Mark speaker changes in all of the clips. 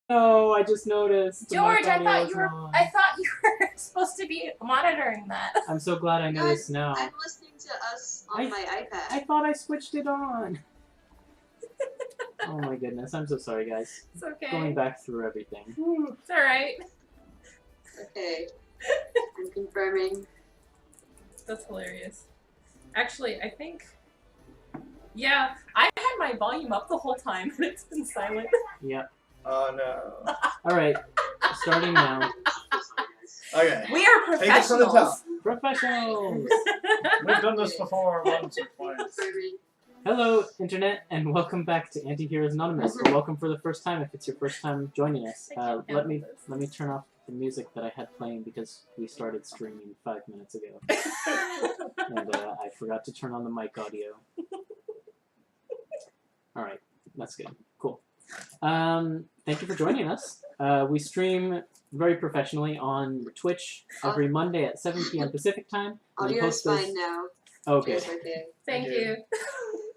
Speaker 1: No, I just noticed.
Speaker 2: George, I thought you were supposed to be monitoring that.
Speaker 1: I'm so glad I noticed now.
Speaker 3: I'm listening to us on my iPad.
Speaker 1: I thought I switched it on. Oh my goodness, I'm so sorry, guys.
Speaker 2: It's okay.
Speaker 1: Going back through everything.
Speaker 2: It's alright.
Speaker 3: Okay. I'm confirming.
Speaker 2: That's hilarious. Actually, I think... Yeah, I've had my volume up the whole time, but it's been silent.
Speaker 1: Yep.
Speaker 4: Oh no.
Speaker 1: Alright, starting now.
Speaker 4: Okay.
Speaker 2: We are
Speaker 4: Take it from the top.
Speaker 1: Professionals!
Speaker 4: We've done this before once or twice.
Speaker 1: Hello, Internet, and welcome back to Antiheroes Anonymous, or welcome for the first time if it's your first time joining us. Let me turn off the music that I had playing because we started streaming 5 minutes ago. And I forgot to turn on the mic audio. Alright, that's good. Cool. Thank you for joining us. We stream very professionally on Twitch every Monday at 7 p.m. Pacific time.
Speaker 3: Audio is fine now.
Speaker 1: Okay.
Speaker 3: Yes, okay.
Speaker 2: Thank you.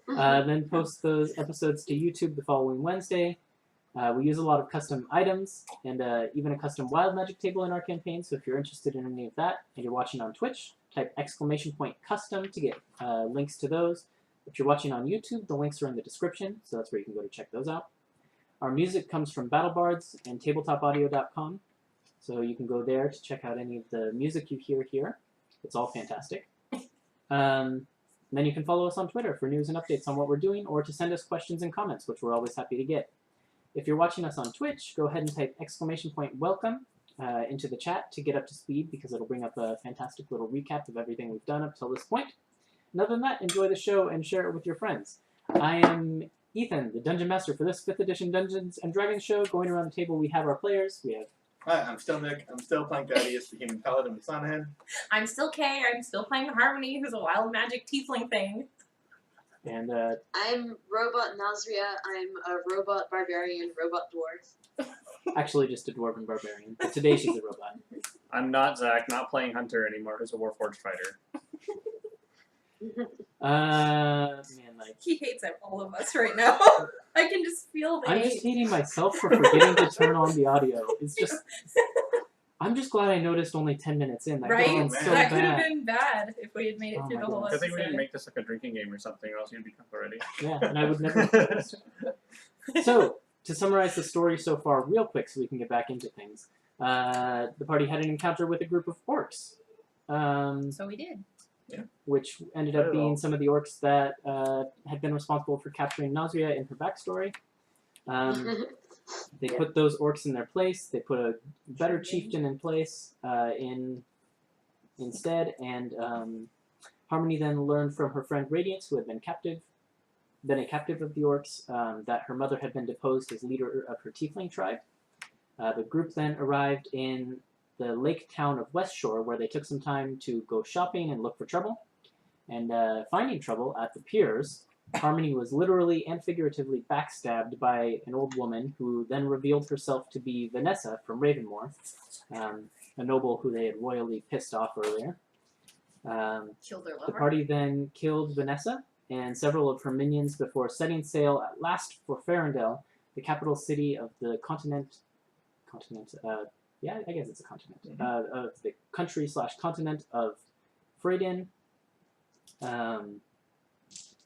Speaker 1: Then post those episodes to YouTube the following Wednesday. We use a lot of custom items and even a custom wild magic table in our campaign, so if you're interested in any of that and you're watching on Twitch, type !custom to get links to those. If you're watching on YouTube, the links are in the description, so that's where you can go to check those out. Our music comes from BattleBards and TabletopAudio.com, so you can go there to check out any of the music you hear here. It's all fantastic. Then you can follow us on Twitter for news and updates on what we're doing, or to send us questions and comments, which we're always happy to get. If you're watching us on Twitch, go ahead and type !welcome into the chat to get up to speed, because it'll bring up a fantastic little recap of everything we've done up till this point. And other than that, enjoy the show and share it with your friends. I am Ethan, the Dungeon Master for this 5th edition Dungeons & Dragons show. Going around the table, we have our players. We have...
Speaker 4: Hi, I'm still Nick. I'm still playing Thaddeus, the human paladin with Sunhead.
Speaker 2: I'm still Kay. I'm still playing Harmony, who's a wild magic tiefling thing.
Speaker 1: And
Speaker 3: I'm Robot Nazria. I'm a robot barbarian, robot dwarf.
Speaker 1: actually just a dwarven barbarian. But today she's a robot.
Speaker 5: I'm not Zach, not playing Hunter anymore, who's a Warforged fighter.
Speaker 1: Man, like...
Speaker 2: He hates all of us right now. I can just feel the
Speaker 1: I'm
Speaker 2: hate.
Speaker 1: just hating myself for forgetting to turn on the audio. It's just... I'm just glad I noticed only 10 minutes in. That
Speaker 2: right?
Speaker 1: went so
Speaker 2: that
Speaker 1: bad.
Speaker 2: could have been bad if we had made it
Speaker 1: Oh
Speaker 2: through
Speaker 1: my
Speaker 2: the whole
Speaker 1: goodness.
Speaker 5: I
Speaker 2: episode.
Speaker 5: think we didn't make this like a drinking game or something, or else you'd be drunk already.
Speaker 1: Yeah, and I would never have noticed. So, to summarize the story so far real quick so we can get back into things. The party had an encounter with a group of orcs.
Speaker 2: So we did.
Speaker 1: Which ended up being some of the orcs that had been responsible for capturing Nazria in her backstory. They put those orcs in their place. They put a better chieftain in place instead, and Harmony then learned from her friend Radiance, who had been a captive of the orcs, that her mother had been deposed as leader of her tiefling tribe. The group then arrived in the lake town of West Shore, where they took some time to go shopping and look for trouble. And finding trouble at the piers, Harmony was literally and figuratively backstabbed by an old woman who then revealed herself to be Vanessa from Ravenmoor, a noble who they had royally pissed off earlier.
Speaker 2: Killed their lover.
Speaker 1: The party then killed Vanessa and several of her minions before setting sail at last for Ferindel, the capital city of the yeah, I guess it's a continent. Of the country/continent of Ferindel,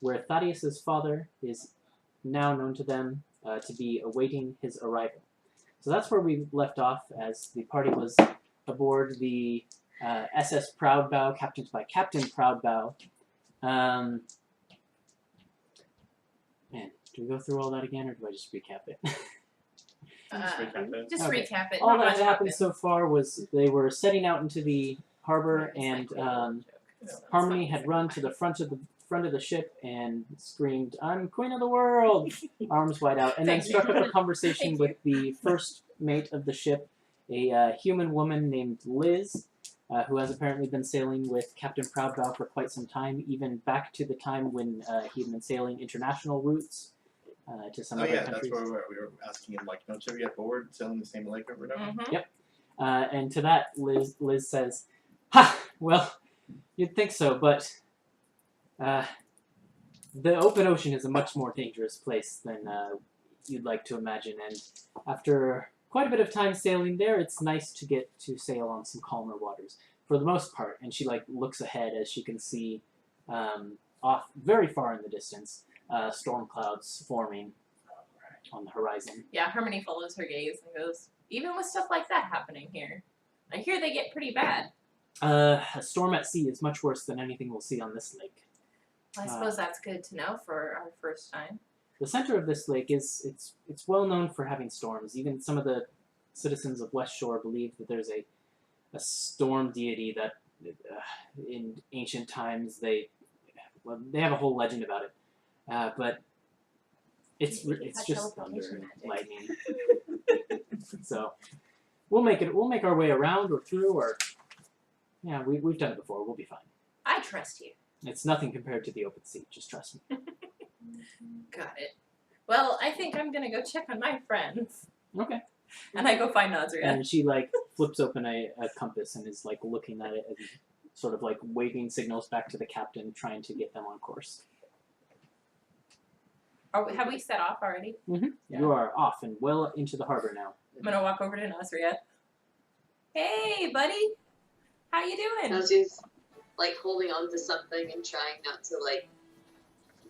Speaker 1: where Thaddeus' father is now known to them to be awaiting his arrival. So that's where we left off, as the party was aboard the SS Proudbow, captained by Captain Proudbow. Man, do we go through all that again, or do I just recap it?
Speaker 2: Just
Speaker 1: Okay.
Speaker 2: recap it.
Speaker 1: All
Speaker 2: Not
Speaker 1: that
Speaker 2: much
Speaker 1: happened
Speaker 2: happened.
Speaker 1: so far was they were setting out into the harbor, and Harmony had run to the front of the ship and screamed, "I'm Queen of the World!" arms wide out, and then struck up a conversation with the first mate of the ship, a human woman named Liz, who has apparently been sailing with Captain Proudbow for quite some time, even back to the time when he had been sailing international routes to some other countries.
Speaker 4: That's where we were asking him, like, don't you get bored sailing the same lake over and over?
Speaker 2: Mm-hmm.
Speaker 1: Yep. And to that, Liz says, "Ha! Well, you'd think so, but the open ocean is a much more dangerous place than you'd like to imagine. And after quite a bit of time sailing there, it's nice to get to sail on some calmer waters for the most part. And she like looks ahead as she can see off very far in the distance storm clouds forming on the horizon.
Speaker 2: Yeah, Harmony follows her gaze and goes, even with stuff like that happening here, I hear they get pretty bad.
Speaker 1: A storm at sea is much worse than anything we'll see on this lake.
Speaker 2: Well, I suppose that's good to know for our first time.
Speaker 1: The center of this lake it's well known for having storms. Even some of the citizens of West Shore believe that there's a storm deity that in ancient times they have a whole legend about it. But it's just thunder and lightning. So we'll make our way around or through, or yeah, we've done it before. We'll be fine.
Speaker 2: I trust you.
Speaker 1: It's nothing compared to the open sea. Just trust me.
Speaker 2: Got it. Well, I think I'm gonna go check on my friends.
Speaker 1: Okay.
Speaker 2: And I go find Nazria.
Speaker 1: And she like flips open a compass and is like looking at it and sort of like waving signals back to the captain, trying to get them on course.
Speaker 2: Have we set off already?
Speaker 1: Mm-hmm.
Speaker 2: Yeah.
Speaker 1: You are off and well into the harbor now.
Speaker 2: I'm gonna walk over to Nazria. Hey, buddy. How you doing?
Speaker 3: Nazria's like holding on to something and trying not to like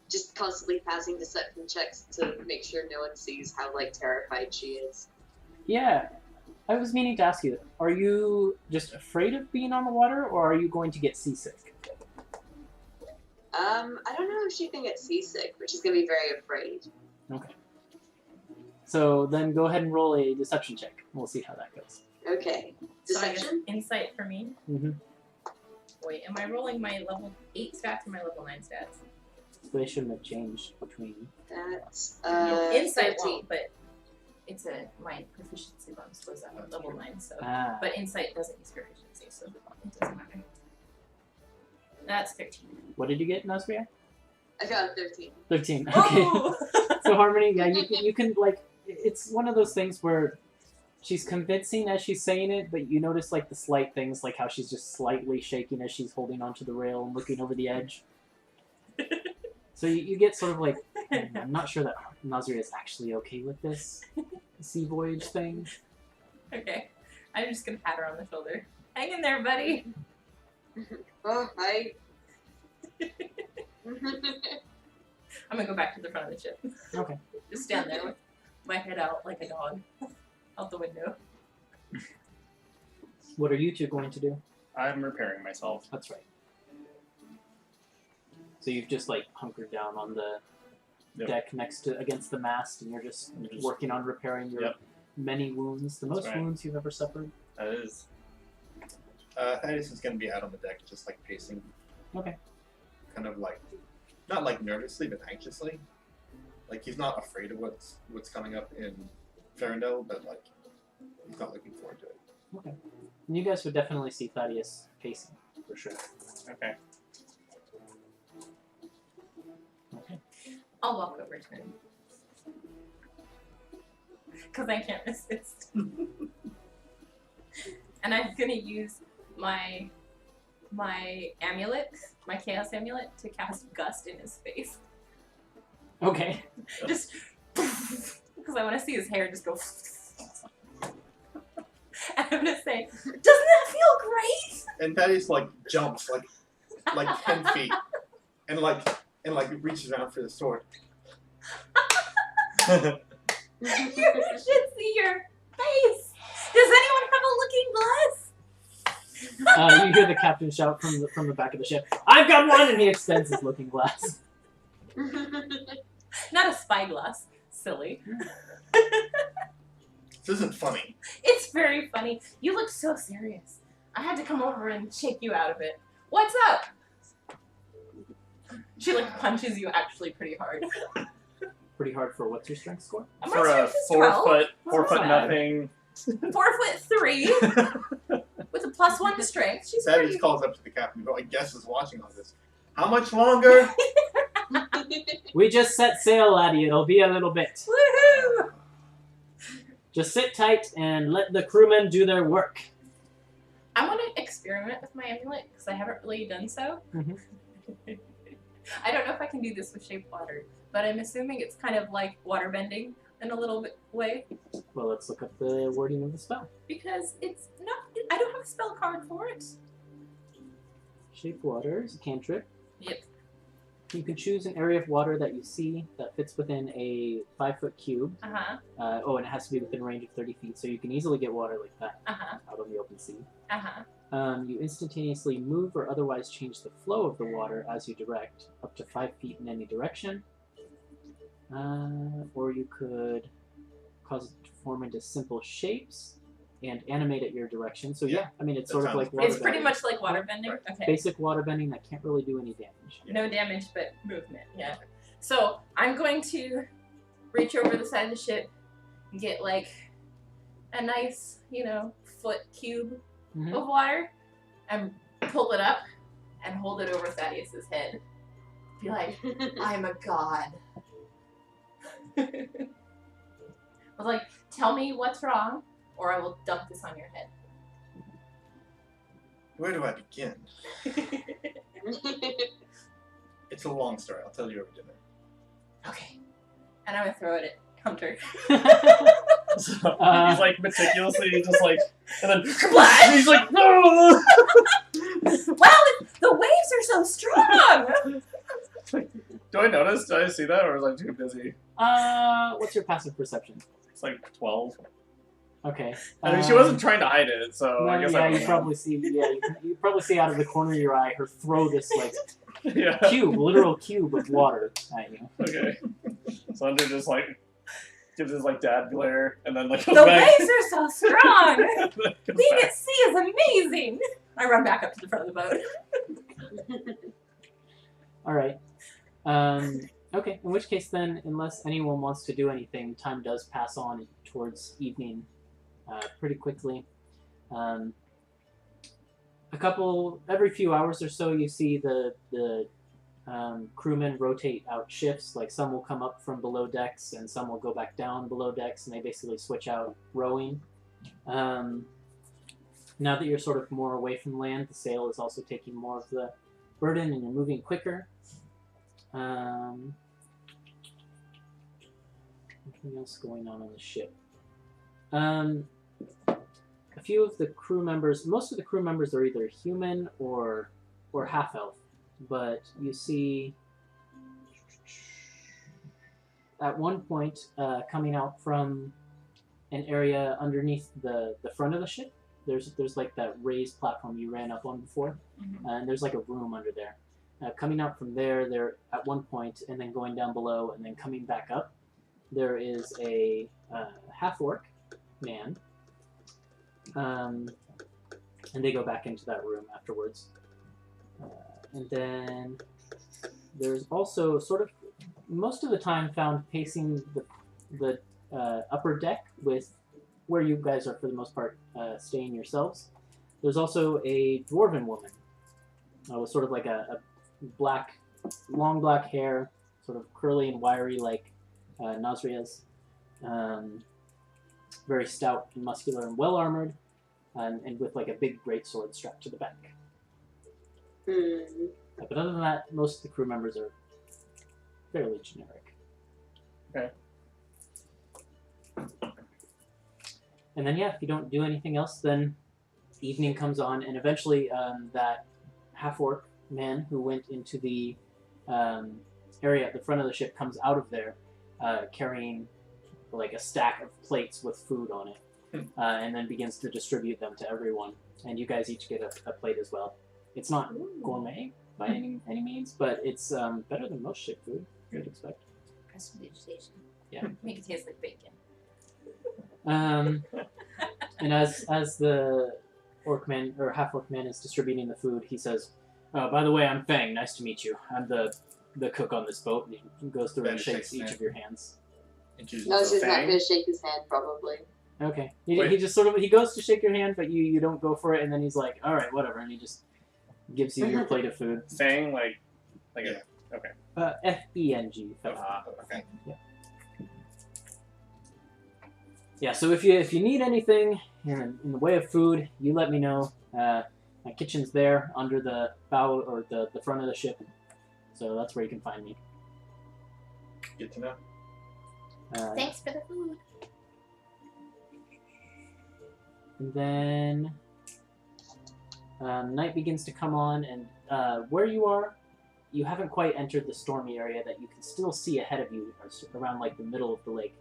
Speaker 3: just constantly passing deception checks to make sure no one sees how like terrified she is.
Speaker 1: Yeah, I was meaning to ask you, are you just afraid of being on the water, or are you going to get seasick?
Speaker 3: I don't know if she can get seasick, but she's gonna be very afraid.
Speaker 1: Okay. So then go ahead and roll a deception check. We'll see how that goes.
Speaker 3: Okay.
Speaker 2: So I guess
Speaker 3: Deception?
Speaker 2: insight for me.
Speaker 1: Mm-hmm.
Speaker 2: Wait, am I rolling my level 8 stats or my level 9 stats?
Speaker 1: They shouldn't have changed between.
Speaker 3: That's
Speaker 2: Insight
Speaker 3: 13.
Speaker 2: won't, but it's my proficiency bonus was at level 9, so.
Speaker 1: Ah.
Speaker 2: But insight doesn't use proficiency, so it doesn't matter. That's 13.
Speaker 1: What did you get, Nazria?
Speaker 3: I got a 13.
Speaker 1: 13. Okay.
Speaker 2: Oh!
Speaker 1: So Harmony, yeah, you can like, it's one of those things where she's convincing as she's saying it, but you notice like the slight things, like how she's just slightly shaking as she's holding onto the rail and looking over the edge. So you get sort of like, I'm not sure that Nazria is actually okay with this sea voyage thing.
Speaker 2: Okay. I'm just gonna pat her on the shoulder. Hang in there, buddy.
Speaker 3: Oh, hi.
Speaker 2: I'm gonna go back to the front of the ship.
Speaker 1: Okay.
Speaker 2: Just stand there with my head out like a dog out the window.
Speaker 1: What are you two going to do?
Speaker 5: I'm repairing myself.
Speaker 1: That's right. So you've just like hunkered down on the
Speaker 5: Yep.
Speaker 1: deck next to against the mast, and you're just working on repairing your
Speaker 5: Yep.
Speaker 1: many wounds, the most
Speaker 5: right.
Speaker 1: wounds you've ever suffered.
Speaker 5: That is.
Speaker 4: Thaddeus is going to be out on the deck, just like pacing.
Speaker 1: Okay.
Speaker 4: Kind of like, not like nervously, but anxiously. Like he's not afraid of what's coming up in Ferindel, but like he's not looking forward to it.
Speaker 1: Okay. And you guys would definitely see Thaddeus pacing for sure.
Speaker 5: Okay.
Speaker 1: Okay.
Speaker 2: I'll walk over to him. Because I can't resist. And I'm gonna use my amulet, my chaos amulet, to cast Gust in his face.
Speaker 1: Okay.
Speaker 2: Just because I want to see his hair just go. And I'm gonna say, doesn't that feel great?
Speaker 4: And Thaddeus like jumps like 10 feet, and reaches around for the sword.
Speaker 2: You should see your face. Does anyone have a looking glass?
Speaker 1: You hear the captain shout from the back of the ship, "I've got one!" and he extends his looking glass.
Speaker 2: Not a spyglass. Silly.
Speaker 4: This isn't funny.
Speaker 2: It's very funny. You look so serious. I had to come over and shake you out of it. What's up? She like punches you actually pretty hard.
Speaker 1: Pretty hard for what's your strength score?
Speaker 2: My
Speaker 5: For a
Speaker 2: strength is
Speaker 5: 4
Speaker 2: 12.
Speaker 5: foot
Speaker 1: That's not bad.
Speaker 5: nothing.
Speaker 2: 4'3" with a +1 to strength. She's
Speaker 4: Thaddeus
Speaker 2: pretty.
Speaker 4: calls up to the captain, who I guess is watching all this. How much longer?
Speaker 1: We just set sail, laddie. It'll be a little bit.
Speaker 2: Woohoo!
Speaker 1: Just sit tight and let the crewmen do their work.
Speaker 2: I want to experiment with my amulet because I haven't really done so.
Speaker 1: Mhm.
Speaker 2: I don't know if I can do this with shaped water, but I'm assuming it's kind of like water bending, in a little bit way?
Speaker 1: Well, let's look up the wording of the spell.
Speaker 2: Because it's not. I don't have a spell card for it.
Speaker 1: Shape water is a cantrip.
Speaker 2: Yep.
Speaker 1: You can choose an area of water that you see that fits within a 5-foot cube.
Speaker 2: Uh-huh.
Speaker 1: And it has to be within a range of 30 feet, so you can easily get water like that
Speaker 2: Uh-huh.
Speaker 1: out on the open sea.
Speaker 2: Uh-huh.
Speaker 1: You instantaneously move or otherwise change the flow of the water as you direct, up to 5 feet in any direction. Or you could cause it to form into simple shapes and animate at your direction. So yeah, I mean, it's
Speaker 4: That
Speaker 1: sort of
Speaker 4: sounds
Speaker 1: like
Speaker 4: good.
Speaker 1: water
Speaker 2: It's pretty
Speaker 1: bending.
Speaker 2: much like water bending.
Speaker 4: Right.
Speaker 2: Okay.
Speaker 1: Basic water bending that can't really do any damage.
Speaker 2: No damage, but movement. Yeah. So I'm going to reach over the side of the ship and get like a nice, foot cube
Speaker 1: Mhm.
Speaker 2: of water and pull it up and hold it over Thaddeus's head. Be like, I'm a god. I was like, tell me what's wrong, or I will dump this on your head.
Speaker 4: Where do I begin? It's a long story. I'll tell you over dinner.
Speaker 2: Okay. And I'm gonna throw it at Hunter.
Speaker 5: So he's like meticulously just like, and then
Speaker 2: Splash!
Speaker 5: he's like, no!
Speaker 2: Wow, the waves are so strong!
Speaker 5: Do I notice? Did I see that, or was I too busy?
Speaker 1: What's your passive perception?
Speaker 5: It's like 12.
Speaker 1: Okay.
Speaker 5: I mean, she wasn't trying to hide it, so
Speaker 1: No,
Speaker 5: I guess
Speaker 1: yeah,
Speaker 5: I
Speaker 1: you
Speaker 5: don't know.
Speaker 1: probably see. Yeah, you probably see out of the corner of your eye her throw this like
Speaker 5: Yeah.
Speaker 1: literal cube of water at you.
Speaker 5: Okay. So Hunter just like gives his like dad glare, and then like
Speaker 2: The
Speaker 5: goes back.
Speaker 2: waves are so strong!
Speaker 5: And then goes
Speaker 2: Being
Speaker 5: back.
Speaker 2: at sea is amazing! I run back up to the front of the boat.
Speaker 1: All right. Okay. In which case, then, unless anyone wants to do anything, time does pass on towards evening pretty quickly. Every few hours or so, you see the crewmen rotate out shifts. Like some will come up from below decks, and some will go back down below decks, and they basically switch out rowing. Now that you're sort of more away from land, the sail is also taking more of the burden, and you're moving quicker. Anything else going on the ship? A few of the crew members, most of the crew members are either human or half-elf, but you see at one point coming out from an area underneath the front of the ship, there's like that raised platform you ran up on before, and there's like a room under there. Coming out from there at one point, and then going down below, and then coming back up, there is a half-orc man, and they go back into that room afterwards. And then there's also sort of most of the time found pacing the upper deck with where you guys are for the most part staying yourselves. There's also a dwarven woman with sort of like a long black hair, sort of curly and wiry like Nasria's. Very stout and muscular and well armored, and with like a big greatsword strapped to the back. But other than that, most of the crew members are fairly generic.
Speaker 5: Okay.
Speaker 1: And then, yeah, if you don't do anything else, then evening comes on, and eventually that half-orc man who went into the area at the front of the ship comes out of there carrying like a stack of plates with food on it, and then begins to distribute them to everyone. And you guys each get a plate as well. It's not gourmet by any means, but it's better than most ship food, you'd expect.
Speaker 2: Prestidigitation.
Speaker 1: Yeah.
Speaker 2: Make it taste like bacon.
Speaker 1: And as the orc man or half orc man is distributing the food, he says, "By the way, I'm Fang. Nice to meet you. I'm the cook on this boat." And he goes through and
Speaker 4: Ben
Speaker 1: shakes
Speaker 4: shakes
Speaker 1: each
Speaker 4: hand.
Speaker 1: of your hands.
Speaker 3: No, she's not gonna shake his hand, probably.
Speaker 1: Okay.
Speaker 5: Wait.
Speaker 1: He just sort of he goes to shake your hand, but you don't go for it, and then he's like, "All right, whatever," and he just gives you your plate of food.
Speaker 5: Fang, like
Speaker 4: Yeah.
Speaker 1: Feng.
Speaker 4: Okay.
Speaker 1: Yeah. So if you need anything in the way of food, you let me know. My kitchen's there under the bow or the front of the ship, so that's where you can find me.
Speaker 4: Good to know.
Speaker 2: Thanks for the food.
Speaker 1: And then night begins to come on, and where you are, you haven't quite entered the stormy area that you can still see ahead of you, around like the middle of the lake.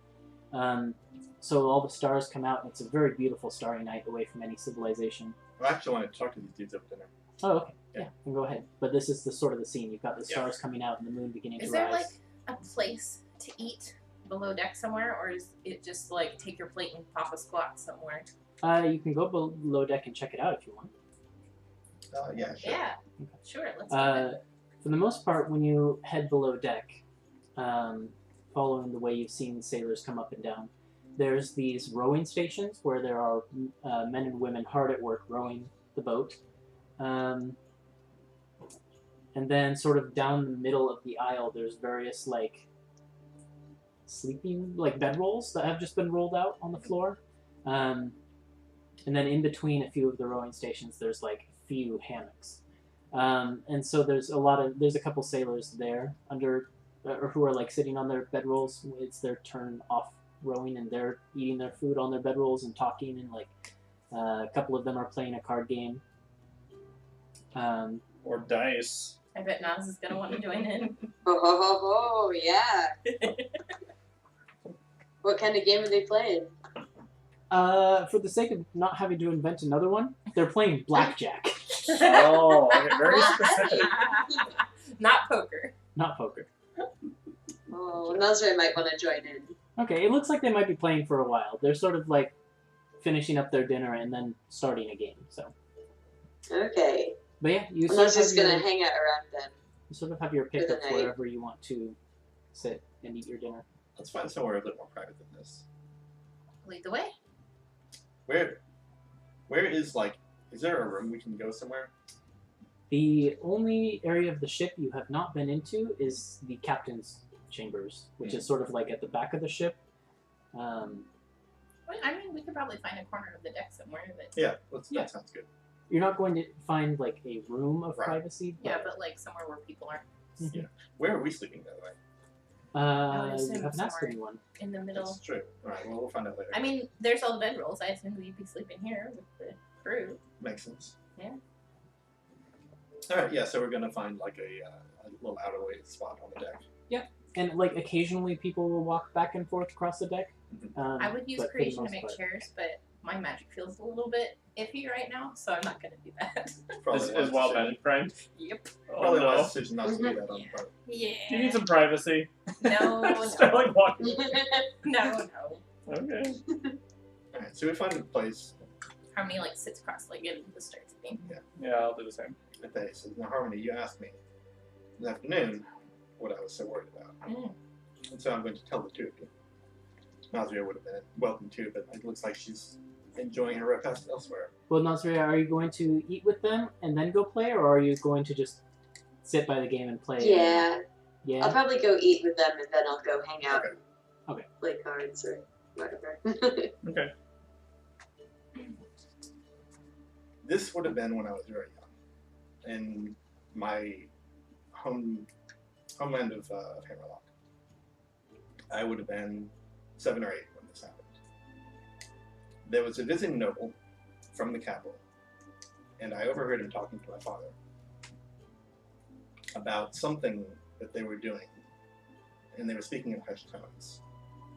Speaker 1: So all the stars come out, and it's a very beautiful starry night away from any civilization.
Speaker 4: I actually want to talk to these dudes over dinner.
Speaker 1: Oh, okay. Yeah, then go ahead. But this is the sort of the scene. You've got the stars coming out and the moon beginning
Speaker 2: Is
Speaker 1: to
Speaker 2: there
Speaker 1: rise.
Speaker 2: like a place to eat below deck somewhere, or is it just like take your plate and pop a squat somewhere?
Speaker 1: You can go below deck and check it out if you want.
Speaker 4: Yeah, sure.
Speaker 2: Yeah, sure. Let's do it.
Speaker 1: For the most part, when you head below deck, following the way you've seen sailors come up and down, there's these rowing stations where there are men and women hard at work rowing the boat. And then sort of down the middle of the aisle, there's various like sleeping, like bedrolls that have just been rolled out on the floor. And then in between a few of the rowing stations, there's like a few hammocks. And so there's a couple sailors there or who are like sitting on their bedrolls. It's their turn off rowing, and they're eating their food on their bedrolls and talking, and like a couple of them are playing a card game.
Speaker 5: Or dice.
Speaker 2: I bet Nas is gonna want to join in.
Speaker 3: Oh, yeah. What kind of game are they playing?
Speaker 1: For the sake of not having to invent another one, they're playing blackjack,
Speaker 5: Oh, okay, very specific.
Speaker 2: Not poker.
Speaker 1: not poker.
Speaker 3: Oh, Nazre might want to join in.
Speaker 1: Okay, it looks like they might be playing for a while. They're sort of like finishing up their dinner and then starting a game. So,
Speaker 3: Okay.
Speaker 1: but yeah, you
Speaker 3: I'm
Speaker 1: sort
Speaker 3: not
Speaker 1: of
Speaker 3: just
Speaker 1: have
Speaker 3: gonna
Speaker 1: your,
Speaker 3: hang out around then.
Speaker 1: you sort of have your pick
Speaker 3: the
Speaker 1: of
Speaker 3: night.
Speaker 1: wherever you want to sit and eat your dinner.
Speaker 4: Let's find somewhere a bit more private than this.
Speaker 2: Lead the way.
Speaker 4: Where is there a room we can go somewhere?
Speaker 1: The only area of the ship you have not been into is the captain's chambers, which is sort of like at the back of the ship.
Speaker 2: Well, I mean, we could probably find a corner of the deck somewhere. That
Speaker 4: Yeah,
Speaker 1: Yeah.
Speaker 4: that sounds good.
Speaker 1: You're not going to find like a room of
Speaker 4: Right.
Speaker 1: privacy.
Speaker 2: yeah, but like somewhere where people aren't
Speaker 4: Where are we sleeping, by the way?
Speaker 2: would
Speaker 1: you
Speaker 2: assume
Speaker 1: haven't asked
Speaker 2: somewhere.
Speaker 1: anyone.
Speaker 2: in the middle.
Speaker 4: That's true. All right, well, we'll find out later.
Speaker 2: I mean, there's all the bedrolls. I assume we'd be sleeping here with the crew.
Speaker 4: Makes sense.
Speaker 2: Yeah.
Speaker 4: All right, yeah, so we're going to find like a little out-of-the-way spot on the deck.
Speaker 1: And like occasionally people will walk back and forth across the deck.
Speaker 2: I would use
Speaker 1: but for the
Speaker 2: creation to
Speaker 1: most
Speaker 2: make
Speaker 1: part-
Speaker 2: chairs, but my magic feels a little bit iffy right now, so I'm not going to do that.
Speaker 4: Probably
Speaker 5: Is
Speaker 4: wise
Speaker 5: Wild
Speaker 4: decision.
Speaker 5: Magic friend?
Speaker 2: Yep.
Speaker 5: Oh
Speaker 4: Probably a wise
Speaker 5: no.
Speaker 4: decision not to do that on the part.
Speaker 2: Yeah.
Speaker 5: Do you need some privacy?
Speaker 2: No,
Speaker 5: Start
Speaker 2: no.
Speaker 5: like walking.
Speaker 2: No.
Speaker 5: Okay.
Speaker 4: All right, so we find a place.
Speaker 2: Harmony like sits cross-legged and just starts eating.
Speaker 5: Yeah, I'll do the same.
Speaker 4: That day says, "Now, Harmony, you asked me this afternoon what I was so worried about,
Speaker 2: Mm.
Speaker 4: and so I'm going to tell the two of you." Nazria would have been welcome too, but it looks like she's enjoying her repast elsewhere.
Speaker 1: Well, Nasria, are you going to eat with them and then go play, or are you going to just sit by the game and play?
Speaker 3: Yeah. I'll
Speaker 1: Yeah.
Speaker 3: probably go eat with them and then I'll go hang out
Speaker 4: Okay.
Speaker 1: Okay.
Speaker 3: and play cards or whatever.
Speaker 5: Okay.
Speaker 4: This would have been when I was very young, in my homeland of Hammerlock. I would have been 7 or 8 when this happened. There was a visiting noble from the capital, and I overheard him talking to my father about something that they were doing, and they were speaking in hushed tones,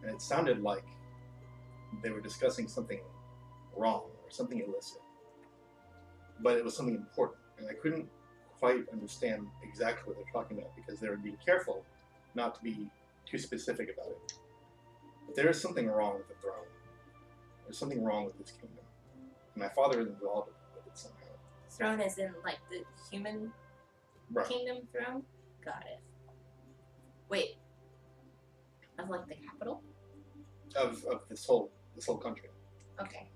Speaker 4: and it sounded like they were discussing something wrong or something illicit, but it was something important, and I couldn't quite understand exactly what they're talking about because they were being careful not to be too specific about it. But there is something wrong with the throne. There's something wrong with this kingdom. And my father is involved with it somehow.
Speaker 2: Throne is in like the human
Speaker 4: Right.
Speaker 2: kingdom throne? Got it. Wait. Of like the capital?
Speaker 4: Of this whole country.
Speaker 2: Okay.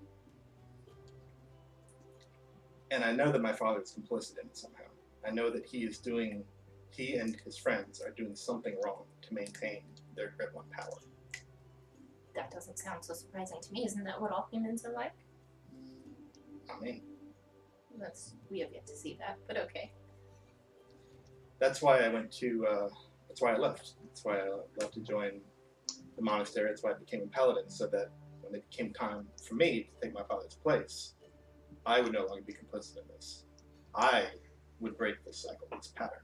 Speaker 4: And I know that my father is complicit in it somehow. I know that he and his friends are doing something wrong to maintain their grip on power.
Speaker 2: That doesn't sound so surprising to me. Isn't that what all humans are like?
Speaker 4: I mean,
Speaker 2: We have yet to see that, but okay.
Speaker 4: that's why I went to, that's why I left. That's why I left to join the monastery. That's why I became a paladin, so that when it became time for me to take my father's place, I would no longer be complicit in this. I would break this cycle, this pattern.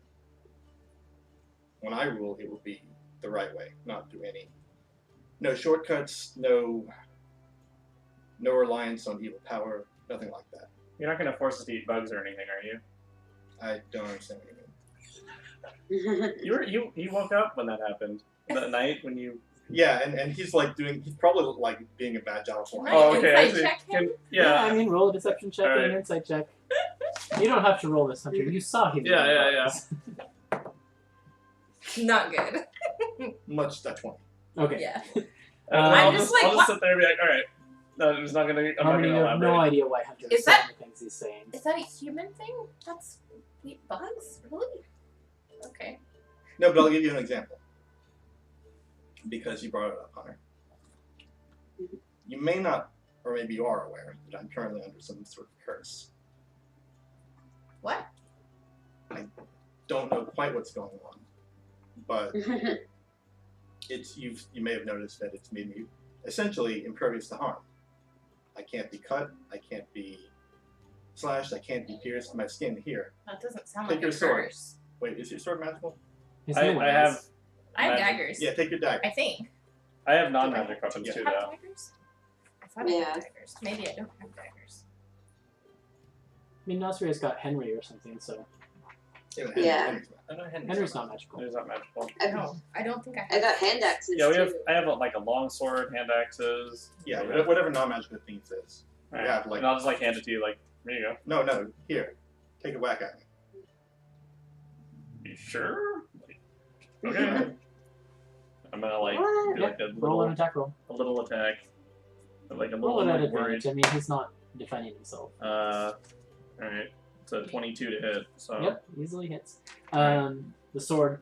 Speaker 4: When I rule, it will be the right way, not through no shortcuts, no reliance on evil power, nothing like that.
Speaker 5: You're not going to force us to eat bugs or anything, are you?
Speaker 4: I don't understand what you mean.
Speaker 5: You woke up when that happened. That night when you...
Speaker 4: Yeah, and he's like he's probably like being a bad job for
Speaker 2: Right.
Speaker 5: Oh, okay. I
Speaker 2: Insight
Speaker 5: see.
Speaker 2: check him?
Speaker 1: Yeah, I mean, roll a deception check
Speaker 5: All
Speaker 1: and an
Speaker 5: right.
Speaker 1: insight check. You don't have to roll this, Hunter. You saw him.
Speaker 5: Yeah.
Speaker 2: Not good.
Speaker 4: much that 20.
Speaker 1: Okay.
Speaker 2: Yeah.
Speaker 5: I'll
Speaker 2: just
Speaker 5: just,
Speaker 2: like,
Speaker 5: I'll just
Speaker 2: what-
Speaker 5: sit there and be like, all right. No, it's not going to... I'm not
Speaker 1: Harmony,
Speaker 5: going
Speaker 1: you
Speaker 5: to
Speaker 1: have
Speaker 5: elaborate.
Speaker 1: no idea why Hunter
Speaker 2: Is
Speaker 1: is saying
Speaker 2: that-
Speaker 1: the things he's saying.
Speaker 2: Is that a human thing? That's eat bugs? Really? Okay.
Speaker 4: No, but I'll give you an example. Because you brought it up, Hunter. You may not, or maybe you are aware, that I'm currently under some sort of curse.
Speaker 2: What?
Speaker 4: Don't know quite what's going on, but you may have noticed that it's made me essentially impervious to harm. I can't be cut, I can't be slashed, I can't be pierced. My skin here.
Speaker 2: That doesn't sound
Speaker 4: Take
Speaker 2: like
Speaker 4: your
Speaker 2: a
Speaker 4: sword.
Speaker 2: curse.
Speaker 4: Wait, is your sword magical?
Speaker 1: His
Speaker 5: I
Speaker 1: new one
Speaker 5: have...
Speaker 1: is.
Speaker 2: I have
Speaker 5: Magic.
Speaker 2: daggers.
Speaker 4: Yeah, take your dagger.
Speaker 2: I think.
Speaker 5: I have non-magic weapons
Speaker 4: Yeah.
Speaker 5: too,
Speaker 2: I have
Speaker 5: though.
Speaker 2: daggers? I thought I
Speaker 3: Yeah.
Speaker 2: had daggers. Maybe I don't have daggers.
Speaker 1: I mean, Nasria's got Henry or something, so
Speaker 3: Yeah.
Speaker 1: Henry's not magical.
Speaker 5: It's not magical.
Speaker 2: No, I don't think I
Speaker 3: I
Speaker 2: have.
Speaker 3: got hand axes
Speaker 5: Yeah,
Speaker 3: too.
Speaker 5: I have like a long sword, hand axes.
Speaker 4: Yeah, whatever non-magical thing it is.
Speaker 5: Alright.
Speaker 4: Yeah, like-
Speaker 5: and I'll just like hand it to you, like, here you go.
Speaker 4: No, here. Take a whack at me.
Speaker 5: You sure? Like, okay. I'm gonna like
Speaker 3: What?
Speaker 5: do like a
Speaker 1: Roll an
Speaker 5: little,
Speaker 1: attack roll.
Speaker 5: attack. Like a
Speaker 1: Roll
Speaker 5: little
Speaker 1: it at
Speaker 5: like, worried.
Speaker 1: advantage. I mean, he's not defending himself.
Speaker 5: Alright. So 22 to hit. So
Speaker 1: Yep, easily hits. The sword.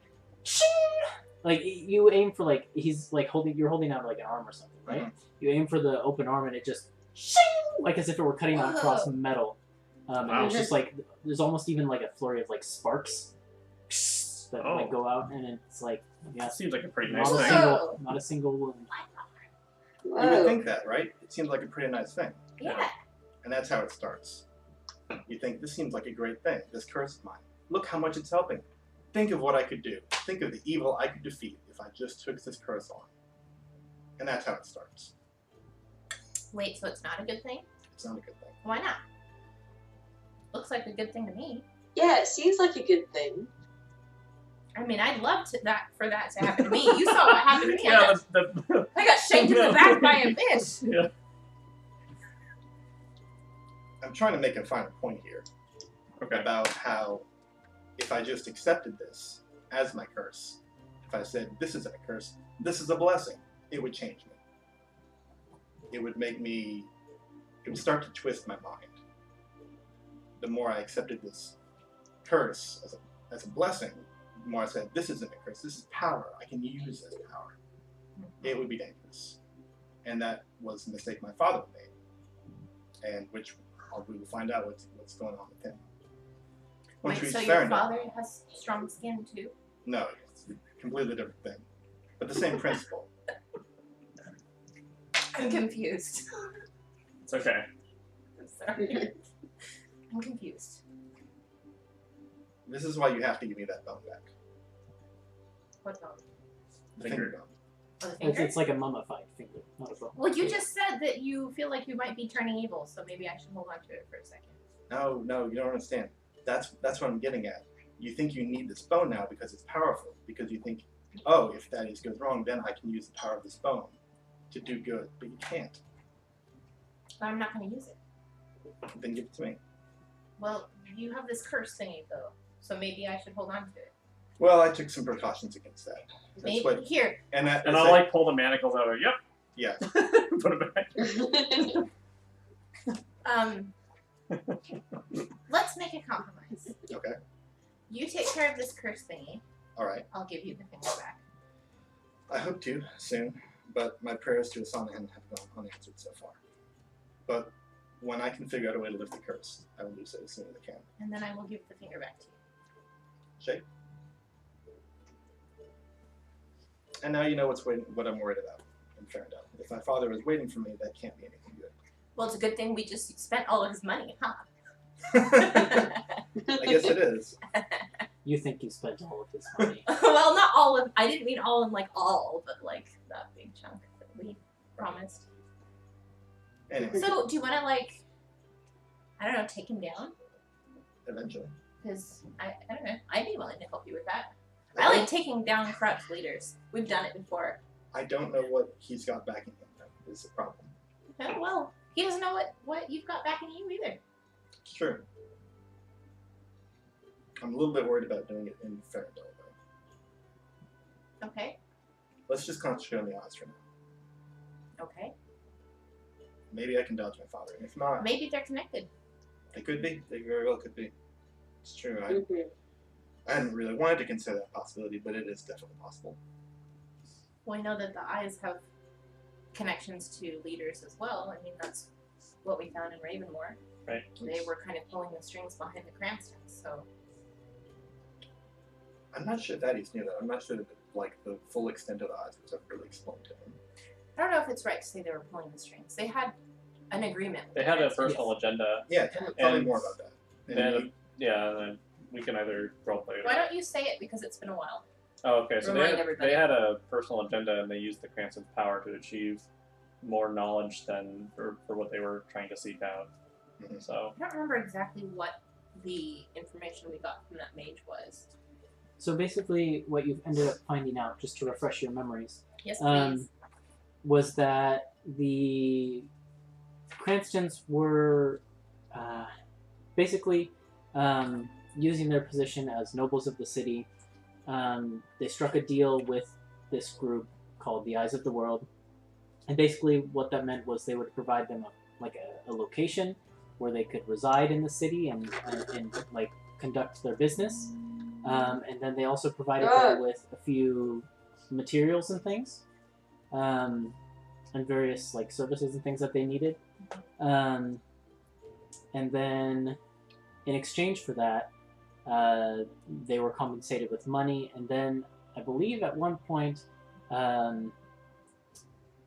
Speaker 1: Like you aim for like he's like you're holding out like an arm or something, right? You aim for the open arm and it just like as if it were cutting out across metal. And
Speaker 5: Wow.
Speaker 1: it's just like there's almost even like a flurry of like sparks that like go out, and it's like yeah,
Speaker 5: that seems like a pretty
Speaker 1: not
Speaker 5: nice
Speaker 1: a
Speaker 5: thing.
Speaker 1: single, not a single wound.
Speaker 4: You would
Speaker 3: Whoa.
Speaker 4: think that, right? It seems like a pretty nice thing.
Speaker 2: Yeah.
Speaker 4: And that's how it starts. You think, this seems like a great thing, this curse of mine. Look how much it's helping. Think of what I could do. Think of the evil I could defeat if I just took this curse on. And that's how it starts.
Speaker 2: Wait, so it's not a good thing?
Speaker 4: It's not a good thing.
Speaker 2: Why not? Looks like a good thing to me.
Speaker 3: Yeah, it seems like a good thing.
Speaker 2: I mean, I'd love for that to happen to me. You saw what happened to me.
Speaker 5: Yeah,
Speaker 2: I got shanked in the back by a fish.
Speaker 5: yeah.
Speaker 4: I'm trying to make a final point here
Speaker 5: Okay.
Speaker 4: about how if I just accepted this as my curse, if I said, this isn't a curse, this is a blessing, it would change me. It would start to twist my mind. The more I accepted this curse as a blessing, the more I said, this isn't a curse, this is power, I can use as power. It would be dangerous. And that was a mistake my father made, and which we will find out what's going on with him. Once we
Speaker 2: Wait, so
Speaker 4: reach
Speaker 2: your
Speaker 4: Ferindel-
Speaker 2: father has strong skin too?
Speaker 4: No, it's a completely different thing. But the same principle.
Speaker 2: I'm confused.
Speaker 5: It's okay.
Speaker 2: I'm sorry. I'm confused.
Speaker 4: This is why you have to give me that bone back.
Speaker 2: What bone?
Speaker 4: The
Speaker 5: Finger.
Speaker 4: finger bone.
Speaker 2: Oh, the finger?
Speaker 1: It's like a mummified finger, not a bone.
Speaker 2: Well, you just said that you feel like you might be turning evil, so maybe I should hold on to it for a second.
Speaker 4: No, you don't understand. That's what I'm getting at. You think you need this bone now because it's powerful. Because you think, oh, if Thaddeus goes wrong, then I can use the power of this bone to do good. But you can't.
Speaker 2: But I'm not going to use it.
Speaker 4: Then give it to me.
Speaker 2: Well, you have this curse thingy, though, so maybe I should hold on to it.
Speaker 4: Well, I took some precautions against that. That's
Speaker 2: Maybe
Speaker 4: what.
Speaker 2: here.
Speaker 4: And
Speaker 5: And I'll like pull the manacles out of it. Yep.
Speaker 4: Yeah.
Speaker 5: Put it back.
Speaker 2: Let's make a compromise.
Speaker 4: Okay.
Speaker 2: You take care of this curse thingy.
Speaker 4: All right.
Speaker 2: I'll give you the finger back.
Speaker 4: I hope to soon, but my prayers to Asana have gone unanswered so far. But when I can figure out a way to lift the curse, I will do so as soon as I can.
Speaker 2: And then I will give the finger back to you.
Speaker 4: Shake. And now you know what I'm worried about. in Ferindel. If my father was waiting for me, that can't be anything good.
Speaker 2: Well, it's a good thing we just spent all of his money, huh?
Speaker 4: I guess it is.
Speaker 1: You think you spent all of his money.
Speaker 2: Well, not all of. I didn't mean all in like all, but like that big chunk that we promised.
Speaker 4: Anyway,
Speaker 2: So, do you want to like, I don't know, take him down?
Speaker 4: eventually.
Speaker 2: Because I don't know, I'd be willing to help you with that. I like taking down corrupt leaders. We've done it before.
Speaker 4: I don't know what he's got backing him, though, is the problem.
Speaker 2: Oh, well, he doesn't know what you've got backing you either.
Speaker 4: It's true. I'm a little bit worried about doing it in Ferindel, though.
Speaker 2: Okay.
Speaker 4: Let's just concentrate on the odds for now.
Speaker 2: Okay.
Speaker 4: Maybe I can dodge my father, and if not,
Speaker 2: Maybe they're connected.
Speaker 4: they could be. They very well could be. It's true.
Speaker 3: Mm-hmm.
Speaker 4: I hadn't really wanted to consider that possibility, but it is definitely possible.
Speaker 2: Well, I know that the eyes have connections to leaders as well. I mean, that's what we found in Ravenmore.
Speaker 5: Right.
Speaker 2: They were kind of pulling the strings behind the Cranstons, so.
Speaker 4: I'm not sure Thaddeus knew that. I'm not sure that the full extent of the odds was ever really explained to him.
Speaker 2: I don't know if it's right to say they were pulling the strings. They had an agreement. with
Speaker 5: They
Speaker 2: the
Speaker 5: had a
Speaker 2: Cranstons.
Speaker 5: personal agenda.
Speaker 4: Yeah, tell me
Speaker 5: And
Speaker 4: more about that. And
Speaker 5: Then, then we can either roleplay it.
Speaker 2: Why don't you say it, because it's been a while.
Speaker 5: Oh, okay. So
Speaker 2: Remind everybody.
Speaker 5: they had a personal agenda, and they used the Cranston's power to achieve more knowledge than for what they were trying to seek out.
Speaker 4: Mhm.
Speaker 5: So
Speaker 2: I don't remember exactly what the information we got from that mage was.
Speaker 1: So basically, what you've ended up finding out, just to refresh your memories,
Speaker 2: Yes, please.
Speaker 1: was that the Cranstons were basically using their position as nobles of the city. They struck a deal with this group called the Eyes of the World, and basically what that meant was they would provide them a location where they could reside in the city and like conduct their business. And then they also provided them with a few materials and things, and various like services and things that they needed. And then in exchange for that, they were compensated with money. And then I believe at one point,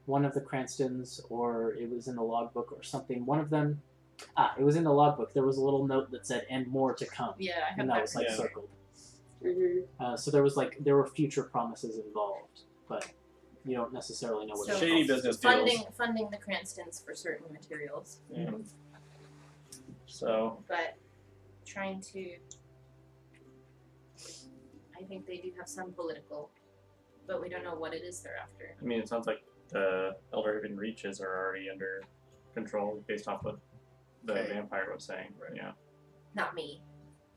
Speaker 1: one of the Cranstons, or it was in the logbook or something, one of them, it was in the logbook. There was a little note that said, "And more to come."
Speaker 2: Yeah, I have
Speaker 1: And that was like
Speaker 5: Yeah.
Speaker 1: circled.
Speaker 3: Mm-hmm.
Speaker 1: So there were future promises involved, but you don't necessarily know what.
Speaker 2: So-
Speaker 1: it
Speaker 5: shady
Speaker 1: was.
Speaker 5: business deals.
Speaker 2: funding the Cranstons for certain materials,
Speaker 5: Yeah. So
Speaker 2: but trying to. I think they do have some political, but we don't know what it is they're after.
Speaker 5: I mean, it sounds like the Elderhaven reaches are already under control based off what the
Speaker 4: Okay.
Speaker 5: vampire was saying.
Speaker 4: Right.
Speaker 5: Yeah.
Speaker 2: Not me,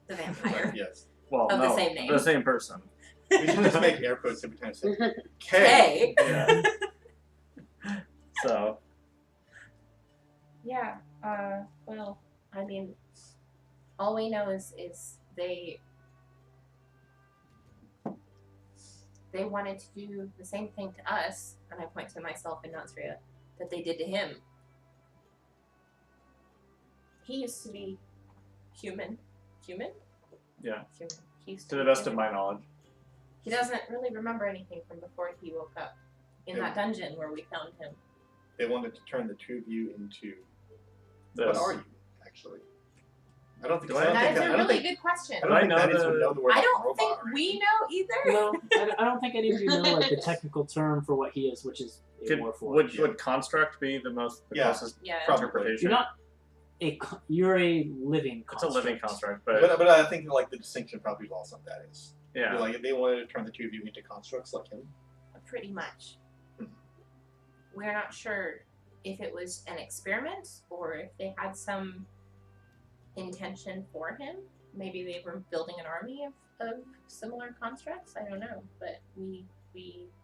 Speaker 2: the vampire.
Speaker 4: Yes.
Speaker 5: Well,
Speaker 2: Of the
Speaker 5: no,
Speaker 2: same name.
Speaker 5: the same person.
Speaker 4: We should just make air quotes every time I say
Speaker 2: Hey.
Speaker 4: K.
Speaker 5: Yeah. So
Speaker 2: Yeah. Well, I mean, all we know is they wanted to do the same thing to us, and I point to myself and Nazria, that they did to him. He used to be human. Human?
Speaker 5: Yeah.
Speaker 2: Human. He used
Speaker 5: to
Speaker 2: be
Speaker 5: the best of
Speaker 2: human.
Speaker 5: my knowledge.
Speaker 2: He doesn't really remember anything from before he woke up in
Speaker 4: Yeah.
Speaker 2: that dungeon where we found him.
Speaker 4: They wanted to turn the two of you into.
Speaker 5: The-
Speaker 4: What are you, actually? I don't think.
Speaker 5: Do I-
Speaker 4: I don't
Speaker 2: That
Speaker 4: think.
Speaker 2: is
Speaker 4: I
Speaker 2: a
Speaker 4: don't
Speaker 2: really
Speaker 4: think.
Speaker 2: good question.
Speaker 4: I
Speaker 5: Do
Speaker 4: don't
Speaker 5: I
Speaker 4: think
Speaker 5: know
Speaker 4: Thaddeus
Speaker 5: the-
Speaker 4: would know the word
Speaker 2: I don't
Speaker 4: robot
Speaker 2: think
Speaker 4: already.
Speaker 2: we know either.
Speaker 1: No, I don't think any of you know like the technical term for what he is, which is a
Speaker 5: Could,
Speaker 1: warforged.
Speaker 5: would construct be the
Speaker 4: Yeah.
Speaker 5: closest
Speaker 2: Yeah.
Speaker 4: Probably.
Speaker 5: interpretation?
Speaker 1: You're not you're a living
Speaker 5: It's a living construct, but
Speaker 4: But I think like the distinction probably lost on that is
Speaker 5: yeah.
Speaker 4: like they wanted to turn the two of you into constructs like him.
Speaker 2: Pretty much.
Speaker 4: Hmm.
Speaker 2: We're not sure if it was an experiment or if they had some intention for him. Maybe they were building an army of similar constructs. I don't know. But we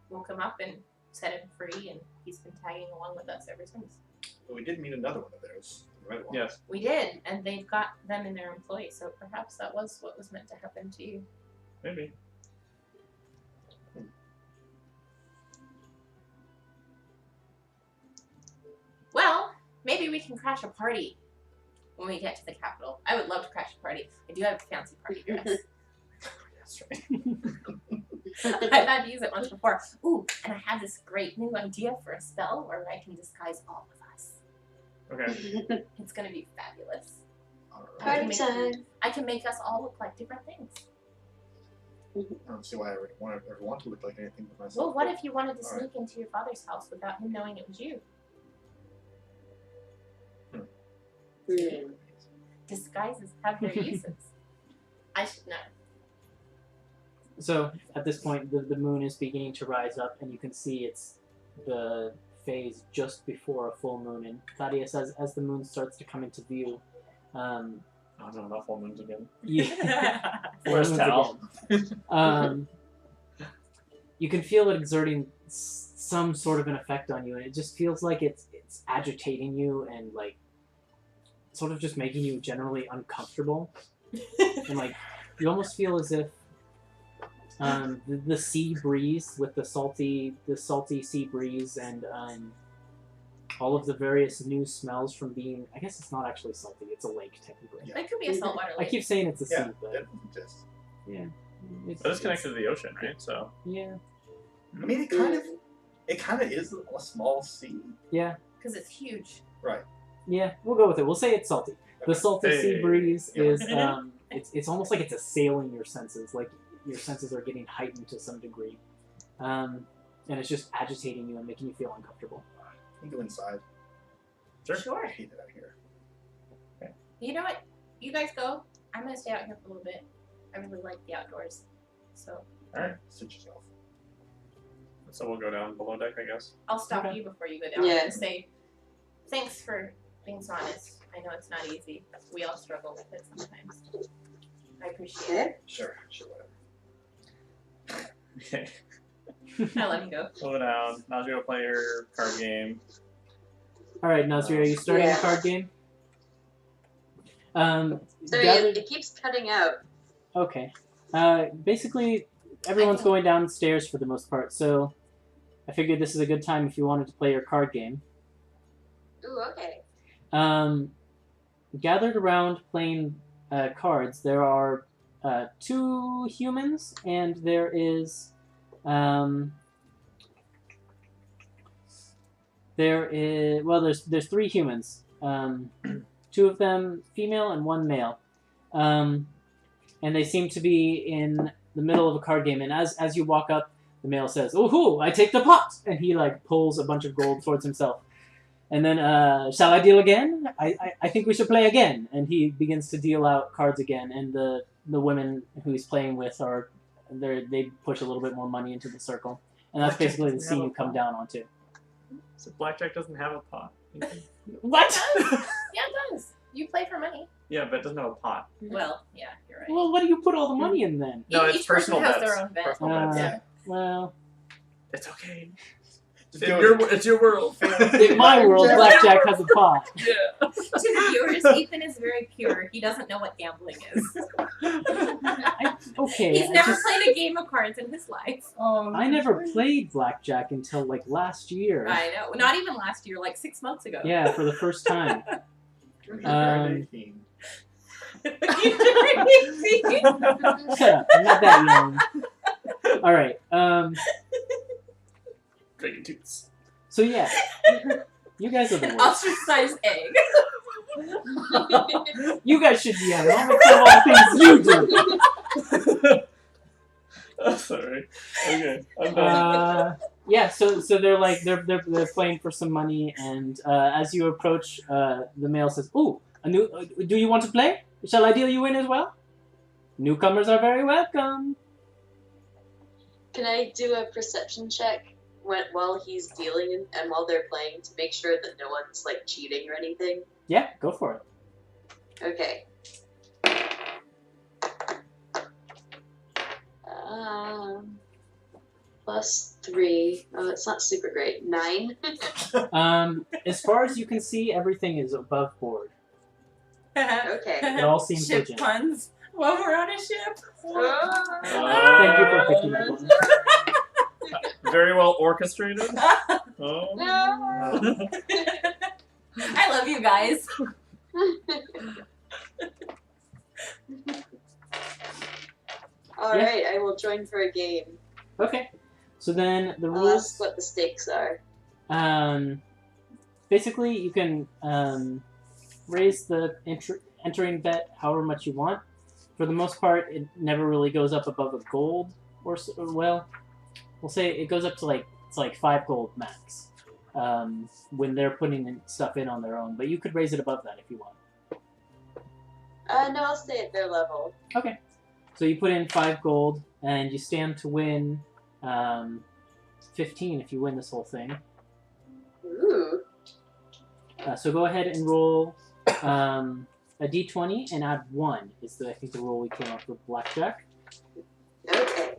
Speaker 2: woke him up and set him free, and he's been tagging along with us ever since.
Speaker 4: But we did meet another one of theirs, the red one.
Speaker 5: Yes.
Speaker 2: We did, and they've got them in their employ, so perhaps that was what was meant to happen to you.
Speaker 5: Maybe.
Speaker 2: Well, maybe we can crash a party when we get to the capital. I would love to crash a party. I do have a fancy party dress.
Speaker 5: That's right.
Speaker 2: I've had to use it once before. Ooh, and I have this great new idea for a spell where I can disguise all of us.
Speaker 5: Okay.
Speaker 2: It's gonna be fabulous.
Speaker 3: Party time.
Speaker 2: I can make us all look like different things.
Speaker 4: I don't see why I ever want to look like anything but myself.
Speaker 2: Well, what if you wanted to
Speaker 4: All
Speaker 2: sneak into your father's house without him knowing it was you? Disguises have their uses. I should know.
Speaker 1: So at this point, the moon is beginning to rise up, and you can see it's the phase just before a full moon. And Thaddeus, as the moon starts to come into view,
Speaker 5: Oh no, not full moons again.
Speaker 1: Full
Speaker 5: Where's
Speaker 1: moons
Speaker 5: Tal?
Speaker 1: again. You can feel it exerting some sort of an effect on you, and it just feels like it's agitating you and like sort of just making you generally uncomfortable. And like you almost feel as if the sea breeze with the salty sea breeze and all of the various new smells from being, I guess it's not actually salty, it's a lake technically.
Speaker 4: Yeah.
Speaker 2: It could be a saltwater
Speaker 1: I
Speaker 2: lake.
Speaker 1: keep saying it's a sea,
Speaker 4: Yeah,
Speaker 1: but
Speaker 4: it exists.
Speaker 1: yeah.
Speaker 5: But it's connected to the ocean, right? So
Speaker 1: Yeah.
Speaker 4: I mean, it kind of is a small sea.
Speaker 1: Yeah.
Speaker 2: Because it's huge.
Speaker 4: Right.
Speaker 1: Yeah, we'll go with it. We'll say it's salty. The salty sea
Speaker 5: Hey.
Speaker 1: breeze
Speaker 4: Yeah.
Speaker 1: is it's almost like it's assailing your senses, like your senses are getting heightened to some degree. And it's just agitating you and making you feel uncomfortable.
Speaker 4: You can go inside.
Speaker 2: Sure.
Speaker 4: I hate it out here.
Speaker 2: You know what? You guys go. I'm gonna stay out here for a little bit. I really like the outdoors. So
Speaker 4: Sit yourself.
Speaker 5: so we'll go down below deck, I guess.
Speaker 2: I'll stop
Speaker 1: Okay.
Speaker 2: you before you go down
Speaker 3: Yeah.
Speaker 2: and say thanks for being so honest. I know it's not easy. We all struggle with it sometimes. I appreciate it.
Speaker 4: Sure, whatever.
Speaker 5: Okay.
Speaker 2: I let him go.
Speaker 5: Slow down. Now go play your card game.
Speaker 1: All right, Nasri, are you starting
Speaker 3: Yeah.
Speaker 1: a card game?
Speaker 3: So
Speaker 1: gathered-
Speaker 3: it keeps cutting out.
Speaker 1: Okay. Basically, everyone's going downstairs for the most part, so I figured this is a good time if you wanted to play your card game.
Speaker 3: Ooh, okay.
Speaker 1: Gathered around playing cards, there are 2 humans, and there is there's 3 humans. 2 of them female and 1 male. And they seem to be in the middle of a card game. And as you walk up, the male says, "Ooh, I take the pot!" And he like pulls a bunch of gold towards himself. And then, shall I deal again? I think we should play again. And he begins to deal out cards again. And the women who he's playing with they push a little bit more money into the circle. And that's
Speaker 5: Blackjack
Speaker 1: basically the
Speaker 5: doesn't
Speaker 1: scene
Speaker 5: have
Speaker 1: you
Speaker 5: a
Speaker 1: come
Speaker 5: pot.
Speaker 1: down onto.
Speaker 5: So Blackjack doesn't have a pot.
Speaker 1: What?
Speaker 2: Yeah, it does. You play for money.
Speaker 5: Yeah, but it doesn't have a pot.
Speaker 2: Well, yeah, you're right.
Speaker 1: Well, what do you put all the money in then?
Speaker 5: No,
Speaker 2: Each
Speaker 5: it's personal
Speaker 2: person has
Speaker 5: bets.
Speaker 2: their own bet.
Speaker 5: Personal bets.
Speaker 4: Yeah.
Speaker 1: Well,
Speaker 5: It's okay.
Speaker 4: Just go with it.
Speaker 5: It's your world.
Speaker 1: in my world, Blackjack has a pot.
Speaker 5: Yeah.
Speaker 2: To the viewers, Ethan is very pure. He doesn't know what gambling is.
Speaker 1: Okay.
Speaker 2: He's never played a game of cards in his life.
Speaker 1: I never played Blackjack until like last year.
Speaker 2: I know. Not even last year, like 6 months ago.
Speaker 1: Yeah, for the first time.
Speaker 4: Very fiend.
Speaker 1: Shut up, I'm not that young. Alright,
Speaker 5: Dragon toots.
Speaker 1: so yeah. You guys are the
Speaker 2: An
Speaker 1: worst.
Speaker 2: ostracized egg.
Speaker 1: You guys should be having all the things you do.
Speaker 5: Oh, sorry. Okay, I'm done.
Speaker 1: Yeah, so they're playing for some money, and as you approach, the male says, "Ooh, do you want to play? Shall I deal you in as well? Newcomers are very welcome."
Speaker 3: Can I do a perception check while he's dealing and while they're playing to make sure that no one's like cheating or anything?
Speaker 1: Yeah, go for it.
Speaker 3: Okay. +3. Oh, it's not super great. 9.
Speaker 1: As far as you can see, everything is above board.
Speaker 3: Okay.
Speaker 1: It all seems
Speaker 2: Ship
Speaker 1: legit.
Speaker 2: puns. While we're on a ship.
Speaker 1: Thank you for picking that one.
Speaker 5: Very well orchestrated. Oh.
Speaker 3: No.
Speaker 2: I love you guys.
Speaker 3: All right, I will join for a game.
Speaker 1: Okay. So then the
Speaker 3: I'll ask
Speaker 1: rules.
Speaker 3: what the stakes are.
Speaker 1: Basically, you can raise the entering bet however much you want. For the most part, it never really goes up above a gold, or well, we'll say it goes up to it's like 5 gold max when they're putting stuff in on their own. But you could raise it above that if you want.
Speaker 3: No, I'll stay at their level.
Speaker 1: Okay. So you put in 5 gold, and you stand to win 15 if you win this whole thing.
Speaker 3: Ooh.
Speaker 1: So go ahead and roll a d20 and add 1 is I think the rule we came up with blackjack.
Speaker 3: Okay.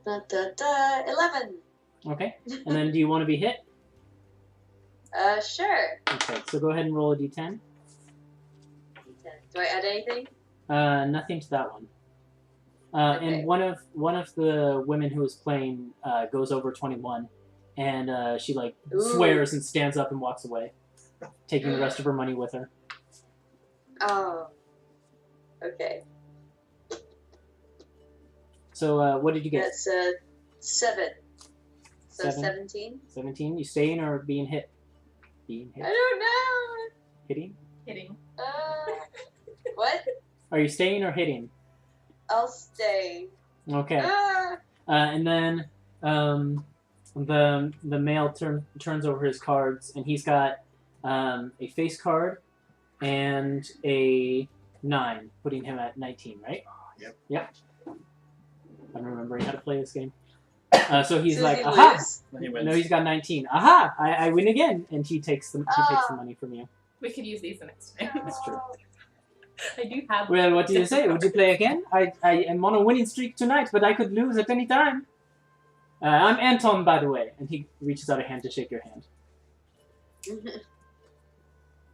Speaker 3: Da, da, da, 11.
Speaker 1: Okay. And then do you want to be hit?
Speaker 3: Sure.
Speaker 1: Okay. So go ahead and roll a d10.
Speaker 3: Do I add anything?
Speaker 1: Nothing to that one.
Speaker 3: Okay.
Speaker 1: And one of the women who was playing goes over 21, and she
Speaker 3: Ooh.
Speaker 1: swears and stands up and walks away, taking the rest of her money with her.
Speaker 3: Oh. Okay.
Speaker 1: So what did you get?
Speaker 3: That's 7. So
Speaker 1: 7?
Speaker 3: 17?
Speaker 1: 17. You staying or being hit? Being hit.
Speaker 3: I don't know.
Speaker 1: Hitting.
Speaker 2: Hitting.
Speaker 3: What?
Speaker 1: Are you staying or hitting?
Speaker 3: I'll stay.
Speaker 1: Okay. And then the male turns over his cards, and he's got a face card and a 9, putting him at 19, right? Yep. I'm remembering how to play this game. So he's like, aha!
Speaker 5: He wins.
Speaker 1: No, he's got 19. Aha! I win again, and he takes the money from you.
Speaker 2: We could use these the next time.
Speaker 1: That's true.
Speaker 2: I do have.
Speaker 1: Well, what do you say? Would you play again? I am on a winning streak tonight, but I could lose at any time. I'm Anton, by the way. And he reaches out a hand to shake your hand.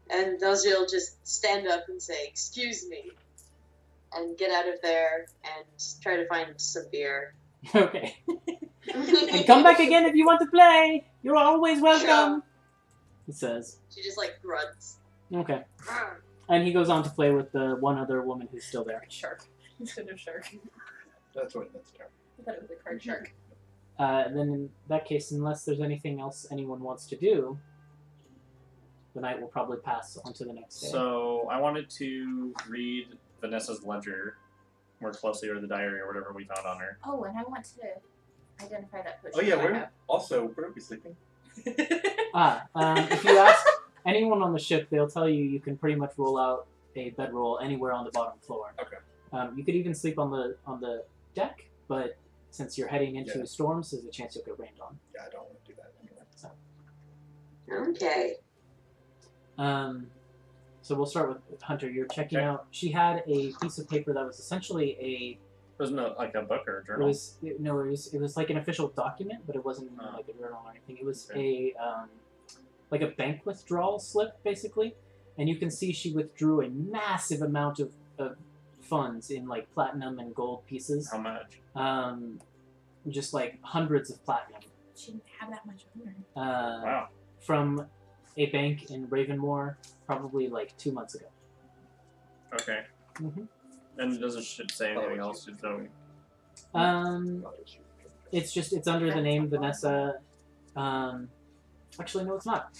Speaker 3: And Dozil just stand up and say, "Excuse me," and get out of there and try to find some beer.
Speaker 1: Okay. And come back again if you want to play. You're always welcome. He says.
Speaker 3: She just grunts.
Speaker 1: Okay. And he goes on to play with the one other woman who's still there.
Speaker 2: Shark instead of shark.
Speaker 4: That's terrible.
Speaker 2: I thought it was a card shark.
Speaker 1: Then in that case, unless there's anything else anyone wants to do, the night will probably pass on to the next day.
Speaker 5: So I wanted to read Vanessa's ledger more closely, or the diary, or whatever we found on her.
Speaker 2: Oh, and I want to identify that potion.
Speaker 4: Oh yeah,
Speaker 2: I
Speaker 4: where
Speaker 2: have.
Speaker 4: are we sleeping?
Speaker 1: If you ask anyone on the ship, they'll tell you can pretty much roll out a bedroll anywhere on the bottom floor.
Speaker 4: Okay.
Speaker 1: You could even sleep on the deck, but since you're heading into storms, there's a chance you'll get rained on.
Speaker 4: Yeah, I don't want to do that anyway.
Speaker 1: So.
Speaker 3: Okay.
Speaker 1: So we'll start with Hunter. You're checking out. She had a piece of paper that was essentially
Speaker 5: It wasn't like a book or a
Speaker 1: It
Speaker 5: journal.
Speaker 1: was like an official document, but it wasn't like a journal or anything. It was like a bank withdrawal slip, basically. And you can see she withdrew a massive amount of funds in like platinum and gold pieces.
Speaker 5: How much?
Speaker 1: Just like hundreds of platinum.
Speaker 2: She didn't have that much on her.
Speaker 5: Wow.
Speaker 1: From a bank in Ravenmoor, probably like 2 months ago.
Speaker 5: Okay.
Speaker 1: Mm-hmm.
Speaker 5: And does it say anything else?
Speaker 1: It's under the name Vanessa. Actually, no, it's not.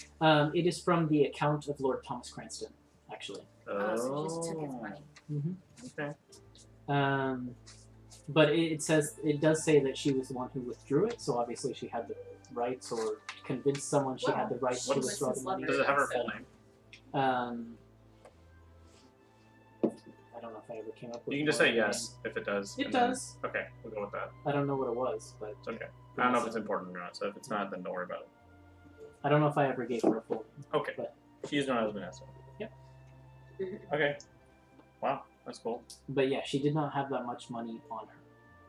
Speaker 1: It is from the account of Lord Thomas Cranston, actually.
Speaker 2: So she just took his money.
Speaker 1: Mm-hmm.
Speaker 5: Okay.
Speaker 1: But it does say that she was the one who withdrew it, so obviously she had the rights or convinced someone she had the rights to withdraw the money.
Speaker 5: Does it have her full name?
Speaker 1: I don't know if I ever came up with
Speaker 5: You can just say yes if it does.
Speaker 1: It does.
Speaker 5: Okay, we'll go with that.
Speaker 1: I don't know what it was, but
Speaker 5: It's okay. I don't know if it's important or not, so if it's not, then don't worry about it.
Speaker 1: I don't know if I ever gave her a full name.
Speaker 5: Okay.
Speaker 1: But,
Speaker 5: She's known as Vanessa.
Speaker 1: Yep.
Speaker 5: Okay. Wow, that's cool.
Speaker 1: but yeah, she did not have that much money on her.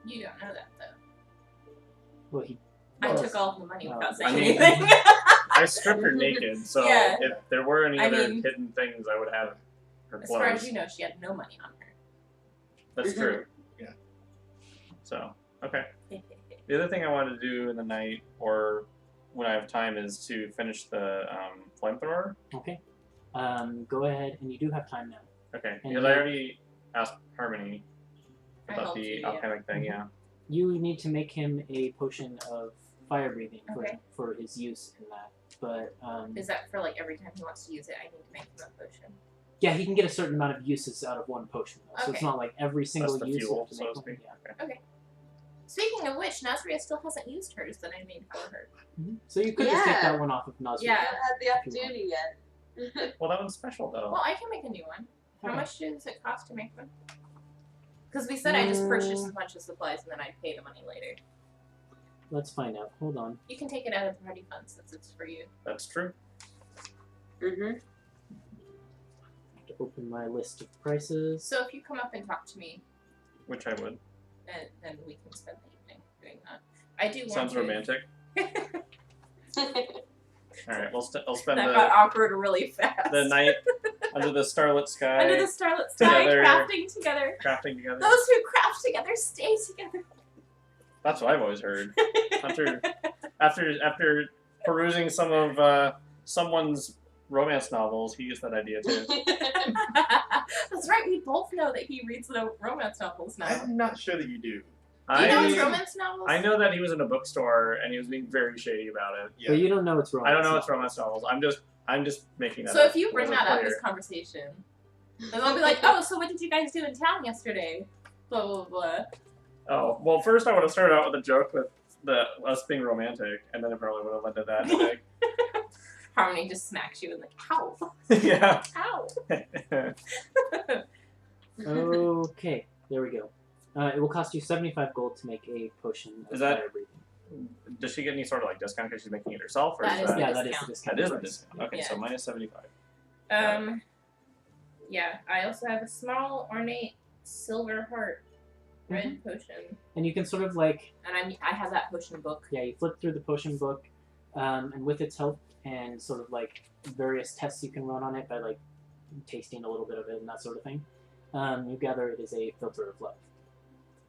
Speaker 2: You don't know that though.
Speaker 1: Well, he
Speaker 2: I
Speaker 1: was.
Speaker 2: took all of the money without
Speaker 1: I
Speaker 2: saying
Speaker 5: mean-
Speaker 2: anything.
Speaker 5: I stripped her naked, so
Speaker 2: Yeah.
Speaker 5: if there were any
Speaker 2: I
Speaker 5: other
Speaker 2: mean-
Speaker 5: hidden things, I would have her
Speaker 2: As
Speaker 5: clothes.
Speaker 2: far as you know, she had no money on her.
Speaker 5: That's true.
Speaker 4: Yeah.
Speaker 5: So, okay. The other thing I wanted to do in the night, or when I have time, is to finish the flamethrower.
Speaker 1: Okay. Go ahead, and you do have time now.
Speaker 5: Okay,
Speaker 1: And
Speaker 5: because I already asked Harmony
Speaker 2: I
Speaker 5: about
Speaker 2: helped
Speaker 5: the
Speaker 2: you, yeah.
Speaker 5: alchemic thing, yeah.
Speaker 1: You need to make him a potion of fire breathing
Speaker 2: Okay.
Speaker 1: for his use in that. But
Speaker 2: Is that for like every time he wants to use it, I need to make him a potion?
Speaker 1: yeah, he can get a certain amount of uses out of one potion. Though. So it's
Speaker 2: Okay.
Speaker 1: not like every single
Speaker 5: the
Speaker 1: use you
Speaker 5: fuel,
Speaker 1: have to
Speaker 5: so
Speaker 1: make
Speaker 5: to
Speaker 1: one.
Speaker 5: speak.
Speaker 1: Yeah.
Speaker 2: Okay. Speaking of which, Nazria still hasn't used hers that I made for her.
Speaker 1: So you could just take
Speaker 3: Yeah.
Speaker 1: that one off of Nazria.
Speaker 2: Yeah.
Speaker 3: I haven't had the opportunity yet.
Speaker 5: Well, that one's special, though.
Speaker 2: Well, I can make a new one. How
Speaker 1: Okay.
Speaker 2: much does it cost to make one? Because we said I just purchased a bunch of supplies and then I'd pay the money later.
Speaker 1: Let's find out. Hold on.
Speaker 2: You can take it out of the party fund since it's for you.
Speaker 5: That's true.
Speaker 3: Mm-hmm.
Speaker 1: I have to open my list of prices.
Speaker 2: So if you come up and talk to me,
Speaker 5: Which I would.
Speaker 2: then we can spend the evening doing that. I do want
Speaker 5: Sounds
Speaker 2: to...
Speaker 5: romantic. Alright, I'll spend
Speaker 2: That got awkward really fast.
Speaker 5: the night under the starlit sky,
Speaker 2: Under the starlit sky,
Speaker 5: together.
Speaker 2: crafting together.
Speaker 5: crafting together.
Speaker 2: Those who craft together stay together.
Speaker 5: That's what I've always heard. After perusing some of someone's romance novels, he used that idea too.
Speaker 2: That's right, we both know that he reads the romance novels now.
Speaker 4: I'm not sure that you do.
Speaker 2: Do you know his
Speaker 5: I
Speaker 2: romance novels?
Speaker 5: I know that he was in a bookstore and he was being very shady about it.
Speaker 4: Yeah.
Speaker 1: But you don't know it's romance.
Speaker 5: I don't know it's romance novels. I'm just making that
Speaker 2: So
Speaker 5: up.
Speaker 2: if you bring
Speaker 5: It wasn't
Speaker 2: that up
Speaker 5: clear.
Speaker 2: as conversation, then they'll be like, oh, so what did you guys do in town yesterday? Blah, blah, blah.
Speaker 5: Oh, well, first I would have started out with a joke with us being romantic, and then it probably would have led to that. Like,
Speaker 2: Harmony just smacks you and like, ow,
Speaker 5: yeah.
Speaker 2: ow.
Speaker 1: Okay, there we go. It will cost you 75 gold to make a potion of
Speaker 5: Is that-
Speaker 1: fire breathing.
Speaker 5: Does she get any sort of like discount because she's making it herself, or
Speaker 2: That
Speaker 5: is
Speaker 2: is
Speaker 5: that?
Speaker 1: Yeah, that is the
Speaker 2: discount.
Speaker 1: discount.
Speaker 5: That is the
Speaker 1: price.
Speaker 5: discount. Okay,
Speaker 2: Yeah.
Speaker 5: so minus 75.
Speaker 2: Yeah, I also have a small ornate silver heart red
Speaker 1: Mm-hmm.
Speaker 2: potion,
Speaker 1: And you can sort of like,
Speaker 2: and I have that potion book.
Speaker 1: yeah, you flip through the potion book, and with its help and sort of like various tests you can run on it by like tasting a little bit of it and that sort of thing, you gather it is a filter of love.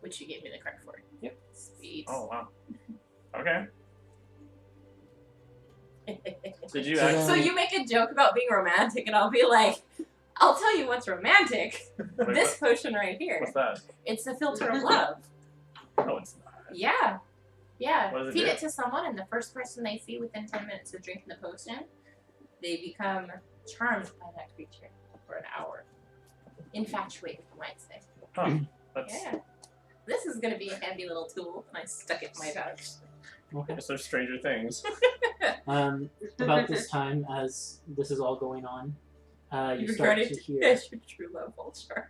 Speaker 2: Which you gave me the credit for.
Speaker 1: Yep.
Speaker 2: Sweet.
Speaker 5: Oh wow. Okay. Did you
Speaker 1: So
Speaker 5: actually?
Speaker 1: then-
Speaker 2: So you make a joke about being romantic, and I'll be like, I'll tell you what's romantic.
Speaker 5: Wait,
Speaker 2: This potion right here.
Speaker 5: what's that?
Speaker 2: It's a filter of love.
Speaker 5: No, it's not.
Speaker 2: Yeah. Yeah.
Speaker 5: What does it
Speaker 2: Feed
Speaker 5: do?
Speaker 2: it to someone, and the first person they see within 10 minutes of drinking the potion, they become charmed by that creature for an hour. Infatuated, you might say.
Speaker 5: Huh. That's.
Speaker 2: Yeah. This is going to be a handy little tool, and I stuck it in my pouch.
Speaker 1: Okay.
Speaker 5: Guess there's Stranger Things.
Speaker 1: About this time, as this is all going on, you
Speaker 2: You
Speaker 1: start
Speaker 2: regarded
Speaker 1: to hear.
Speaker 2: as your true love will charm.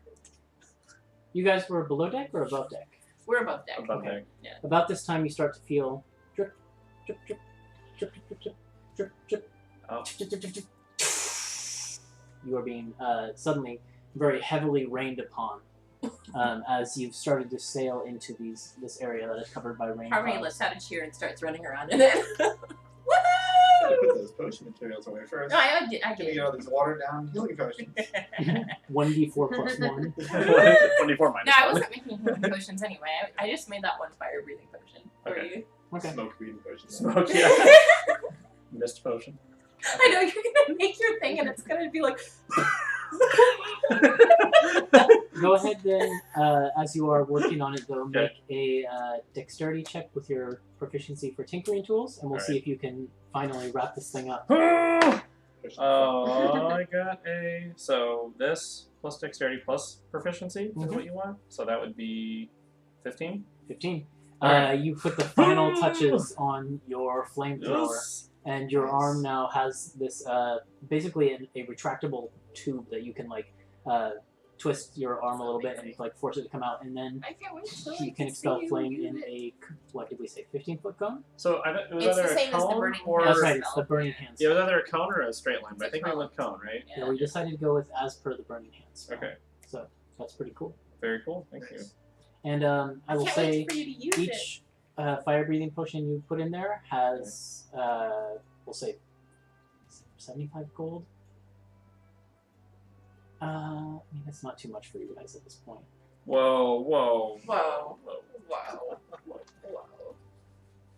Speaker 1: You guys were below deck or above deck?
Speaker 2: We're above deck.
Speaker 5: Above
Speaker 1: Okay.
Speaker 5: deck.
Speaker 1: About this time, you start to feel drip, drip, drip, drip, drip, drip, drip, drip,
Speaker 5: Oh.
Speaker 1: drip, drip, drip, drip. You are being suddenly very heavily rained upon as you've started to sail into this area that is covered by rain
Speaker 2: Harmony
Speaker 1: clouds.
Speaker 2: lets out a cheer and starts running around in it.
Speaker 4: I
Speaker 2: Woohoo!
Speaker 4: put those potion materials away first.
Speaker 2: No, I did.
Speaker 4: Can you get all these watered down healing potions?
Speaker 1: 1d4 plus 1.
Speaker 5: 24 minus
Speaker 2: No, I
Speaker 5: 1.
Speaker 2: wasn't making healing potions anyway. I just made that one fire breathing potion for
Speaker 5: Okay.
Speaker 2: you.
Speaker 1: Okay.
Speaker 4: Smoke breathing potions.
Speaker 5: Smoke, yeah. Mist potion.
Speaker 2: I know you're gonna make your thing and it's gonna be like.
Speaker 1: Go ahead then, as you are working on it though,
Speaker 5: Okay.
Speaker 1: make a dexterity check with your proficiency for tinkering tools, and we'll see if you can finally wrap this thing up.
Speaker 4: Potion.
Speaker 5: I got a. So this plus dexterity plus proficiency is
Speaker 1: Mhm.
Speaker 5: what you want. So that would be 15.
Speaker 1: 15.
Speaker 5: Alright.
Speaker 1: You put the final touches on your flamethrower,
Speaker 5: Yes.
Speaker 1: and your
Speaker 4: Nice.
Speaker 1: arm now has this basically a retractable tube that you can like twist your arm a little bit and like force it to come out, and then
Speaker 2: I can't wait till
Speaker 1: you
Speaker 2: I
Speaker 1: can
Speaker 2: see
Speaker 1: expel
Speaker 2: you
Speaker 1: flame
Speaker 2: use
Speaker 1: in
Speaker 2: it.
Speaker 1: a, what did we say, 15-foot cone?
Speaker 5: So it was
Speaker 2: It's the
Speaker 5: either
Speaker 2: same
Speaker 5: a
Speaker 2: as the
Speaker 5: cone
Speaker 2: burning
Speaker 5: or
Speaker 1: That's
Speaker 2: hands.
Speaker 1: right, it's the burning hands.
Speaker 5: yeah, it was either a cone or a straight line. But I
Speaker 2: It's a
Speaker 5: think we
Speaker 2: cone.
Speaker 5: went cone, right?
Speaker 1: Yeah, we decided to go with as per the burning hands.
Speaker 5: Okay.
Speaker 1: So that's pretty cool.
Speaker 5: Very cool. Thank you.
Speaker 4: Nice.
Speaker 1: And I will
Speaker 2: can't
Speaker 1: say
Speaker 2: wait for you to use it.
Speaker 1: each fire breathing potion you put in there has, we'll say, 75 gold. I mean, that's not too much for you guys at this point.
Speaker 5: Whoa, whoa,
Speaker 2: Whoa. Wow. Wow.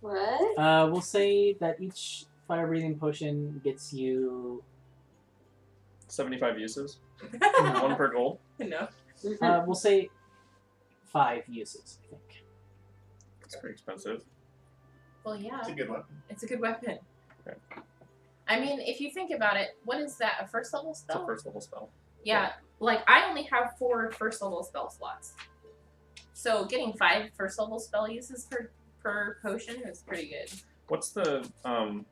Speaker 3: What?
Speaker 1: We'll say that each fire breathing potion gets you
Speaker 5: 75 uses. 1 per gold.
Speaker 2: No.
Speaker 1: We'll say 5 uses, I think.
Speaker 5: It's pretty expensive.
Speaker 2: Well, yeah.
Speaker 4: It's a good weapon.
Speaker 2: It's a good weapon.
Speaker 5: Okay.
Speaker 2: I mean, if you think about it, what is that? A first level
Speaker 5: It's
Speaker 2: spell?
Speaker 5: a first level spell.
Speaker 2: Yeah. Like, I only have 4 first level spell slots. So getting 5 first level spell uses per potion is pretty good.
Speaker 5: What's the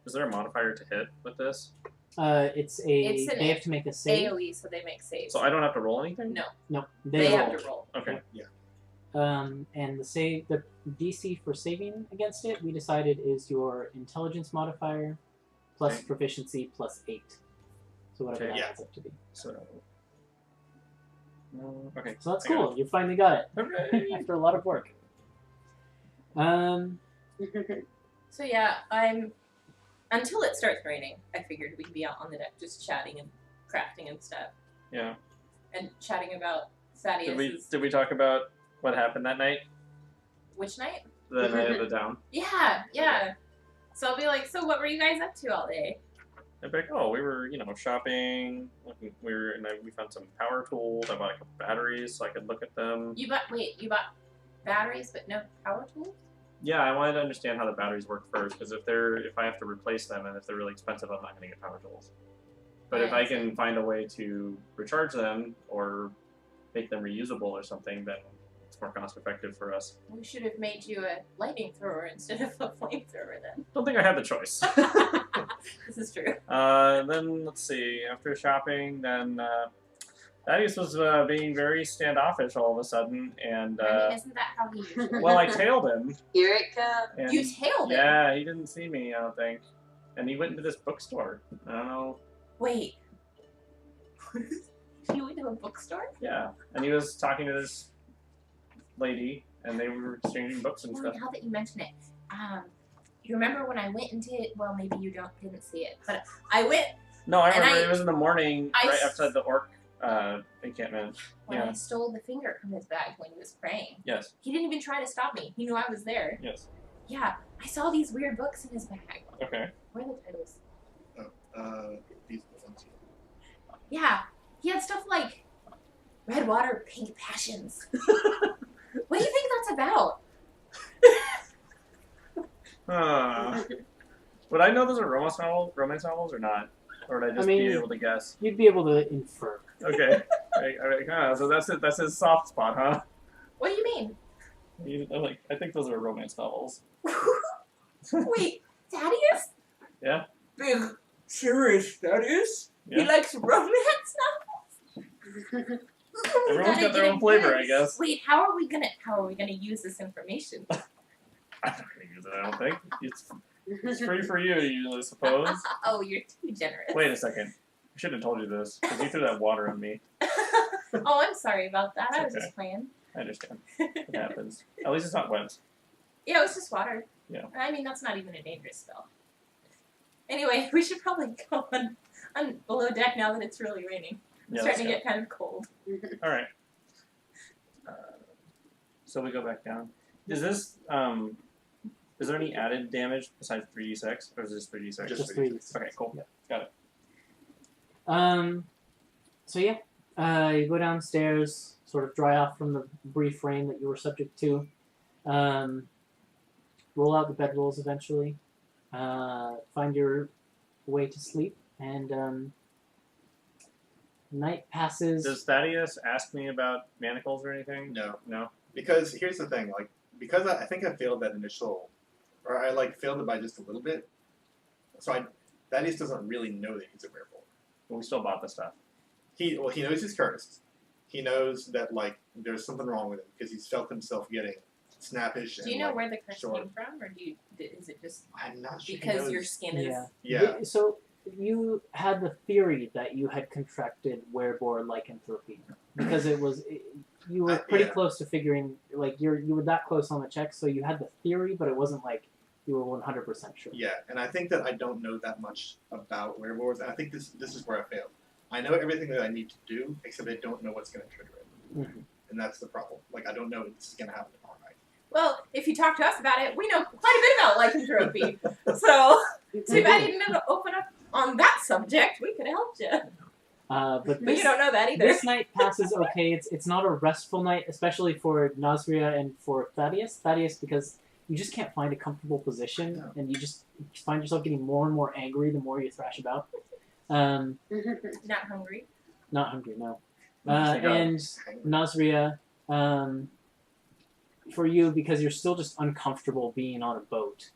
Speaker 5: is there a modifier to hit with this?
Speaker 1: It's
Speaker 2: an
Speaker 1: they have to make a save.
Speaker 2: AoE, so they make saves.
Speaker 5: So I don't have to roll anything?
Speaker 2: No,
Speaker 1: No,
Speaker 2: they
Speaker 1: roll.
Speaker 2: have to roll.
Speaker 5: Okay.
Speaker 1: And the DC for saving against it, we decided is your intelligence modifier plus
Speaker 5: Okay.
Speaker 1: proficiency plus 8. So whatever
Speaker 5: Okay.
Speaker 1: that
Speaker 4: Yeah.
Speaker 1: adds up to be.
Speaker 5: So okay.
Speaker 1: So that's
Speaker 5: I got
Speaker 1: cool. You finally got it
Speaker 5: Hooray!
Speaker 1: after a lot of work.
Speaker 2: So yeah, until it starts raining, I figured we'd be out on the deck just chatting and crafting and stuff.
Speaker 5: Yeah.
Speaker 2: And chatting about Thaddeus.
Speaker 5: Did we talk about what happened that night?
Speaker 2: Which night?
Speaker 5: The night of the down.
Speaker 2: Yeah. So I'll be like, so what were you guys up to all day?
Speaker 5: I'd be like, oh, we were, shopping. We found some power tools. I bought a couple batteries so I could look at them.
Speaker 2: You bought batteries but no power tools?
Speaker 5: Yeah, I wanted to understand how the batteries work first, because if I have to replace them and if they're really expensive, I'm not going to get power tools. But if I can find a way to recharge them or make them reusable or something, then it's more cost effective for us.
Speaker 2: We should have made you a lightning thrower instead of a flamethrower then.
Speaker 5: Don't think I had the choice.
Speaker 2: This is true.
Speaker 5: Then let's see. After shopping, then Thaddeus was being very standoffish all of a sudden, and
Speaker 2: I mean, isn't that how he usually
Speaker 5: well, I tailed him.
Speaker 3: Here it comes.
Speaker 5: And,
Speaker 2: You tailed him?
Speaker 5: Yeah, he didn't see me, I don't think, and he went into this bookstore. I don't know.
Speaker 2: Wait. You went to a bookstore?
Speaker 5: Yeah, and he was talking to this lady, and they were exchanging books and
Speaker 2: Well,
Speaker 5: stuff.
Speaker 2: now that you mention it, you remember when I went into it? Well, maybe you didn't see it, but I went
Speaker 5: No, I
Speaker 2: and
Speaker 5: remember
Speaker 2: I-
Speaker 5: it was in the morning,
Speaker 2: I
Speaker 5: right
Speaker 2: s-
Speaker 5: outside the orc encampment.
Speaker 2: when
Speaker 5: Yeah.
Speaker 2: I stole the finger from his bag when he was praying.
Speaker 5: Yes,
Speaker 2: He didn't even try to stop me. He knew I was there.
Speaker 5: yes.
Speaker 2: Yeah, I saw these weird books in his bag.
Speaker 5: Okay.
Speaker 2: What are the titles?
Speaker 4: These ones.
Speaker 2: Yeah, he had stuff like Red Water, Pink Passions. What do you think that's about?
Speaker 5: Would I know those are romance novels or not? Or would I just
Speaker 1: mean-
Speaker 5: be able to guess?
Speaker 1: You'd be able to infer.
Speaker 5: Okay. So that's it. That's his soft spot, huh?
Speaker 2: What do you mean?
Speaker 5: I think those are romance novels.
Speaker 2: Wait, Thaddeus?
Speaker 5: Yeah.
Speaker 2: Big, serious Thaddeus?
Speaker 5: Yeah.
Speaker 2: He likes romance novels?
Speaker 5: Everyone's got their own flavor, I guess.
Speaker 2: Wait, how are we gonna use this information?
Speaker 5: I'm not gonna use it. I don't think it's free for you to use, I suppose.
Speaker 2: Oh, you're too generous.
Speaker 5: Wait a second. I should have told you this because you threw that water on me.
Speaker 2: Oh, I'm sorry about that. I was
Speaker 5: Okay.
Speaker 2: just playing.
Speaker 5: I understand. It happens. At least it's not wet.
Speaker 2: Yeah, it was just water.
Speaker 5: Yeah.
Speaker 2: I mean, that's not even a dangerous spell. Anyway, we should probably go on below deck now that it's really raining. It's
Speaker 5: Yeah,
Speaker 2: starting to
Speaker 5: let's
Speaker 2: get kind of cold.
Speaker 5: go. All right. So we go back down. Is this is there any added damage besides 3d6, or is this 3d6?
Speaker 1: Just 3.
Speaker 5: Okay, cool.
Speaker 1: Yeah.
Speaker 5: Got it.
Speaker 1: So yeah, you go downstairs, sort of dry off from the brief rain that you were subject to. Roll out the bedrolls eventually. Find your way to sleep, and night passes.
Speaker 5: Does Thaddeus ask me about manacles or anything?
Speaker 4: No,
Speaker 5: No?
Speaker 4: because here's the thing. Like, because I think I failed that initial, or I failed it by just a little bit. So Thaddeus doesn't really know that he's a werewolf.
Speaker 5: But we still bought the stuff.
Speaker 4: He knows he's cursed. He knows that there's something wrong with him because he's felt himself getting snappish.
Speaker 2: Do you know where the curse
Speaker 4: short.
Speaker 2: came from, or is it just
Speaker 4: I'm not sure. he
Speaker 2: because
Speaker 4: knows.
Speaker 2: your skin is?
Speaker 1: Yeah.
Speaker 4: Yeah.
Speaker 1: So you had the theory that you had contracted werebore lycanthropy because you were pretty
Speaker 4: Yeah.
Speaker 1: close to figuring you were that close on the check, so you had the theory, but it wasn't like you were 100% sure.
Speaker 4: Yeah, and I think that I don't know that much about werewolves, and I think this is where I failed. I know everything that I need to do, except I don't know what's going to trigger it,
Speaker 1: Mhm.
Speaker 4: and that's the problem. I don't know if this is going to happen tomorrow night.
Speaker 2: Well, if you talk to us about it, we know quite a bit about lycanthropy. So too bad you didn't open up on that subject. We could have helped you.
Speaker 1: But
Speaker 2: But
Speaker 1: this,
Speaker 2: you don't know that either.
Speaker 1: this night passes okay. It's not a restful night, especially for Nasria and for Thaddeus. Thaddeus, because you just can't find a comfortable position,
Speaker 4: No.
Speaker 1: and you just find yourself getting more and more angry the more you thrash about.
Speaker 2: Not hungry.
Speaker 1: Not hungry, no.
Speaker 5: Thank God.
Speaker 1: And Nasria, for you, because you're still just uncomfortable being on a boat.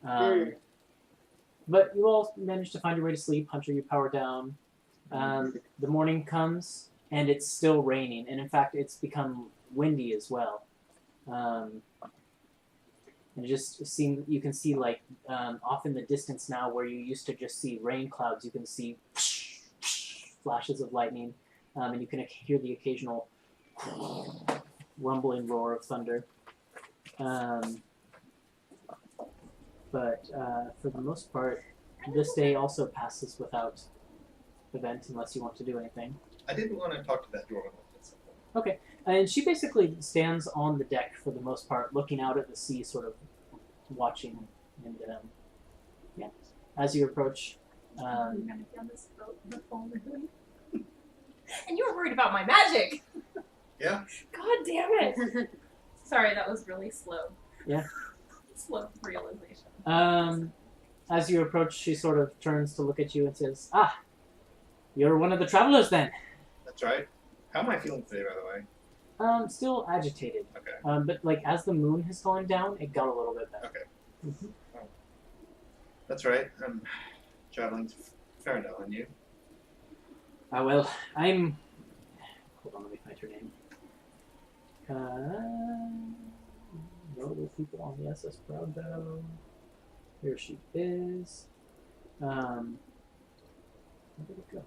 Speaker 1: But you all manage to find your way to sleep. Hunter, you power down. The morning comes, and it's still raining. And in fact, it's become windy as well. And you can see like off in the distance now, where you used to just see rain clouds, you can see flashes of lightning, and you can hear the occasional rumbling roar of thunder. But for the most part, this day also passes without event, unless you want to do anything.
Speaker 4: I did want to talk to that dwarven woman at some point.
Speaker 1: And she basically stands on the deck for the most part, looking out at the sea, sort of watching. And yeah, as you approach,
Speaker 2: You're gonna be on this boat the full moon. And you were worried about my magic.
Speaker 4: Yeah.
Speaker 2: God damn it. Sorry, that was really slow.
Speaker 1: Yeah.
Speaker 2: Slow realization.
Speaker 1: As you approach, she sort of turns to look at you and says, "Ah, you're one of the travelers then."
Speaker 4: That's right. How am I feeling today, by the way?
Speaker 1: Still agitated.
Speaker 4: Okay.
Speaker 1: But like as the moon has gone down, it got a little bit better.
Speaker 4: Okay.
Speaker 1: Mhm.
Speaker 4: That's right. I'm traveling to Ferindel, and you?
Speaker 1: Well, I'm... Hold on, let me find her name. Notable people on the SS Proudbow. Here she is. Where did it go?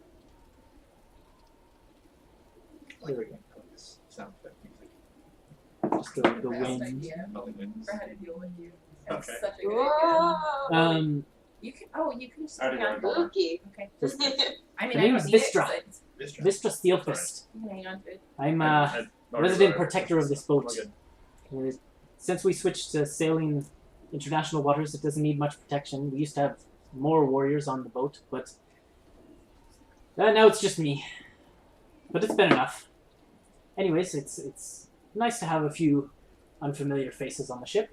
Speaker 1: There we go.
Speaker 4: This sound effect music.
Speaker 1: Just the
Speaker 2: Best
Speaker 1: wind.
Speaker 2: idea
Speaker 4: Probably wins.
Speaker 2: for how to deal with you. That's
Speaker 4: Okay.
Speaker 2: such a good idea.
Speaker 3: Whoa!
Speaker 2: You can just
Speaker 5: How do
Speaker 2: hang
Speaker 5: you
Speaker 2: on.
Speaker 5: want
Speaker 3: Spooky.
Speaker 2: Okay.
Speaker 1: Her
Speaker 2: I mean,
Speaker 1: name
Speaker 2: I
Speaker 1: is
Speaker 2: don't need it,
Speaker 1: Vistra.
Speaker 2: 'cause it's-
Speaker 4: Vistra.
Speaker 1: Vistra Steelfist.
Speaker 2: you can hang on to it.
Speaker 1: I'm
Speaker 5: I-
Speaker 1: resident protector of this boat.
Speaker 5: I'm good.
Speaker 1: Since we switched to sailing international waters, it doesn't need much protection. We used to have more warriors on the boat, but now it's just me. But it's been enough. Anyways, it's nice to have a few unfamiliar faces on the ship.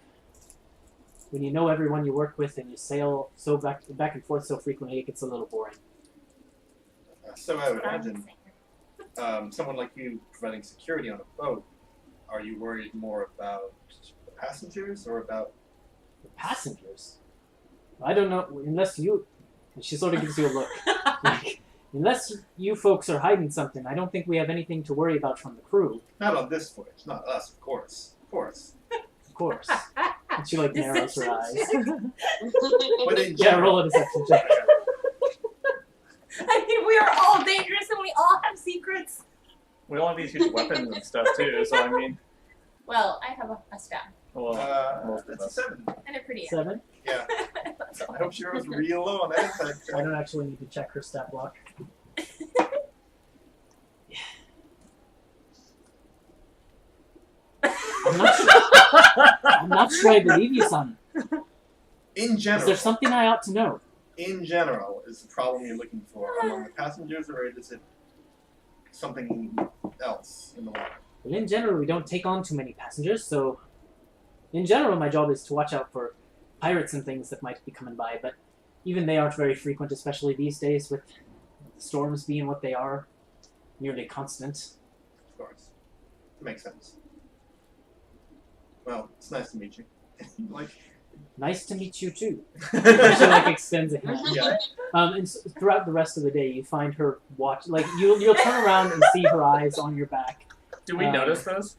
Speaker 1: When you know everyone you work with and you sail so back and forth so frequently, it gets a little boring.
Speaker 4: So I would
Speaker 2: That's what I'm
Speaker 4: imagine
Speaker 2: saying.
Speaker 4: someone like you providing security on a boat, are you worried more about the passengers or about...
Speaker 1: The passengers? I don't know, unless you... And she sort of gives you a look. Like, unless you folks are hiding something, I don't think we have anything to worry about from the crew.
Speaker 4: Not on this voyage, not us, of course. Of course.
Speaker 1: Of course. And she like narrows her eyes.
Speaker 2: Deception
Speaker 4: But in
Speaker 1: Yeah,
Speaker 4: general,
Speaker 1: roll a deception check.
Speaker 2: I mean, we are all dangerous and we all have secrets.
Speaker 5: We all have these huge weapons and stuff too, so I mean,
Speaker 2: Well, I have a staff
Speaker 5: well, most of
Speaker 4: that's a
Speaker 5: us.
Speaker 4: 7.
Speaker 2: and a pretty
Speaker 1: 7.
Speaker 4: Yeah. I hope she rolls real low on that side.
Speaker 1: I don't actually need to check her stat block. I'm not sure I believe you, son.
Speaker 4: In
Speaker 1: Is
Speaker 4: general,
Speaker 1: there something I ought to know?
Speaker 4: in general, is the problem you're looking for among the passengers, or is it something else in the water?
Speaker 1: Well, in general, we don't take on too many passengers, so in general, my job is to watch out for pirates and things that might be coming by, but even they aren't very frequent, especially these days with storms being what they are, nearly constant.
Speaker 4: Of course. It makes sense. Well, it's nice to meet you. Like,
Speaker 1: Nice to meet you too. She like extends a hand.
Speaker 4: yeah.
Speaker 1: And throughout the rest of the day, you find her watch. Like you'll turn around and see her eyes on your back.
Speaker 5: Do we notice those?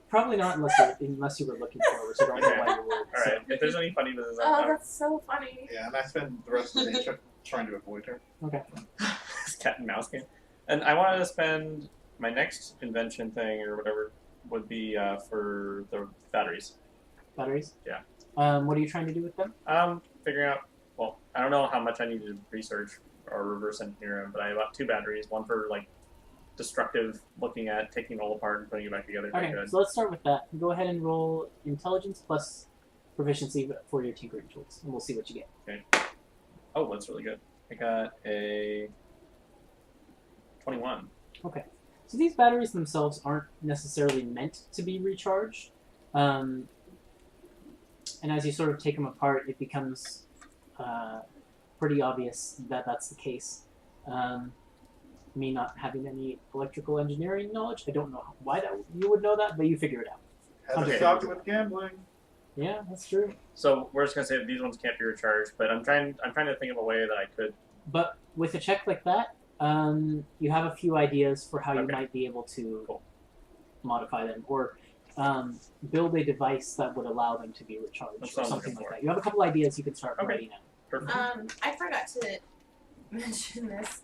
Speaker 1: Probably not unless you were looking for her, which I don't know why you would.
Speaker 5: All right. If there's any funny business,
Speaker 2: Oh, that's so funny.
Speaker 4: Yeah, and I spend the rest of the day trying to avoid her.
Speaker 1: Okay.
Speaker 5: This cat and mouse game. And I wanted to spend my next invention thing or whatever would be for the batteries.
Speaker 1: Batteries.
Speaker 5: Yeah.
Speaker 1: What are you trying to do with them?
Speaker 5: Figuring out. Well, I don't know how much I need to research or reverse engineer them, but I bought 2 batteries. One for like destructive, looking at taking it all apart and putting it back together.
Speaker 1: Okay, so let's start with that. Go ahead and roll intelligence plus proficiency for your tinkering tools, and we'll see what you get.
Speaker 5: Oh, that's really good. I got a 21.
Speaker 1: So these batteries themselves aren't necessarily meant to be recharged. And as you sort of take them apart, it becomes pretty obvious that that's the case. Me not having any electrical engineering knowledge, I don't know why you would know that, but you figure it out.
Speaker 4: Hasn't
Speaker 5: Okay.
Speaker 4: stopped with gambling.
Speaker 1: Yeah, that's true.
Speaker 5: So we're just gonna say that these ones can't be recharged, but I'm trying to think of a way that I could.
Speaker 1: But with a check like that, you have a few ideas for how you
Speaker 5: Okay.
Speaker 1: might be able to
Speaker 5: Cool.
Speaker 1: modify them, or build a device that would allow them to be recharged,
Speaker 5: That's
Speaker 1: or
Speaker 5: what I'm
Speaker 1: something
Speaker 5: looking
Speaker 1: like
Speaker 5: for.
Speaker 1: that. You have a couple ideas you can start
Speaker 5: Okay.
Speaker 1: writing out.
Speaker 5: Perfect.
Speaker 2: I forgot to mention this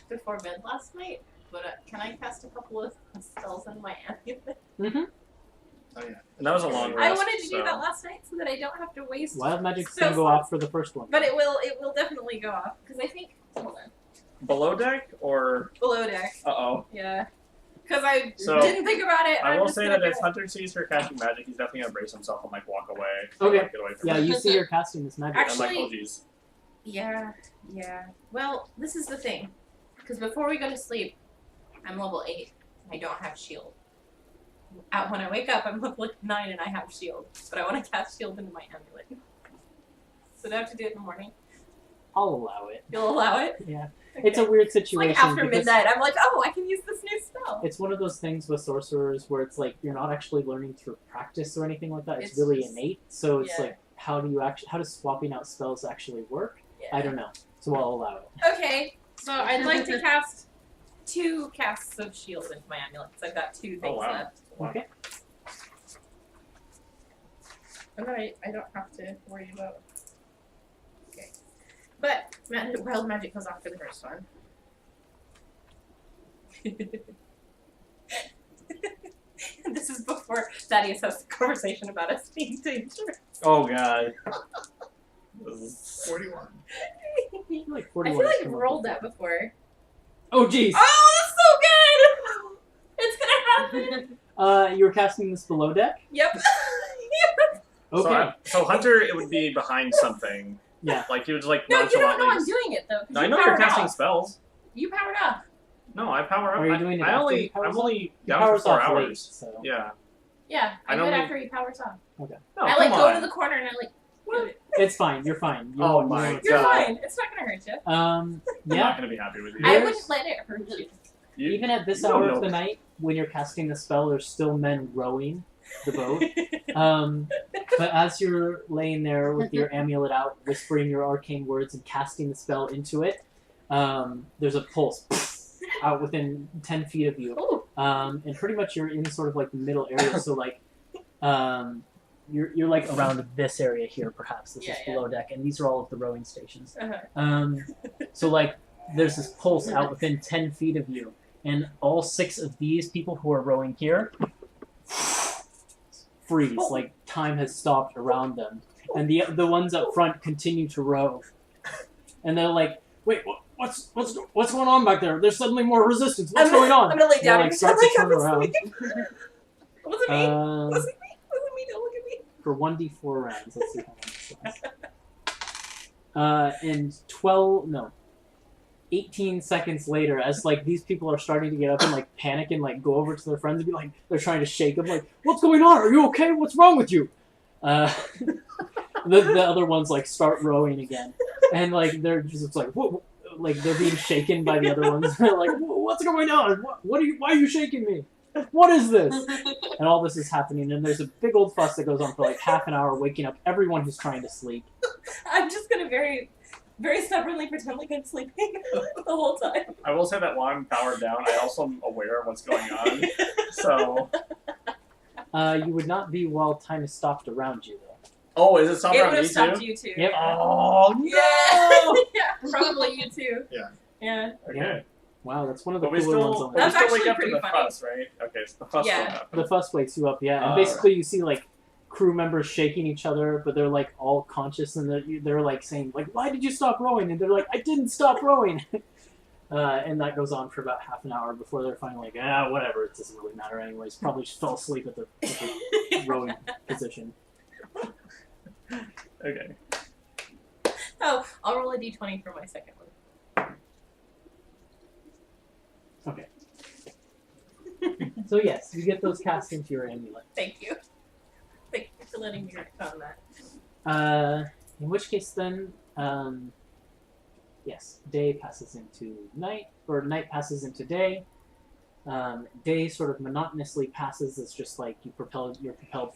Speaker 2: before bed last night, but can I cast a couple of spells on my amulet?
Speaker 1: Mm-hmm.
Speaker 4: Oh yeah.
Speaker 5: And that was a long rest.
Speaker 2: I wanted to do
Speaker 5: so-
Speaker 2: that last night so that I don't have to waste.
Speaker 1: Wild magic's
Speaker 2: spell
Speaker 1: gonna go
Speaker 2: slots.
Speaker 1: off for the first one.
Speaker 2: But it will definitely go off because I think. Hold on.
Speaker 5: Below deck or
Speaker 2: Below deck.
Speaker 5: uh-oh.
Speaker 2: Yeah. Because I
Speaker 5: So,
Speaker 2: didn't think about it.
Speaker 5: I
Speaker 2: I'm
Speaker 5: will
Speaker 2: just
Speaker 5: say
Speaker 2: gonna
Speaker 5: that if
Speaker 2: go.
Speaker 5: Hunter sees her casting magic, he's definitely gonna brace himself and like walk away.
Speaker 1: Okay.
Speaker 5: Like, get away from
Speaker 1: Yeah,
Speaker 5: her.
Speaker 1: you see her casting this magic.
Speaker 5: I'm like,
Speaker 2: Actually-
Speaker 5: oh geez.
Speaker 2: Yeah. Well, this is the thing. Because before we go to sleep, I'm level 8. I don't have shield. When I wake up, I'm level 9 and I have shield. But I want to cast shield into my amulet. So do I have to do it in the morning?
Speaker 1: I'll allow it.
Speaker 2: You'll allow it?
Speaker 1: Yeah.
Speaker 2: Okay.
Speaker 1: It's a weird
Speaker 2: It's
Speaker 1: situation.
Speaker 2: like after
Speaker 1: because
Speaker 2: midnight. I'm like, oh, I can use this new spell.
Speaker 1: It's one of those things with sorcerers where it's like you're not actually learning through practice or anything like that. It's
Speaker 2: It's
Speaker 1: really
Speaker 2: just-
Speaker 1: innate. So it's
Speaker 2: yeah.
Speaker 1: like, how does swapping out spells actually work?
Speaker 2: Yeah.
Speaker 1: I don't know. So I'll allow it.
Speaker 2: Okay, so I'd like to cast 2 casts of shield into my amulet because I've got 2 things
Speaker 5: Oh, wow.
Speaker 2: left.
Speaker 5: Wow.
Speaker 1: Okay.
Speaker 2: And then I don't have to worry about. Okay. But wild magic goes off for the first one. And this is before Thaddeus has a conversation about us being dangerous.
Speaker 5: Oh god. This is-
Speaker 4: 41.
Speaker 1: I feel like
Speaker 2: I
Speaker 1: 41
Speaker 2: feel
Speaker 1: has
Speaker 2: like
Speaker 1: come
Speaker 2: I've
Speaker 1: up
Speaker 2: rolled
Speaker 1: before.
Speaker 2: that before.
Speaker 1: Oh, jeez.
Speaker 2: Oh, that's so good! It's gonna happen.
Speaker 1: You were casting this below deck?
Speaker 2: Yep.
Speaker 1: Okay.
Speaker 5: So Hunter, it would be behind something.
Speaker 1: Yeah.
Speaker 5: Like he would just like
Speaker 2: No, you don't know
Speaker 5: nonchalantly.
Speaker 2: I'm doing it though. 'cause
Speaker 5: No, I
Speaker 2: you
Speaker 5: know you're
Speaker 2: powered
Speaker 5: casting
Speaker 2: off.
Speaker 5: spells.
Speaker 2: You powered off.
Speaker 5: No, I power up.
Speaker 1: Are you doing it
Speaker 5: I
Speaker 1: after
Speaker 5: only,
Speaker 1: he powers
Speaker 5: I'm only
Speaker 1: He
Speaker 5: down for
Speaker 1: powers
Speaker 5: 4
Speaker 1: off late,
Speaker 5: hours.
Speaker 1: so.
Speaker 5: Yeah.
Speaker 2: Yeah,
Speaker 5: I
Speaker 2: I do
Speaker 5: don't
Speaker 2: it
Speaker 5: need-
Speaker 2: after he powers off.
Speaker 5: No,
Speaker 2: I like
Speaker 5: come
Speaker 2: go
Speaker 5: on.
Speaker 2: to the corner and I like. do it.
Speaker 1: It's fine. You're fine. You
Speaker 5: Oh
Speaker 1: won't-
Speaker 5: my
Speaker 1: you won't-
Speaker 2: You're
Speaker 5: God.
Speaker 2: fine. It's not gonna hurt you.
Speaker 5: I'm
Speaker 1: yeah.
Speaker 5: not gonna be happy with you.
Speaker 2: I
Speaker 1: Yes.
Speaker 2: wouldn't let it hurt you.
Speaker 5: You-
Speaker 1: Even at this
Speaker 5: you don't
Speaker 1: hour
Speaker 5: know.
Speaker 1: of the night, when you're casting the spell, there's still men rowing the boat. But as you're laying there with your amulet out, whispering your arcane words and casting the spell into it, there's a pulse out within 10 feet of you.
Speaker 2: Ooh.
Speaker 1: And pretty much you're in sort of like the middle area, so like you're like around this area here, perhaps. This
Speaker 2: Yeah,
Speaker 1: is
Speaker 2: yeah.
Speaker 1: below deck, and these are all of the rowing stations.
Speaker 2: Uh-huh.
Speaker 1: So like there's this pulse out within 10 feet of you, and all 6 of these people who are rowing here freeze, like time has stopped around them, and the ones up front continue to row, and they're like, wait, what's going on back there? There's suddenly more resistance. What's going on?
Speaker 2: I'm gonna lay
Speaker 1: They,
Speaker 2: down
Speaker 1: like,
Speaker 2: and
Speaker 1: start to turn
Speaker 2: pretend
Speaker 1: around.
Speaker 2: like I'm asleep. Was it me? Was it me? Was it me? Don't look at me.
Speaker 1: For 1d4 rounds. Let's see how long this lasts. And 18 seconds later, as like these people are starting to get up and like panic and like go over to their friends and be like, they're trying to shake them, like, what's going on? Are you okay? What's wrong with you? The other ones like start rowing again, and like they're just like, what? Like they're being shaken by the other ones. They're like, what's going on? What are you? Why are you shaking me? What is this? And all this is happening, and there's a big old fuss that goes on for like half an hour, waking up everyone who's trying to sleep.
Speaker 2: I'm just gonna very, very stubbornly pretend like I'm sleeping the whole time.
Speaker 5: I will say that while I'm powered down, I also am aware of what's going on. So,
Speaker 1: You would not be while time is stopped around you, though.
Speaker 5: oh, is it stopped
Speaker 2: It
Speaker 5: around
Speaker 2: would have
Speaker 5: me
Speaker 2: stopped
Speaker 5: too?
Speaker 2: you too.
Speaker 1: Yep.
Speaker 5: Oh no!
Speaker 2: Yeah. Yeah, probably you too.
Speaker 4: Yeah.
Speaker 2: Yeah.
Speaker 5: Okay,
Speaker 1: Wow, that's one of the
Speaker 5: but we
Speaker 1: cooler ones
Speaker 5: still,
Speaker 1: on
Speaker 5: we
Speaker 1: there.
Speaker 2: That's
Speaker 5: still wake
Speaker 2: actually
Speaker 5: up to
Speaker 2: pretty
Speaker 5: the
Speaker 2: funny.
Speaker 5: fuss, right? Okay, so the fuss
Speaker 2: Yeah.
Speaker 5: will happen.
Speaker 1: The fuss wakes you up, yeah. And basically, you see like crew members shaking each other, but they're like all conscious, and they're like saying like, "Why did you stop rowing?" And they're like, "I didn't stop rowing." And that goes on for about half an hour before they're finally like, "Ah, whatever. It doesn't really matter anyways." Probably just fell asleep at the rowing position.
Speaker 5: Okay.
Speaker 2: Oh, I'll roll a d20 for my second one.
Speaker 1: Okay. So yes, you get those cast into your amulet.
Speaker 2: Thank you. Thank you for letting me work on that.
Speaker 1: In which case then, yes, day passes into night, or night passes into day. Day sort of monotonously passes. It's just like you're propelled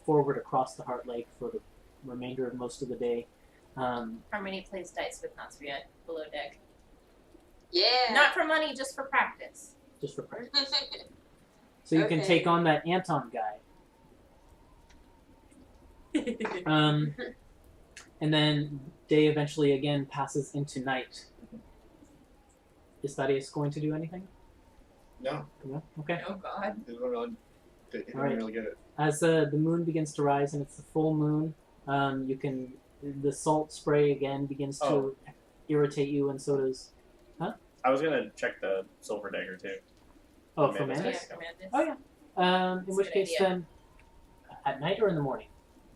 Speaker 1: forward across the Heart Lake for the remainder of most of the day.
Speaker 2: Harmony plays dice with Natsria below deck.
Speaker 3: Yeah.
Speaker 2: Not for money, just for practice.
Speaker 1: Just for practice. So you can
Speaker 3: Okay.
Speaker 1: take on that Anton guy. And then day eventually again passes into night. Is Thaddeus going to do anything?
Speaker 4: No,
Speaker 1: No? Okay.
Speaker 2: Oh God.
Speaker 4: he didn't
Speaker 1: Alright.
Speaker 4: really get it.
Speaker 1: As the moon begins to rise and it's the full moon, the salt spray again begins to irritate you, and so does.
Speaker 5: I was gonna check the silver dagger too.
Speaker 1: Oh, for
Speaker 5: Amanda.
Speaker 1: Mandus?
Speaker 2: Yeah, Amandus.
Speaker 1: Oh yeah. In
Speaker 2: That's
Speaker 1: which
Speaker 2: a good
Speaker 1: case
Speaker 2: idea.
Speaker 1: then, at night or in the morning?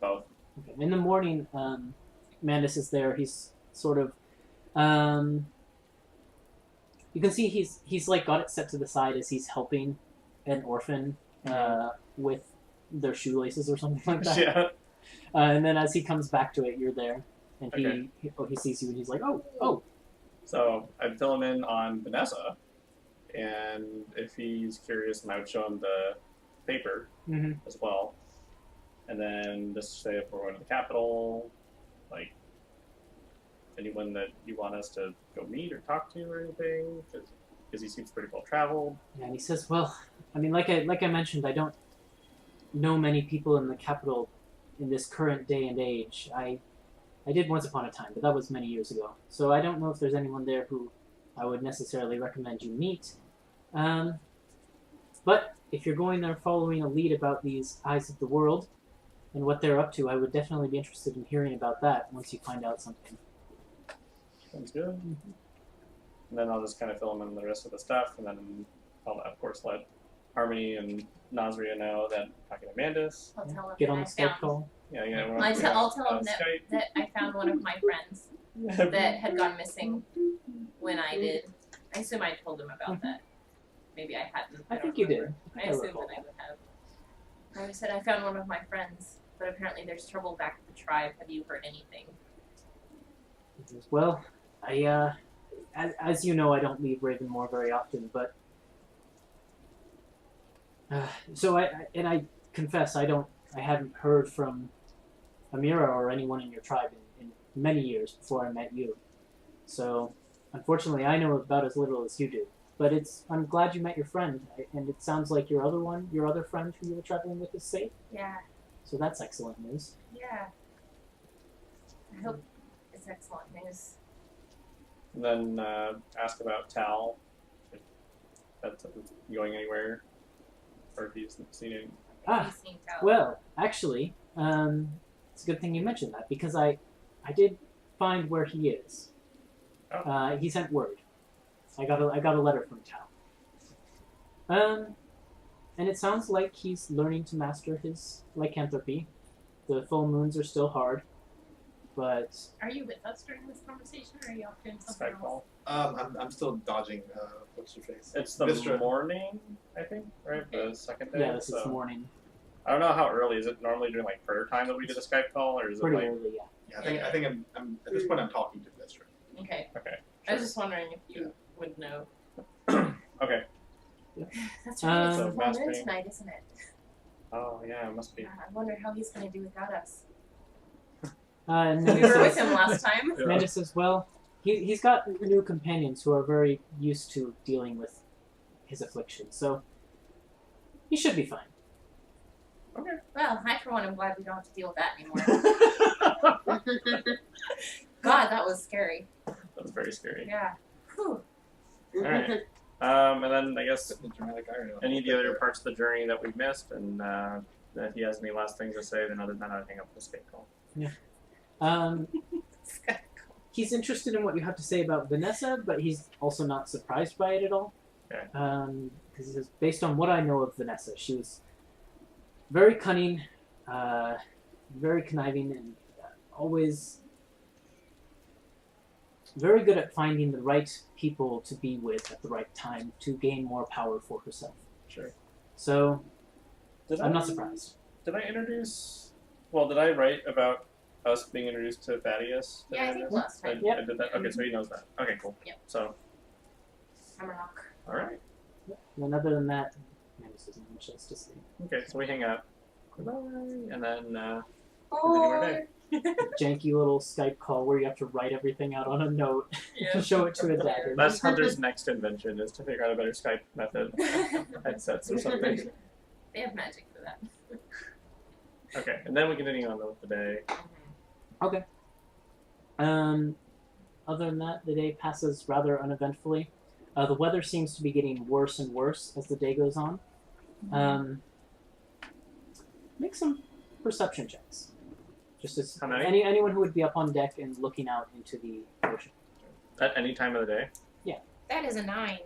Speaker 5: Both.
Speaker 1: Okay. In the morning, Mandus is there. He's sort of, you can see he's like got it set to the side as he's helping an orphan with their shoelaces or something like that.
Speaker 5: Yeah.
Speaker 1: And then as he comes back to it, you're there, and
Speaker 5: Okay.
Speaker 1: he sees you and he's like, oh.
Speaker 5: So I'd fill him in on Vanessa, and if he's curious, I would show him the paper
Speaker 1: Mm-hmm.
Speaker 5: as well. And then just say if we're going to the capital, like anyone that you want us to go meet or talk to or anything, because he seems pretty well traveled.
Speaker 1: Yeah, and he says, well, I mean, like I mentioned, I don't know many people in the capital in this current day and age. I did once upon a time, but that was many years ago. So I don't know if there's anyone there who I would necessarily recommend you meet. But if you're going there following a lead about these Eyes of the World and what they're up to, I would definitely be interested in hearing about that once you find out something.
Speaker 5: Sounds good. And then I'll just kind of fill him in the rest of the stuff, and then I'll, of course, let Harmony and Nazria know that I'm talking to Mandus.
Speaker 2: I'll tell him
Speaker 1: Get
Speaker 2: that
Speaker 1: on
Speaker 2: I
Speaker 1: the Skype
Speaker 2: found.
Speaker 1: call.
Speaker 5: Yeah, yeah.
Speaker 2: I'll tell him
Speaker 5: Skype.
Speaker 2: that I found one of my friends that had gone missing when I did. I assume I told him about that. Maybe I hadn't.
Speaker 1: I
Speaker 2: don't
Speaker 1: think you
Speaker 2: remember.
Speaker 1: did.
Speaker 2: I assumed that I would have. I said I found one of my friends, but apparently there's trouble back at the tribe. Have you heard anything?
Speaker 1: He says, well, as you know, I don't leave Ravenmore very often, but so I confess I hadn't heard from Amira or anyone in your tribe in many years before I met you. So unfortunately, I know about as little as you do. But I'm glad you met your friend, and it sounds like your other friend who you were traveling with is safe.
Speaker 2: Yeah,
Speaker 1: So that's excellent news.
Speaker 2: yeah. I hope it's excellent news.
Speaker 5: And then ask about Tal, if that's going anywhere, or if he's seen it.
Speaker 1: Ah,
Speaker 2: Have you seen Tal?
Speaker 1: Well, actually, it's a good thing you mentioned that, because I did find where he is.
Speaker 5: Oh.
Speaker 1: He sent word. I got a letter from Tal. And it sounds like he's learning to master his lycanthropy. The full moons are still hard, but
Speaker 2: Are you with us during this conversation, or are you off doing something
Speaker 5: Skype
Speaker 2: else?
Speaker 5: call.
Speaker 4: I'm still dodging. What's your face?
Speaker 5: It's the
Speaker 4: Vistra.
Speaker 5: morning, I think, right? The second day.
Speaker 1: yeah, this
Speaker 5: so
Speaker 1: is morning.
Speaker 5: I don't know how early. Is it normally during like prayer time that we do the Skype call, or is it
Speaker 1: Pretty
Speaker 5: like
Speaker 1: early, yeah.
Speaker 4: Yeah, I think I'm at this point I'm talking to Vistra.
Speaker 2: Okay.
Speaker 5: okay?
Speaker 2: I was just wondering if you would know.
Speaker 5: Okay.
Speaker 2: That's right. It's
Speaker 1: So
Speaker 2: the full moon
Speaker 5: mastering-
Speaker 2: tonight, isn't it?
Speaker 5: Oh yeah, it must be.
Speaker 2: I wonder how he's going to do without us.
Speaker 1: And
Speaker 2: We
Speaker 1: then he
Speaker 2: were with
Speaker 1: says,
Speaker 2: him last time.
Speaker 5: Yeah.
Speaker 1: Amanda says, well, he's got new companions who are very used to dealing with his affliction, so he should be fine.
Speaker 5: Okay.
Speaker 2: Well, I for one am glad we don't have to deal with that anymore. God, that was scary.
Speaker 5: That was very scary.
Speaker 2: Yeah. Whew.
Speaker 5: All right. And then I guess
Speaker 4: The dramatic irony.
Speaker 5: any of the other parts of the journey that we've missed, and if he has any last things to say, then other than that, I hang up the Skype call.
Speaker 1: He's interested in what you have to say about Vanessa, but he's also not surprised by it at all.
Speaker 5: Okay.
Speaker 1: Because he says, based on what I know of Vanessa, she was very cunning, very conniving, and always very good at finding the right people to be with at the right time to gain more power for herself.
Speaker 5: Sure.
Speaker 1: So,
Speaker 5: Did
Speaker 1: I'm
Speaker 5: I-
Speaker 1: not surprised.
Speaker 5: Did I introduce? Well, did I write about us being introduced to Thaddeus? Did
Speaker 2: Yeah, I
Speaker 5: I
Speaker 2: think
Speaker 5: do
Speaker 2: last
Speaker 5: that?
Speaker 2: time.
Speaker 1: Yep.
Speaker 5: I did that. Okay, so he knows that. Okay, cool.
Speaker 2: Yep.
Speaker 5: So,
Speaker 2: Hammerhawk.
Speaker 5: all right.
Speaker 1: And then other than that, Magnus doesn't much else to say.
Speaker 5: Okay, so we hang out. Goodbye, and then continue our day.
Speaker 1: Janky little Skype call where you have to write everything out on a note to show it to a dagger.
Speaker 5: That's Hunter's next invention, is to figure out a better Skype method, headsets or something.
Speaker 2: They have magic for that.
Speaker 5: Okay, and then we continue on with the day.
Speaker 1: Okay. Other than that, the day passes rather uneventfully. The weather seems to be getting worse and worse as the day goes on. Make some perception checks. Just as
Speaker 5: How many?
Speaker 1: anyone who would be up on deck and looking out into the ocean.
Speaker 5: At any time of the day.
Speaker 2: That is a 9.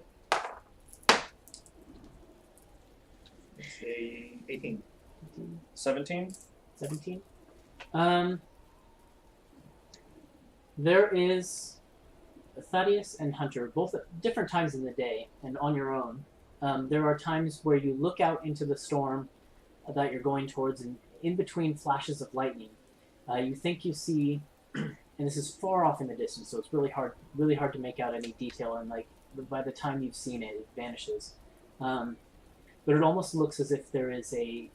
Speaker 4: Say 18.
Speaker 5: 17.
Speaker 1: 17. There is Thaddeus and Hunter, both at different times in the day and on your own. There are times where you look out into the storm that you're going towards, and in between flashes of lightning, you think you see, and this is far off in the distance, so it's really hard to make out any detail, and like by the time you've seen it, it vanishes. But it almost looks as if there is a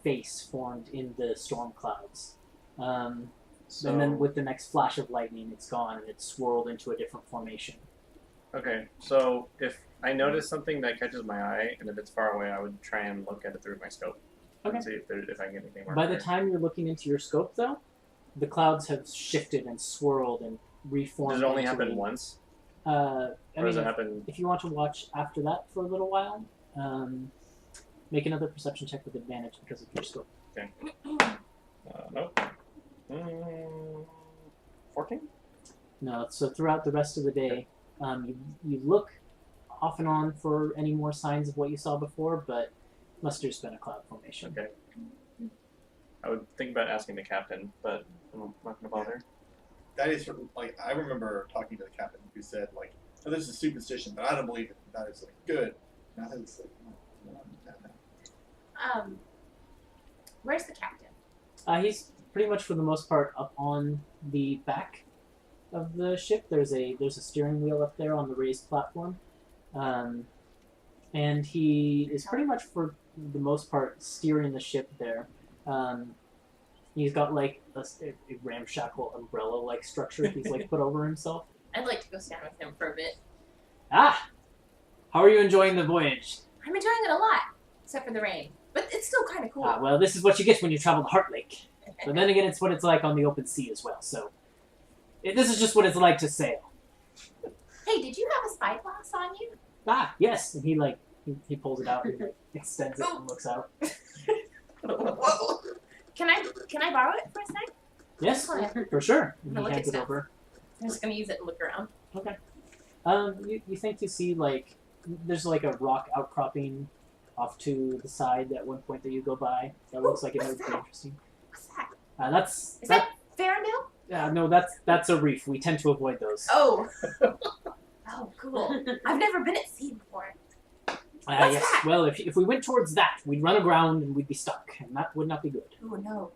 Speaker 1: face formed in the storm clouds.
Speaker 5: So,
Speaker 1: And then with the next flash of lightning, it's gone and it's swirled into a different formation.
Speaker 5: okay, so if I notice something that catches my eye, and if it's far away, I would try and look at it through my scope.
Speaker 1: Okay.
Speaker 5: And see if I can get anything more.
Speaker 1: By the
Speaker 5: clear.
Speaker 1: time you're looking into your scope, though, the clouds have shifted and swirled and reformed.
Speaker 5: Does it only
Speaker 1: into
Speaker 5: happen
Speaker 1: a-
Speaker 5: once?
Speaker 1: I
Speaker 5: Or does
Speaker 1: mean,
Speaker 5: it happen?
Speaker 1: if you want to watch after that for a little while, make another perception check with advantage because of your scope.
Speaker 5: Nope. 14?
Speaker 1: No, so throughout the rest of the day, you look off and on for any more signs of what you saw before, but must have just been a cloud formation.
Speaker 5: Okay. I would think about asking the captain, but I'm not going to bother.
Speaker 4: That is like I remember talking to the captain who said like, "Oh, this is a superstition, but I don't believe it. That is like good." And I was like, no.
Speaker 2: Where's the captain?
Speaker 1: He's pretty much for the most part up on the back of the ship. There's a steering wheel up there on the raised platform, and he is pretty much for the most part steering the ship there. He's got like a ramshackle umbrella-like structure he's like put over himself.
Speaker 2: I'd like to go stand with him for a bit.
Speaker 1: Ah, how are you enjoying the voyage?
Speaker 2: I'm enjoying it a lot, except for the rain. But it's still kind of cool.
Speaker 1: Ah, well, this is what you get when you travel to Heartlake. But then again, it's what it's like on the open sea as well. So this is just what it's like to sail.
Speaker 2: Hey, did you have a spyglass on you?
Speaker 1: Ah, yes. And he pulls it out and like, extends it and looks out.
Speaker 2: Whoa. Can I borrow it for a sec?
Speaker 1: Yes,
Speaker 2: Go ahead.
Speaker 1: for sure. And
Speaker 2: I'm gonna
Speaker 1: he
Speaker 2: look
Speaker 1: hands
Speaker 2: at
Speaker 1: it
Speaker 2: stuff.
Speaker 1: over.
Speaker 2: I'm just gonna use it and look around.
Speaker 1: Okay. You think you see like there's like a rock outcropping off to the side at one point that you go by. That looks like it
Speaker 2: What's
Speaker 1: would be
Speaker 2: that?
Speaker 1: interesting.
Speaker 2: What's that?
Speaker 1: That's
Speaker 2: Is that Ferindel?
Speaker 1: no, that's a reef. We tend to avoid those.
Speaker 2: Oh. Oh, cool. I've never been at sea before. What's
Speaker 1: Yes.
Speaker 2: that?
Speaker 1: Well, if we went towards that, we'd run aground and we'd be stuck, and that would not be good.
Speaker 2: Oh no,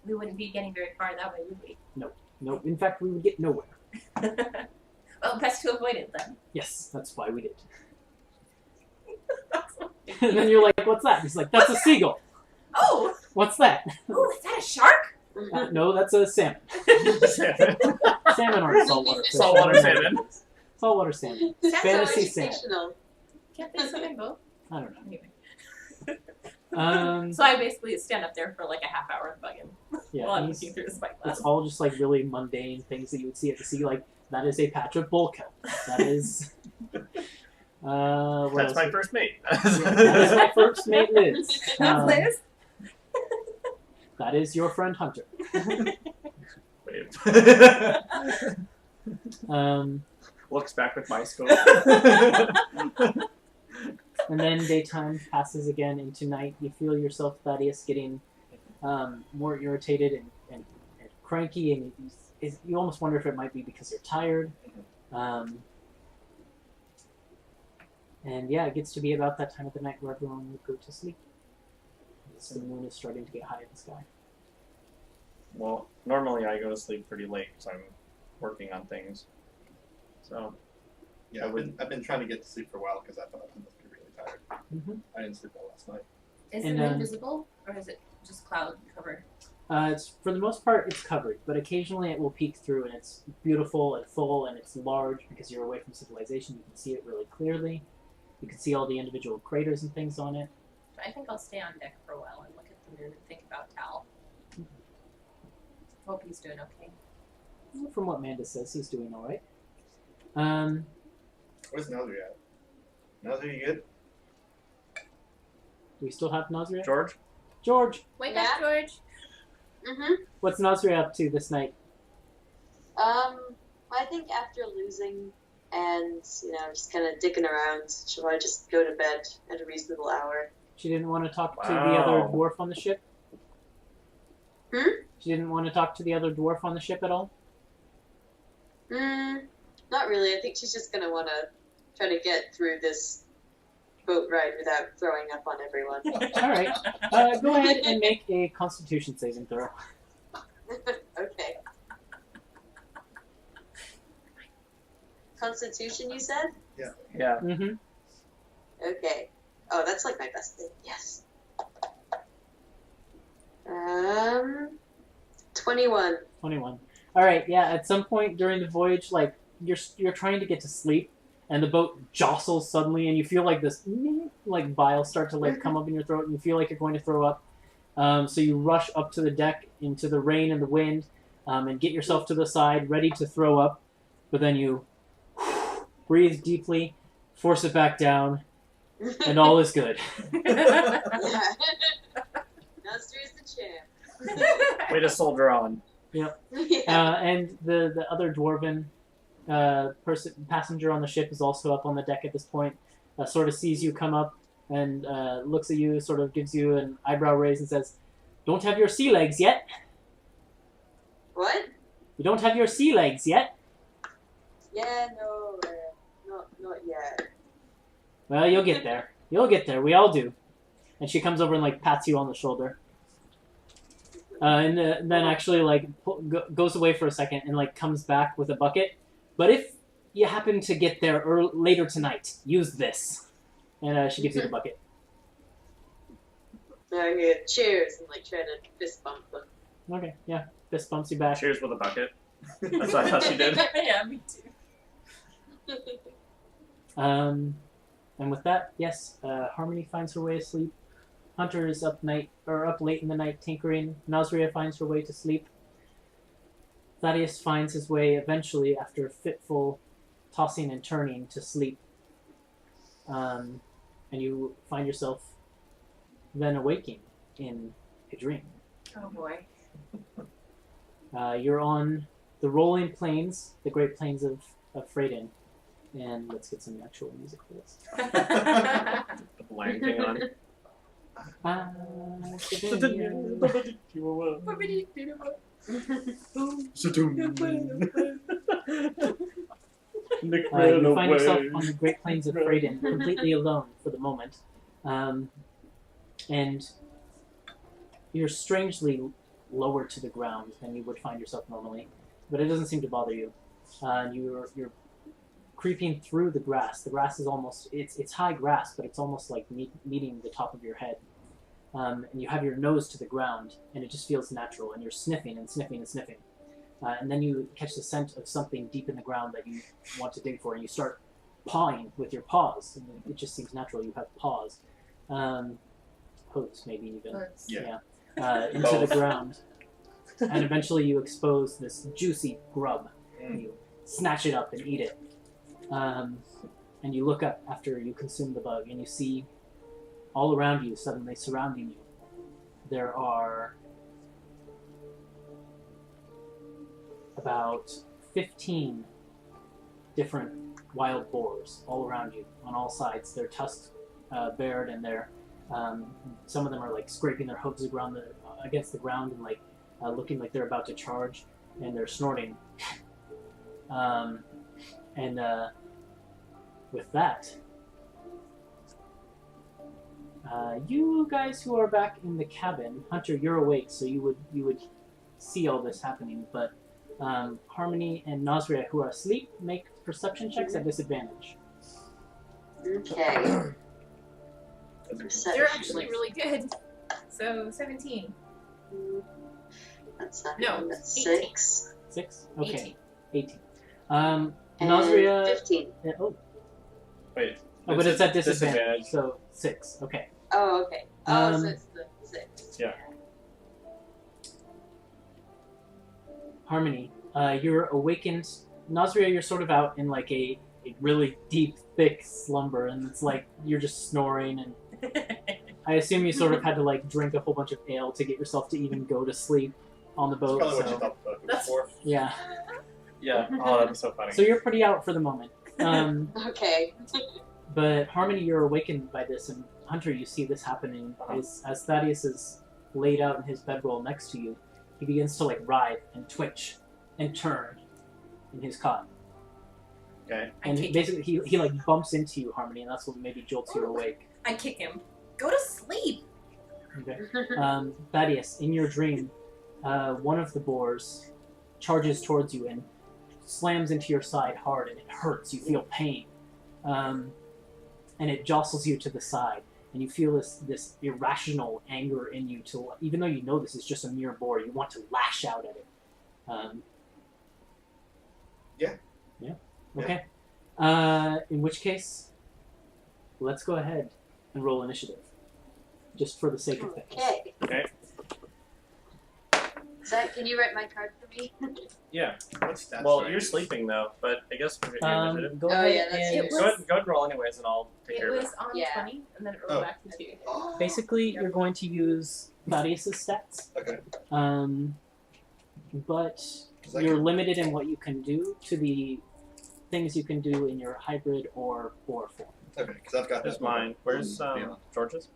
Speaker 2: we wouldn't be getting very far that way, would we?
Speaker 1: No, in fact, we would get nowhere.
Speaker 2: Well, best to avoid it then.
Speaker 1: Yes, that's why we did. And then you're like, "What's that?" He's like, "That's a seagull."
Speaker 2: Oh!
Speaker 1: What's that?
Speaker 2: Oh, is that a shark?
Speaker 1: No, that's a salmon.
Speaker 5: Salmon.
Speaker 1: Salmon aren't saltwater fish.
Speaker 5: Saltwater salmon.
Speaker 1: Saltwater salmon.
Speaker 3: Sounds
Speaker 1: Fantasy
Speaker 3: so
Speaker 1: salmon.
Speaker 3: educational.
Speaker 2: Can't they swim in both?
Speaker 1: I don't know.
Speaker 2: Anyway. So I basically stand up there for like a half hour and bug him
Speaker 1: Yeah,
Speaker 2: while I'm
Speaker 1: he's-
Speaker 2: looking through the spyglass.
Speaker 1: it's all just like really mundane things that you would see at the sea. Like that is a patch of bulkhead. That is. What
Speaker 5: That's
Speaker 1: else?
Speaker 5: my first mate.
Speaker 1: That is my first mate, Liz.
Speaker 2: That's Liz?
Speaker 1: That is your friend Hunter.
Speaker 5: Wave.
Speaker 1: Looks
Speaker 5: back with my scope.
Speaker 1: And then daytime passes again into night. You feel yourself, Thaddeus, getting more irritated and cranky, and you almost wonder if it might be because you're tired. And yeah, it gets to be about that time of the night where everyone would go to sleep. So the moon is starting to get high in the sky.
Speaker 5: Well, normally I go to sleep pretty late because I'm working on things. So
Speaker 4: Yeah, I've been trying to get to sleep for a while because I thought I must be really tired. I didn't sleep well last night.
Speaker 2: Is
Speaker 1: And,
Speaker 2: it invisible, or is it just cloud covered?
Speaker 1: It's for the most part it's covered, but occasionally it will peek through, and it's beautiful and full, and it's large because you're away from civilization. You can see it really clearly. You can see all the individual craters and things on it.
Speaker 2: I think I'll stay on deck for a while and look at the moon and think about Tal. Hope he's doing okay.
Speaker 1: From what Manda says, he's doing all right.
Speaker 4: Where's Nazri at? Nazri, you good?
Speaker 1: Do we still have Nazri?
Speaker 5: George?
Speaker 1: George!
Speaker 2: Wake up, George!
Speaker 1: What's Nazri up to this night?
Speaker 3: I think after losing and, just kind of dicking around, she'll probably just go to bed at a reasonable hour.
Speaker 1: She didn't want to talk to the other dwarf on the ship? She didn't want to talk to the other dwarf on the ship at all?
Speaker 3: Not really. I think she's just going to want to try to get through this boat ride without throwing up on everyone.
Speaker 1: Alright. Go ahead and make a Constitution saving throw.
Speaker 3: Okay. Constitution, you said?
Speaker 5: Yeah.
Speaker 3: Okay. Oh, that's like my best thing. Yes. 21.
Speaker 1: 21. Alright, yeah, at some point during the voyage, like, you're trying to get to sleep, and the boat jostles suddenly, and you feel like this, like, bile start to, like, come up in your throat, and you feel like you're going to throw up. So you rush up to the deck, into the rain and the wind, and get yourself to the side, ready to throw up, but then you breathe deeply, force it back down, and all is good.
Speaker 3: Yeah. Nazri's the champ.
Speaker 5: Way to soldier on.
Speaker 1: Yep.
Speaker 3: Yeah.
Speaker 1: And the other dwarven passenger on the ship is also up on the deck at this point. Sort of sees you come up and looks at you, sort of gives you an eyebrow raise and says, "Don't have your sea legs yet."
Speaker 3: What?
Speaker 1: You don't have your sea legs yet?
Speaker 3: Yeah, no, not yet.
Speaker 1: Well, you'll get there. You'll get there. We all do. And she comes over and, like, pats you on the shoulder. And then actually, like, goes away for a second and, like, comes back with a bucket. But if you happen to get there later tonight, use this. And she gives you the bucket.
Speaker 3: Okay, cheers, and, like, try to fist bump them.
Speaker 1: Okay, yeah. Fist bumps you back.
Speaker 5: Cheers with a bucket. That's what I thought she did.
Speaker 2: Yeah, me too.
Speaker 1: And with that, yes, Harmony finds her way to sleep. Hunter is up late in the night tinkering. Nazria finds her way to sleep. Thaddeus finds his way eventually, after fitful tossing and turning, to sleep. And you find yourself then awaking in a dream.
Speaker 2: Oh boy.
Speaker 1: You're on the rolling plains, the Great Plains of Ferindel. And let's get some actual music for this.
Speaker 5: The Lion King on. You find yourself on the Great Plains of Ferindel, completely alone for the moment. And you're strangely lower to the ground than you would find yourself normally, but it doesn't seem to bother you. You're creeping through the grass. The grass is almost, it's high grass, but it's almost like meeting the top of your head. And you have your nose to the ground, and it just feels natural, and you're sniffing and sniffing and sniffing. And then you catch the scent of something deep in the ground that you want to dig for, and you start pawing with your paws. And it just seems natural. You have paws. Hooves, maybe even.
Speaker 2: Hooves.
Speaker 1: Yeah. Into the ground. And eventually you expose this juicy grub. And you snatch it up and eat it. And you look up after you consume the bug, and you see all around you, suddenly surrounding you, there are about 15 different wild boars all around you, on all sides. Their tusks bared, and some of them are like scraping their hooves against the ground and like looking like they're about to charge. and they're snorting. With that, you guys who are back in the cabin, Hunter, you're awake, so you would see all this happening. But Harmony and Nazria, who are asleep, make perception checks at disadvantage.
Speaker 3: Okay.
Speaker 2: They're actually really good. So 17.
Speaker 3: That's not
Speaker 2: No,
Speaker 3: that's
Speaker 2: 18.
Speaker 3: 6.
Speaker 1: 6? Okay.
Speaker 2: 18.
Speaker 1: 18.
Speaker 3: And
Speaker 1: Nazria.
Speaker 3: 15.
Speaker 5: Wait.
Speaker 1: Oh, but it's at
Speaker 5: disadvantage.
Speaker 1: disadvantage, so 6. Okay.
Speaker 3: Oh, okay. Oh, so
Speaker 1: Um,
Speaker 3: it's the 6.
Speaker 5: Yeah.
Speaker 1: Harmony, you're awakened. Nazria, you're sort of out in like a really deep, thick slumber, and it's like you're just snoring, and I assume you sort of had to like drink a whole bunch of ale to get yourself to even go to sleep on the
Speaker 4: That's
Speaker 1: boat.
Speaker 4: probably what
Speaker 1: So
Speaker 4: you thought the book was
Speaker 2: That's-
Speaker 4: for.
Speaker 1: yeah,
Speaker 5: Yeah. Oh, that'd be so funny.
Speaker 1: so you're pretty out for the moment.
Speaker 3: Okay.
Speaker 1: But Harmony, you're awakened by this, and Hunter, you see this happening as Thaddeus is laid out in his bedroll next to you. He begins to like writhe and twitch and turn in his cot.
Speaker 5: Okay.
Speaker 1: And
Speaker 2: I kick
Speaker 1: basically, he like bumps into you, Harmony, and that's what maybe jolts you awake.
Speaker 2: I kick him. Go to sleep.
Speaker 1: Okay. Thaddeus, in your dream, one of the boars charges towards you and slams into your side hard, and it hurts. You feel pain, and it jostles you to the side, and you feel this irrational anger in you. To even though you know this is just a mere boar, you want to lash out at it.
Speaker 4: Yeah.
Speaker 1: Okay. In which case, let's go ahead and roll initiative, just for the sake of things.
Speaker 3: Okay.
Speaker 5: Okay.
Speaker 3: Zach, can you write my card for me?
Speaker 5: Yeah.
Speaker 4: What's that?
Speaker 5: Well, you're sleeping though, but I guess we're your initiative.
Speaker 1: Go
Speaker 3: Oh,
Speaker 1: ahead
Speaker 3: yeah, that's
Speaker 1: and
Speaker 2: it.
Speaker 5: Go ahead and roll anyways, and I'll take
Speaker 2: It
Speaker 5: care of
Speaker 2: was
Speaker 5: it.
Speaker 2: on
Speaker 3: Yeah.
Speaker 2: 20, and then it rolled
Speaker 4: Oh.
Speaker 2: back to 2.
Speaker 1: basically you're going to use Thaddeus' stats.
Speaker 4: Okay.
Speaker 1: But
Speaker 4: Is that
Speaker 1: you're
Speaker 4: good?
Speaker 1: limited in what you can do to the things you can do in your hybrid or boar form.
Speaker 4: Okay, because I've got
Speaker 5: That's
Speaker 4: that
Speaker 5: mine. Where's
Speaker 4: Yeah.
Speaker 5: George's?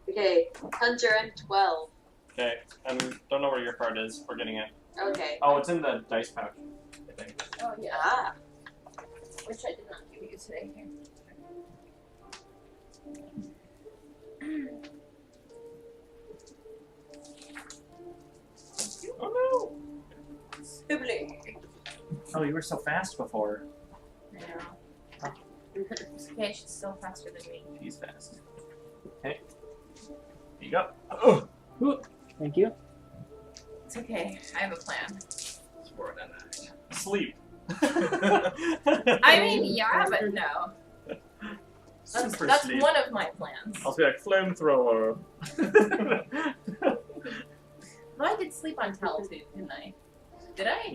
Speaker 3: Okay. Hunter, I'm 12.
Speaker 5: Okay. I don't know where your card is. We're getting it.
Speaker 3: Okay.
Speaker 5: Oh, it's in the dice pouch. I think.
Speaker 2: Oh, yeah.
Speaker 3: Ah.
Speaker 2: Which I did not give you today. Here.
Speaker 5: Oh
Speaker 2: Sibling.
Speaker 5: no! Oh, you were so fast before.
Speaker 2: I know. It's okay, she's still faster than me.
Speaker 5: She's fast. Okay. Here you go. Oh.
Speaker 1: Ooh, thank you.
Speaker 2: It's okay. I have a plan.
Speaker 5: Sleep.
Speaker 2: I mean, yeah, but no.
Speaker 5: Super
Speaker 2: That's
Speaker 5: sleep.
Speaker 2: one of my plans.
Speaker 5: I'll be like flamethrower.
Speaker 2: No, I did sleep on Tell too, didn't I? Did I?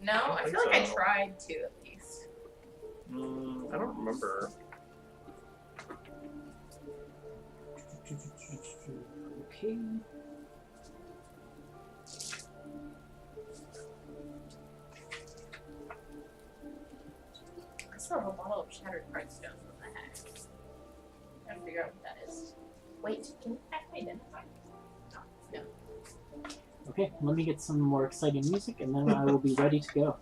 Speaker 2: No, I
Speaker 5: think
Speaker 2: feel like I
Speaker 5: so.
Speaker 2: tried to at least.
Speaker 5: I don't remember.
Speaker 1: Okay.
Speaker 2: I still have a bottle of shattered cardstones. What the heck? I'm trying to figure out what that is. Wait, can you pack my identify? No.
Speaker 1: Okay, let me get some more exciting music, and then I will be ready to go.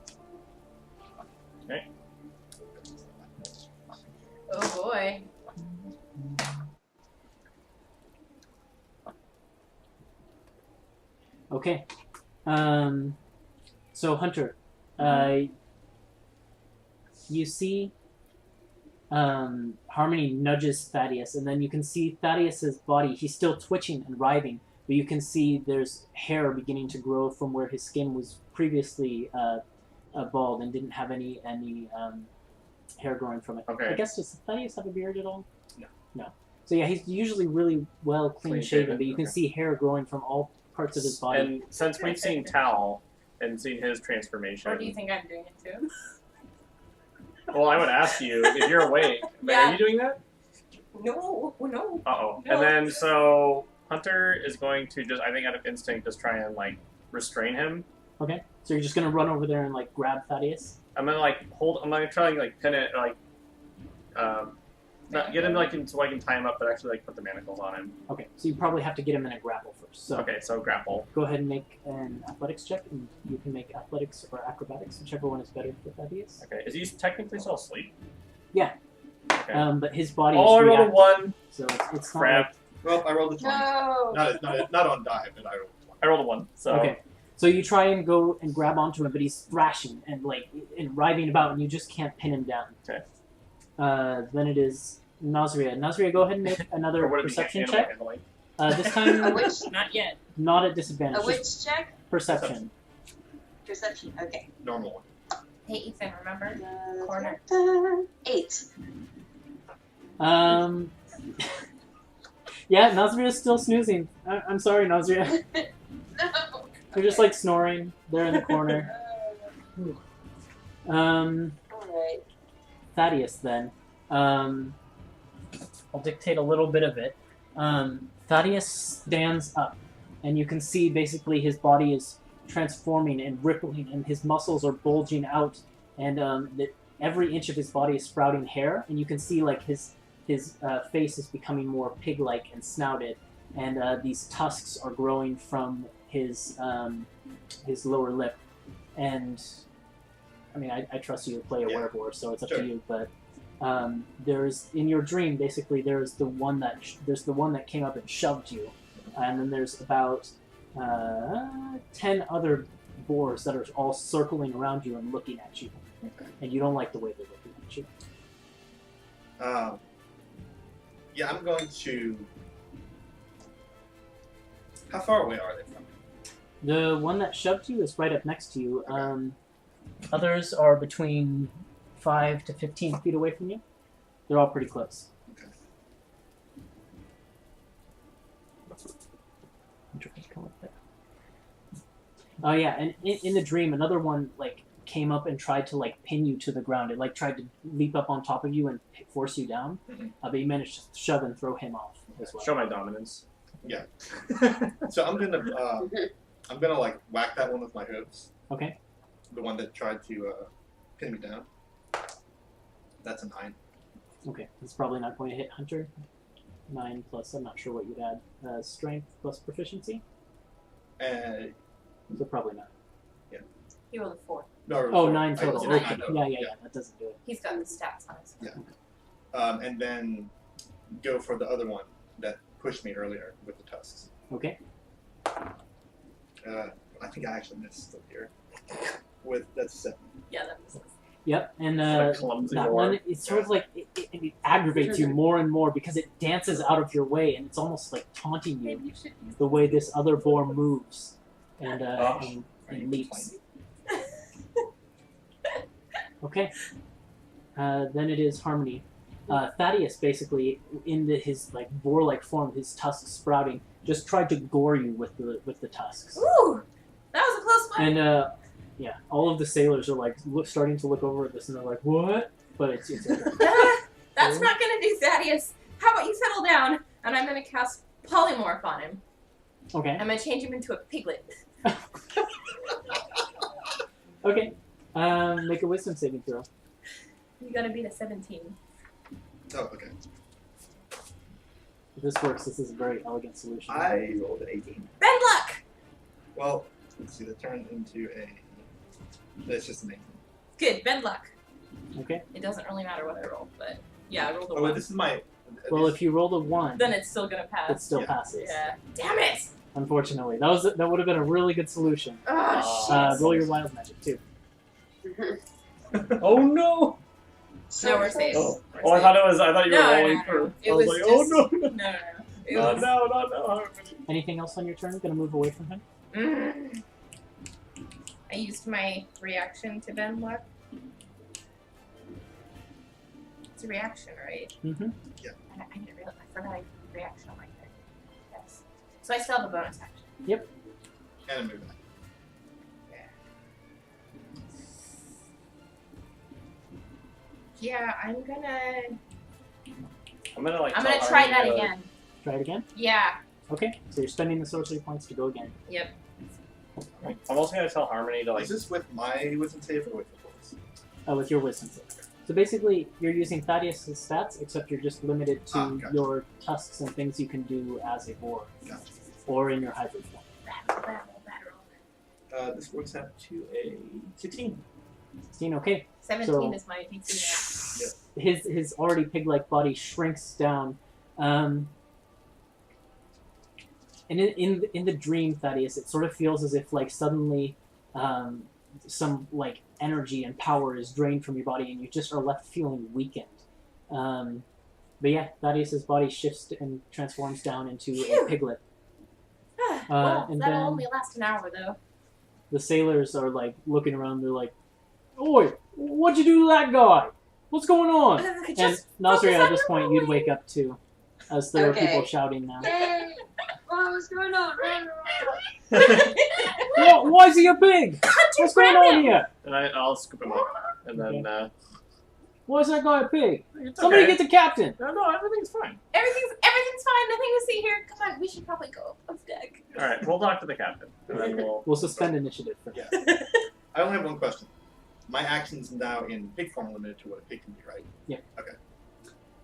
Speaker 2: Oh boy.
Speaker 1: Okay. So Hunter, you see Harmony nudges Thaddeus, and then you can see Thaddeus's body. He's still twitching and writhing, but you can see there's hair beginning to grow from where his skin was previously bald and didn't have any hair growing from it.
Speaker 5: Okay.
Speaker 1: I guess, does Thaddeus have a beard at all?
Speaker 5: No.
Speaker 1: No. So yeah, he's usually really well clean shaven, but you can
Speaker 5: okay.
Speaker 1: see hair growing from all parts of his body.
Speaker 5: And since we've seen Tal and seen his transformation,
Speaker 2: Or do you think I'm doing it too?
Speaker 5: well, I would ask you if you're awake.
Speaker 2: Yeah.
Speaker 5: Are you doing that?
Speaker 2: No, no.
Speaker 5: Uh-oh.
Speaker 2: No.
Speaker 5: And then, so, Hunter is going to just, I think out of instinct, just try and, like, restrain him.
Speaker 1: Okay, so you're just gonna run over there and like grab Thaddeus?
Speaker 5: I'm gonna, like, I'm gonna try and, like, pin it, like, Not get him like so I can tie him up, but actually like put the manacles on him.
Speaker 1: Okay, so you probably have to get him in a grapple first. So
Speaker 5: Okay, so grapple.
Speaker 1: go ahead and make an athletics check, and you can make athletics or acrobatics, whichever one is better for Thaddeus.
Speaker 5: Okay, is he technically still asleep?
Speaker 1: Yeah.
Speaker 5: Okay.
Speaker 1: But his body
Speaker 5: Oh, I
Speaker 1: is
Speaker 5: rolled a
Speaker 1: reactive,
Speaker 5: 1.
Speaker 1: so it's not
Speaker 5: Crap.
Speaker 4: Well, I rolled a 20.
Speaker 3: No.
Speaker 4: Not on die, but I rolled a 20.
Speaker 5: I rolled a 1. So.
Speaker 1: Okay. So you try and go and grab onto him, but he's thrashing and writhing about, and you just can't pin him down.
Speaker 5: Okay.
Speaker 1: Then it is Nazria. Nazria, go ahead and make another
Speaker 5: Or would it be
Speaker 1: perception
Speaker 5: animal
Speaker 1: check.
Speaker 5: handling?
Speaker 1: This
Speaker 3: A
Speaker 1: time,
Speaker 3: witch,
Speaker 2: Not yet.
Speaker 1: not at disadvantage.
Speaker 3: a
Speaker 1: Just
Speaker 3: witch check?
Speaker 1: perception.
Speaker 3: Perception. Okay.
Speaker 4: Normal one.
Speaker 2: Hey, Ethan, remember? Corner.
Speaker 3: 8.
Speaker 1: Yeah, Nazria is still snoozing. I'm sorry, Nazria.
Speaker 3: No.
Speaker 1: They're just like snoring. They're in the corner.
Speaker 3: Alright.
Speaker 1: Thaddeus, then. I'll dictate a little bit of it. Thaddeus stands up, and you can see basically his body is transforming and rippling, and his muscles are bulging out, and every inch of his body is sprouting hair, and you can see like his face is becoming more pig-like and snouted, and these tusks are growing from his lower lip, and I mean I trust you to play a
Speaker 4: Yeah.
Speaker 1: werewolf, so it's up
Speaker 4: Sure.
Speaker 1: to you. But there's in your dream basically there's the one that came up and shoved you, and then there's about 10 other boars that are all circling around you and looking at you, and you don't like the way they're looking at you.
Speaker 4: Yeah, I'm going to. How far away are they from me?
Speaker 1: The one that shoved you is right up next to you. Others are between 5 to 15 feet away from you. They're all pretty close.
Speaker 4: Okay.
Speaker 1: I'm trying to come up there. Oh yeah, and in the dream, another one like came up and tried to like pin you to the ground. It like tried to leap up on top of you and force you down, but you managed to shove and throw him off as well.
Speaker 5: Show my dominance.
Speaker 4: Yeah. So I'm gonna like whack that one with my hooves.
Speaker 1: Okay.
Speaker 4: The one that tried to pin me down. That's a 9.
Speaker 1: Okay, that's probably not going to hit Hunter. 9 plus, I'm not sure what you'd add. Strength plus proficiency?
Speaker 4: And
Speaker 1: So probably not.
Speaker 2: He rolled a 4.
Speaker 4: no.
Speaker 1: Oh,
Speaker 4: four.
Speaker 1: 9
Speaker 4: I
Speaker 1: total.
Speaker 4: rolled a
Speaker 1: Okay.
Speaker 4: 9 total.
Speaker 1: Yeah, that doesn't do it.
Speaker 2: He's got the stats on his.
Speaker 4: Yeah. And then go for the other one that pushed me earlier with the tusks.
Speaker 1: Okay.
Speaker 4: I think I actually missed still here. That's a 7.
Speaker 2: Yeah, that was.
Speaker 1: Yep, and
Speaker 5: A clumsy
Speaker 1: that
Speaker 5: war.
Speaker 1: one, it's sort of like, it aggravates you more and more because it dances out of your way and it's almost like taunting you
Speaker 2: Maybe you should use
Speaker 1: the way this other boar moves and,
Speaker 5: Oh,
Speaker 1: and leaps. Okay. Then it is Harmony. Thaddeus basically, in his like boar-like form, his tusks sprouting, just tried to gore you with the tusks.
Speaker 2: Ooh, that was a close one.
Speaker 1: And yeah, all of the sailors are like starting to look over at this, and they're like, "What?" But it's okay.
Speaker 2: That's not gonna do, Thaddeus. How about you settle down, and I'm gonna cast polymorph on him.
Speaker 1: Okay.
Speaker 2: I'm gonna change him into a piglet.
Speaker 1: Okay. Make a wisdom saving throw.
Speaker 2: You gotta beat a 17.
Speaker 4: Oh, okay.
Speaker 1: If this works, this is a very elegant solution.
Speaker 4: I rolled an 18.
Speaker 2: Bend luck.
Speaker 4: Well, let's see. That turned into a. That's just an 18.
Speaker 2: Good, bend luck.
Speaker 1: Okay.
Speaker 2: It doesn't really matter what I roll, but yeah, I rolled a
Speaker 4: Oh,
Speaker 2: 1.
Speaker 4: wait, this is my.
Speaker 1: Well, if you rolled a 1,
Speaker 2: Then it's still gonna pass.
Speaker 1: it still
Speaker 4: Yeah.
Speaker 1: passes.
Speaker 2: Yeah. Damn it!
Speaker 1: Unfortunately, that would have been a really good solution.
Speaker 2: Oh, shit.
Speaker 1: Roll your wild magic too.
Speaker 5: Oh no!
Speaker 2: No, we're safe.
Speaker 5: Oh,
Speaker 2: We're
Speaker 5: oh I
Speaker 2: safe.
Speaker 5: thought I thought you were
Speaker 2: No, no,
Speaker 5: rolling
Speaker 2: no,
Speaker 5: for.
Speaker 2: no. It
Speaker 5: I was
Speaker 2: was
Speaker 5: like, oh
Speaker 2: just-
Speaker 5: no! No,
Speaker 2: No. It
Speaker 5: no,
Speaker 2: was...
Speaker 5: no, Harmony.
Speaker 1: Anything else on your turn? Gonna move away from him?
Speaker 2: Mm. I used my reaction to bend luck. It's a reaction, right?
Speaker 1: Mm-hmm.
Speaker 2: I didn't realize. I forgot I used reaction on my thing. Yes. So I still have a bonus action.
Speaker 4: And a move back.
Speaker 2: Yeah, I'm gonna
Speaker 5: Like.
Speaker 2: try
Speaker 5: tell
Speaker 2: that
Speaker 5: Harmony to-
Speaker 2: again.
Speaker 1: Try it again.
Speaker 2: Yeah.
Speaker 1: Okay. So you're spending the sorcery points to go again.
Speaker 2: Yep.
Speaker 5: I'm also gonna tell Harmony to like.
Speaker 4: Is this with my wisdom save or with the voice?
Speaker 1: With your wisdom save. So basically, you're using Thaddeus' stats, except you're just limited to
Speaker 4: Gotcha.
Speaker 1: your tusks and things you can do as a boar,
Speaker 4: Gotcha.
Speaker 1: or in your hybrid form.
Speaker 4: This works out to a 16.
Speaker 1: 16, okay.
Speaker 2: 17 is my DC now.
Speaker 1: His already pig-like body shrinks down. And in the dream, Thaddeus, it sort of feels as if like suddenly some like energy and power is drained from your body, and you just are left feeling weakened. But yeah, Thaddeus' body shifts and transforms down into a piglet.
Speaker 2: Well,
Speaker 1: and
Speaker 2: that'll
Speaker 1: then
Speaker 2: only last an hour though.
Speaker 1: the sailors are like looking around. They're like, "Oi, what'd you do to that guy? What's going on?" And
Speaker 2: Just
Speaker 1: Nasria,
Speaker 2: focus
Speaker 1: at
Speaker 2: on
Speaker 1: this
Speaker 2: your
Speaker 1: point, you'd
Speaker 2: rowing.
Speaker 1: wake up too, as there are
Speaker 3: Okay.
Speaker 1: people shouting now.
Speaker 3: Yay! Oh, what's going on?
Speaker 1: Why is he a pig? What's going on here?
Speaker 5: And I'll scoop him up. And then,
Speaker 1: Why is that guy a pig?
Speaker 5: it's
Speaker 1: Somebody
Speaker 5: okay.
Speaker 1: get the captain.
Speaker 5: No, everything's fine.
Speaker 2: Everything's fine. Nothing to see here. Come on, we should probably go up deck.
Speaker 5: Alright, we'll talk to the captain. And then
Speaker 1: We'll suspend initiative for
Speaker 4: Yeah. I only have one question. My action's now in pig form limited to what a pig can be, right?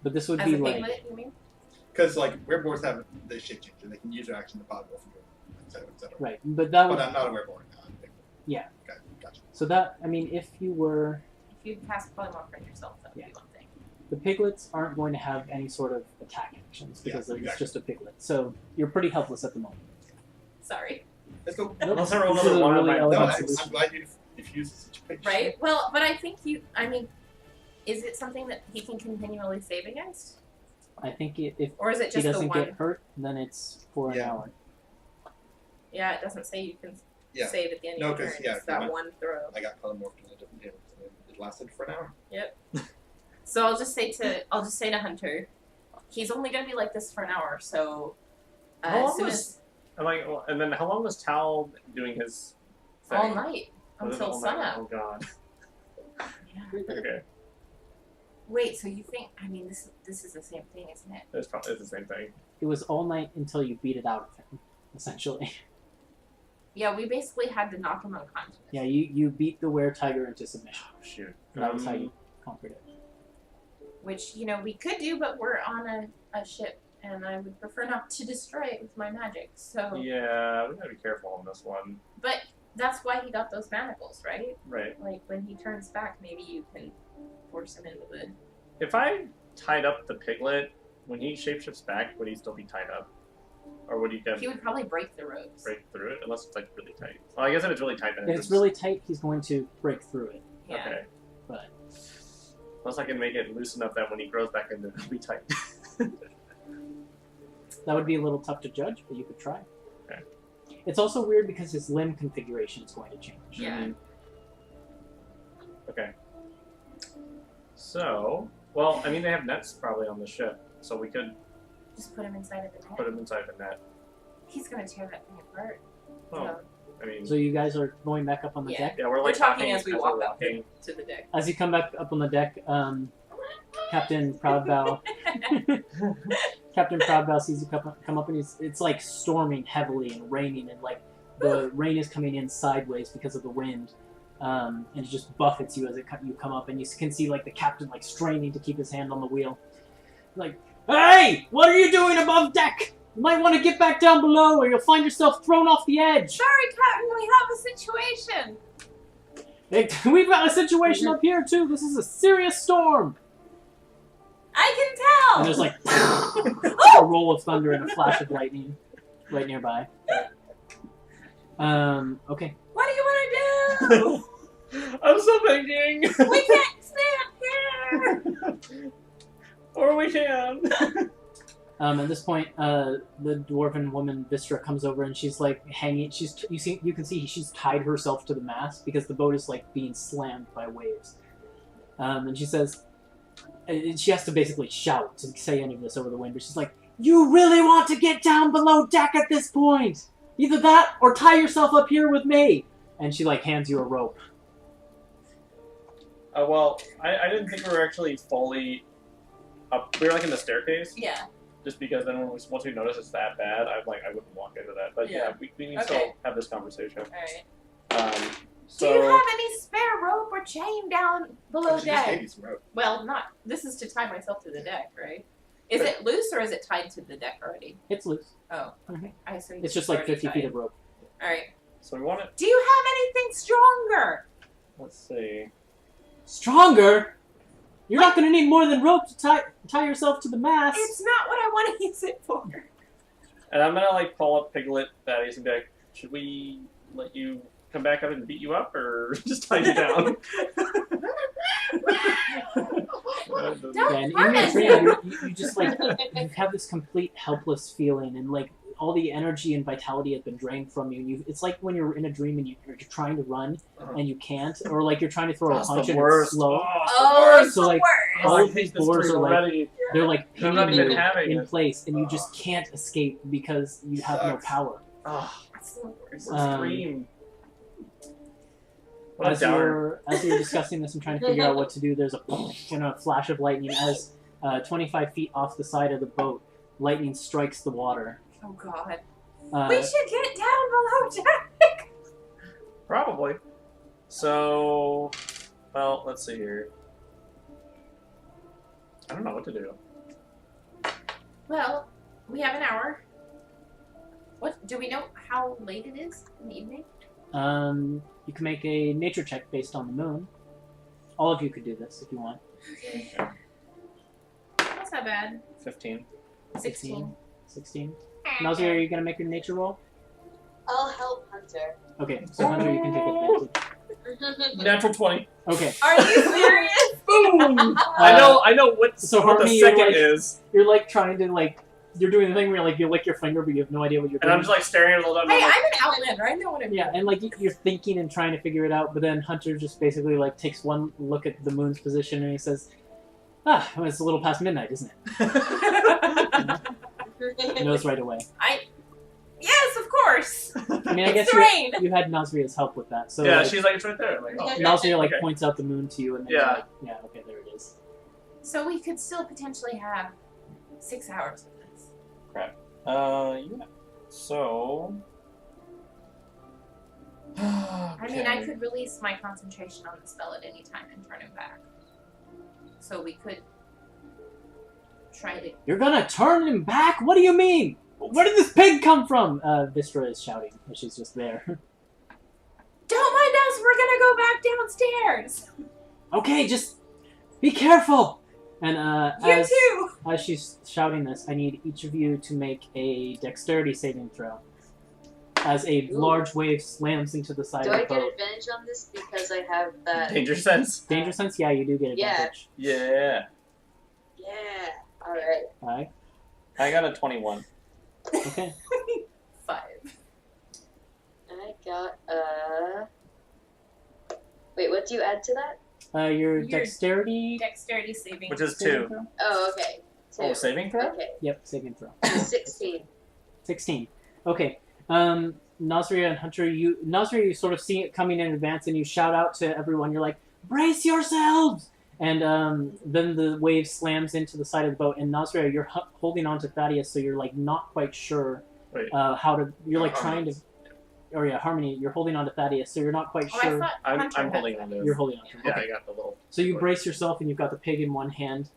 Speaker 1: But this would
Speaker 2: As
Speaker 1: be
Speaker 2: a
Speaker 1: like
Speaker 2: piglet, you mean?
Speaker 4: Because like werewolves have the shape changer, they can use their action to pop both of you, etc., etc.
Speaker 1: right, but that would
Speaker 4: But I'm not a werewolf now. I'm a piglet.
Speaker 1: Yeah.
Speaker 4: Okay, gotcha.
Speaker 1: so that I mean, if you were
Speaker 2: If you cast polymorph on yourself, that would
Speaker 1: Yeah.
Speaker 2: be one thing.
Speaker 1: the piglets aren't going to have any sort of attack actions because
Speaker 4: Yeah,
Speaker 1: it's
Speaker 4: exactly.
Speaker 1: just a piglet. So you're pretty helpless at the moment.
Speaker 2: Sorry.
Speaker 4: Let's go.
Speaker 1: Nope.
Speaker 5: Unless I roll
Speaker 1: This is
Speaker 5: another
Speaker 1: a
Speaker 5: one on
Speaker 1: really
Speaker 5: my-
Speaker 4: No,
Speaker 1: elegant
Speaker 4: I'm
Speaker 1: solution.
Speaker 4: glad you diffused the situation.
Speaker 2: Right? Well, but I think is it something that he can continually save against?
Speaker 1: I think if
Speaker 2: Or is it
Speaker 1: he
Speaker 2: just the
Speaker 1: doesn't
Speaker 2: one?
Speaker 1: get hurt, then it's for an
Speaker 4: Yeah.
Speaker 1: hour.
Speaker 2: Yeah, it doesn't say you can
Speaker 4: Yeah.
Speaker 2: save at the end
Speaker 4: No,
Speaker 2: of your
Speaker 4: 'cause,
Speaker 2: turn.
Speaker 4: yeah,
Speaker 2: It's that
Speaker 4: my-
Speaker 2: one throw.
Speaker 4: I got polymorphed in a different game, and it lasted for an hour.
Speaker 2: So I'll just say to Hunter, he's only gonna be like this for an hour. So
Speaker 5: How
Speaker 2: as
Speaker 5: long
Speaker 2: soon
Speaker 5: was-
Speaker 2: as
Speaker 5: I'm like, well, and then how long was Tal doing his thing?
Speaker 2: all night
Speaker 5: Was it
Speaker 2: until
Speaker 5: all night?
Speaker 2: sunup.
Speaker 5: Oh god.
Speaker 2: Yeah.
Speaker 5: Okay,
Speaker 2: Wait, so you think? I mean, this is the same thing, isn't it?
Speaker 5: it's probably the same thing.
Speaker 1: It was all night until you beat it out of him, essentially.
Speaker 2: Yeah, we basically had to knock him unconscious.
Speaker 1: Yeah, you beat the were-tiger into submission.
Speaker 5: Oh shoot.
Speaker 1: That was how you conquered it.
Speaker 2: Which we could do, but we're on a ship, and I would prefer not to destroy it with my magic. So,
Speaker 5: Yeah, we gotta be careful on this one.
Speaker 2: but that's why he got those manacles, right?
Speaker 5: Right.
Speaker 2: Like when he turns back, maybe you can force him into the.
Speaker 5: If I tied up the piglet, when he shapeshifts back, would he still be tied up? Or would he get
Speaker 2: He would probably break the ropes.
Speaker 5: break through it? Unless it's like really tight. Well, I guess if it's really tight then
Speaker 1: If it's really tight, he's going to break through it.
Speaker 2: Yeah.
Speaker 5: Okay.
Speaker 1: But
Speaker 5: Unless I can make it loose enough that when he grows back into it, it'll be tight.
Speaker 1: that would be a little tough to judge, but you could try.
Speaker 5: Okay.
Speaker 1: It's also weird because his limb configuration is going to change.
Speaker 2: Yeah.
Speaker 5: Okay. So, well, I mean, they have nets probably on the ship, so we could
Speaker 2: Just put him inside of the net.
Speaker 5: put him inside the net.
Speaker 2: He's gonna tear that thing apart.
Speaker 5: Well, I mean,
Speaker 1: So you guys are going back up on the
Speaker 2: Yeah.
Speaker 1: deck.
Speaker 5: yeah, we're
Speaker 2: We're
Speaker 5: like
Speaker 2: talking as we
Speaker 5: we're
Speaker 2: walk up
Speaker 5: walking.
Speaker 2: to the deck.
Speaker 1: As you come back up on the deck, Captain Proudbow Captain Proudbow sees you come up, and it's like storming heavily and raining, and like the rain is coming in sideways because of the wind, and it just buffets you as you come up, and you can see like the captain like straining to keep his hand on the wheel, like, "Hey, what are you doing above deck? You might want to get back down below, or you'll find yourself thrown off the edge."
Speaker 2: Sorry, Captain, we have a situation.
Speaker 1: Hey, we've got a situation up here too. This is a serious storm.
Speaker 2: I can tell.
Speaker 1: And there's like a roll of thunder and a flash of lightning right nearby. Okay.
Speaker 2: What do you want to do?
Speaker 5: I'm still thinking.
Speaker 2: We can't stay up here.
Speaker 5: Or we can.
Speaker 1: At this point, the dwarven woman Vistra comes over, and she's like hanging. You can see she's tied herself to the mast because the boat is like being slammed by waves. And she says, and she has to basically shout to say any of this over the wind. But she's like, "You really want to get down below deck at this point? Either that or tie yourself up here with me." And she like hands you a rope.
Speaker 5: Well, I didn't think we were actually fully up. We were like in the staircase,
Speaker 2: Yeah.
Speaker 5: just because then once we notice it's that bad, I wouldn't walk into that. But yeah,
Speaker 2: Yeah.
Speaker 5: we can
Speaker 2: Okay.
Speaker 5: still have this conversation.
Speaker 2: All right.
Speaker 5: So,
Speaker 2: Do you have any spare rope or chain down below
Speaker 4: She just gave
Speaker 2: deck?
Speaker 4: you some rope.
Speaker 2: Well, not. This is to tie myself to the deck, right? Is it loose or is it tied to the deck already?
Speaker 1: It's loose.
Speaker 2: Oh,
Speaker 1: Mhm.
Speaker 2: okay. I assume
Speaker 1: It's just like 50 feet of rope.
Speaker 2: All right.
Speaker 5: so we want it.
Speaker 2: Do you have anything stronger?
Speaker 5: Let's see.
Speaker 1: Stronger? You're not going to need more than rope to tie yourself to the mast.
Speaker 2: It's not what I want to use it for.
Speaker 5: And I'm gonna like call up Piglet, Thaddeus, and be like, "Should we let you come back up and beat you up, or just tie you down?"
Speaker 2: Don't
Speaker 1: Yeah, and in
Speaker 2: torment
Speaker 1: your
Speaker 2: him.
Speaker 1: dream, you just like you have this complete helpless feeling, and like all the energy and vitality has been drained from you. And it's like when you're in a dream and you're trying to run and you can't, or like you're trying to throw
Speaker 5: That's
Speaker 1: a punch
Speaker 5: the
Speaker 1: and
Speaker 5: worst.
Speaker 1: it's slow.
Speaker 2: Oh, it's
Speaker 1: So,
Speaker 2: the
Speaker 1: like,
Speaker 2: worst.
Speaker 1: all
Speaker 5: I
Speaker 1: of
Speaker 5: hate
Speaker 1: these
Speaker 5: this
Speaker 1: doors
Speaker 5: dream
Speaker 1: are like
Speaker 5: already.
Speaker 1: they're like
Speaker 5: I'm not
Speaker 1: pinning
Speaker 5: even
Speaker 1: you
Speaker 5: having
Speaker 1: in
Speaker 5: it.
Speaker 1: place, and you just can't escape because you have no
Speaker 5: Sucks.
Speaker 1: power.
Speaker 2: It's the worst.
Speaker 5: Worst dream. What a
Speaker 1: As
Speaker 5: downer.
Speaker 1: you're discussing this and trying to figure out what to do, there's a flash of lightning as 25 feet off the side of the boat, lightning strikes the water.
Speaker 2: Oh God.
Speaker 1: Uh,
Speaker 2: We should get down below deck.
Speaker 5: Probably. So, well, let's see here. I don't know what to do.
Speaker 2: Well, we have an hour. What do we know? How late it is in the evening?
Speaker 1: you can make a nature check based on the moon. All of you could do this if you want.
Speaker 2: Okay. That's not bad.
Speaker 5: 15.
Speaker 2: 16.
Speaker 1: 16. Nausea, are you going to make your nature roll?
Speaker 3: I'll help Hunter.
Speaker 1: Okay, so Hunter, you can take advantage.
Speaker 5: Natural 20.
Speaker 1: Okay.
Speaker 2: Are you serious?
Speaker 1: Boom!
Speaker 5: I know what
Speaker 1: so
Speaker 5: what the
Speaker 1: Harmony, you're
Speaker 5: second
Speaker 1: like-
Speaker 5: is.
Speaker 1: You're like trying to you're doing the thing where you lick your finger, but you have no idea what you're
Speaker 5: And
Speaker 1: doing.
Speaker 5: I'm just like staring at it all the time.
Speaker 2: Hey,
Speaker 5: I'm like,
Speaker 2: I'm an outlander. I know what I'm doing.
Speaker 1: Yeah, and you're thinking and trying to figure it out, but then Hunter just basically takes one look at the moon's position and he says, well, it's a little past midnight, isn't it? He knows right away.
Speaker 2: Yes, of course.
Speaker 1: I mean, I
Speaker 2: It's
Speaker 1: guess
Speaker 2: the rain.
Speaker 1: you had Nasria's help with that. So
Speaker 5: yeah, she's like, it's right there. I'm like, oh.
Speaker 1: Nasria
Speaker 5: okay.
Speaker 1: points out the moon to you, and then
Speaker 5: Yeah.
Speaker 1: you're like, yeah, okay, there it is.
Speaker 2: So we could still potentially have 6 hours of this.
Speaker 5: Yeah. So.
Speaker 2: I mean, I could release my concentration on the spell at any time and turn it back. So we could try to.
Speaker 1: You're gonna turn him back? What do you mean? Where did this pig come from? Vistra is shouting, but she's just there.
Speaker 2: Don't mind us. We're gonna go back downstairs.
Speaker 1: Okay, just be careful. And
Speaker 2: You too.
Speaker 1: as she's shouting this, I need each of you to make a dexterity saving throw. As a large wave slams into the side
Speaker 3: Do
Speaker 1: of
Speaker 3: I
Speaker 1: the
Speaker 3: get
Speaker 1: boat.
Speaker 3: advantage on this because I have that?
Speaker 5: Danger sense.
Speaker 1: Danger sense? Yeah, you do get
Speaker 3: Yeah.
Speaker 1: advantage.
Speaker 5: Yeah.
Speaker 3: Yeah. All right.
Speaker 1: Alright,
Speaker 5: I got a 21.
Speaker 1: okay.
Speaker 2: 5.
Speaker 3: I got Wait, what do you add to that?
Speaker 1: Your
Speaker 2: Your
Speaker 1: dexterity
Speaker 2: Dexterity saving.
Speaker 5: Which is
Speaker 1: saving
Speaker 5: 2.
Speaker 1: throw?
Speaker 3: Oh, okay. 2.
Speaker 5: Oh, saving throw?
Speaker 3: Okay.
Speaker 1: Yep, saving throw.
Speaker 3: 16.
Speaker 1: 16. Okay. Nasria and Hunter, Nasria, you sort of see it coming in advance, and you shout out to everyone. You're like, "Brace yourselves!" And then the wave slams into the side of the boat, and Nasria, you're holding on to Thaddeus, so you're not quite sure
Speaker 5: Wait.
Speaker 1: how to. You're trying to. Or yeah, Harmony, you're holding on to Thaddeus, so you're not quite
Speaker 2: Oh, I
Speaker 1: sure.
Speaker 2: thought
Speaker 5: I'm
Speaker 2: Hunter had
Speaker 5: holding
Speaker 2: that.
Speaker 5: on to.
Speaker 1: You're holding on to him.
Speaker 5: Yeah,
Speaker 1: Okay.
Speaker 5: I got the little.
Speaker 1: So you brace yourself, and you've got the pig in one hand.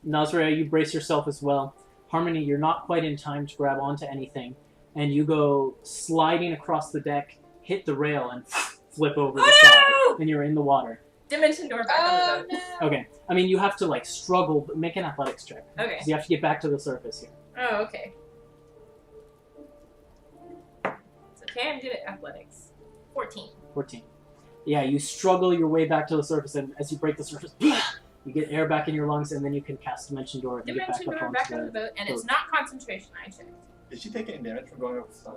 Speaker 1: Nasria, you brace yourself as well. Harmony, you're not quite in time to grab onto anything, and you go sliding across the deck, hit the rail, and flip over the side,
Speaker 2: no!
Speaker 1: and you're in the water.
Speaker 2: Dimension door back on the boat.
Speaker 3: no.
Speaker 1: Okay, I mean you have to struggle, but make an athletics check.
Speaker 2: Okay.
Speaker 1: Because you have to get back to the surface here.
Speaker 2: Oh, okay. It's okay, I'm good at athletics. 14.
Speaker 1: 14. Yeah, you struggle your way back to the surface, and as you break the surface, you get air back in your lungs, and then you can cast Dimension Door and
Speaker 2: Dimension
Speaker 1: get
Speaker 2: door
Speaker 1: back
Speaker 2: back on the
Speaker 1: up onto
Speaker 2: boat, and it's not concentration, I checked.
Speaker 4: Did she take any damage from going over the side?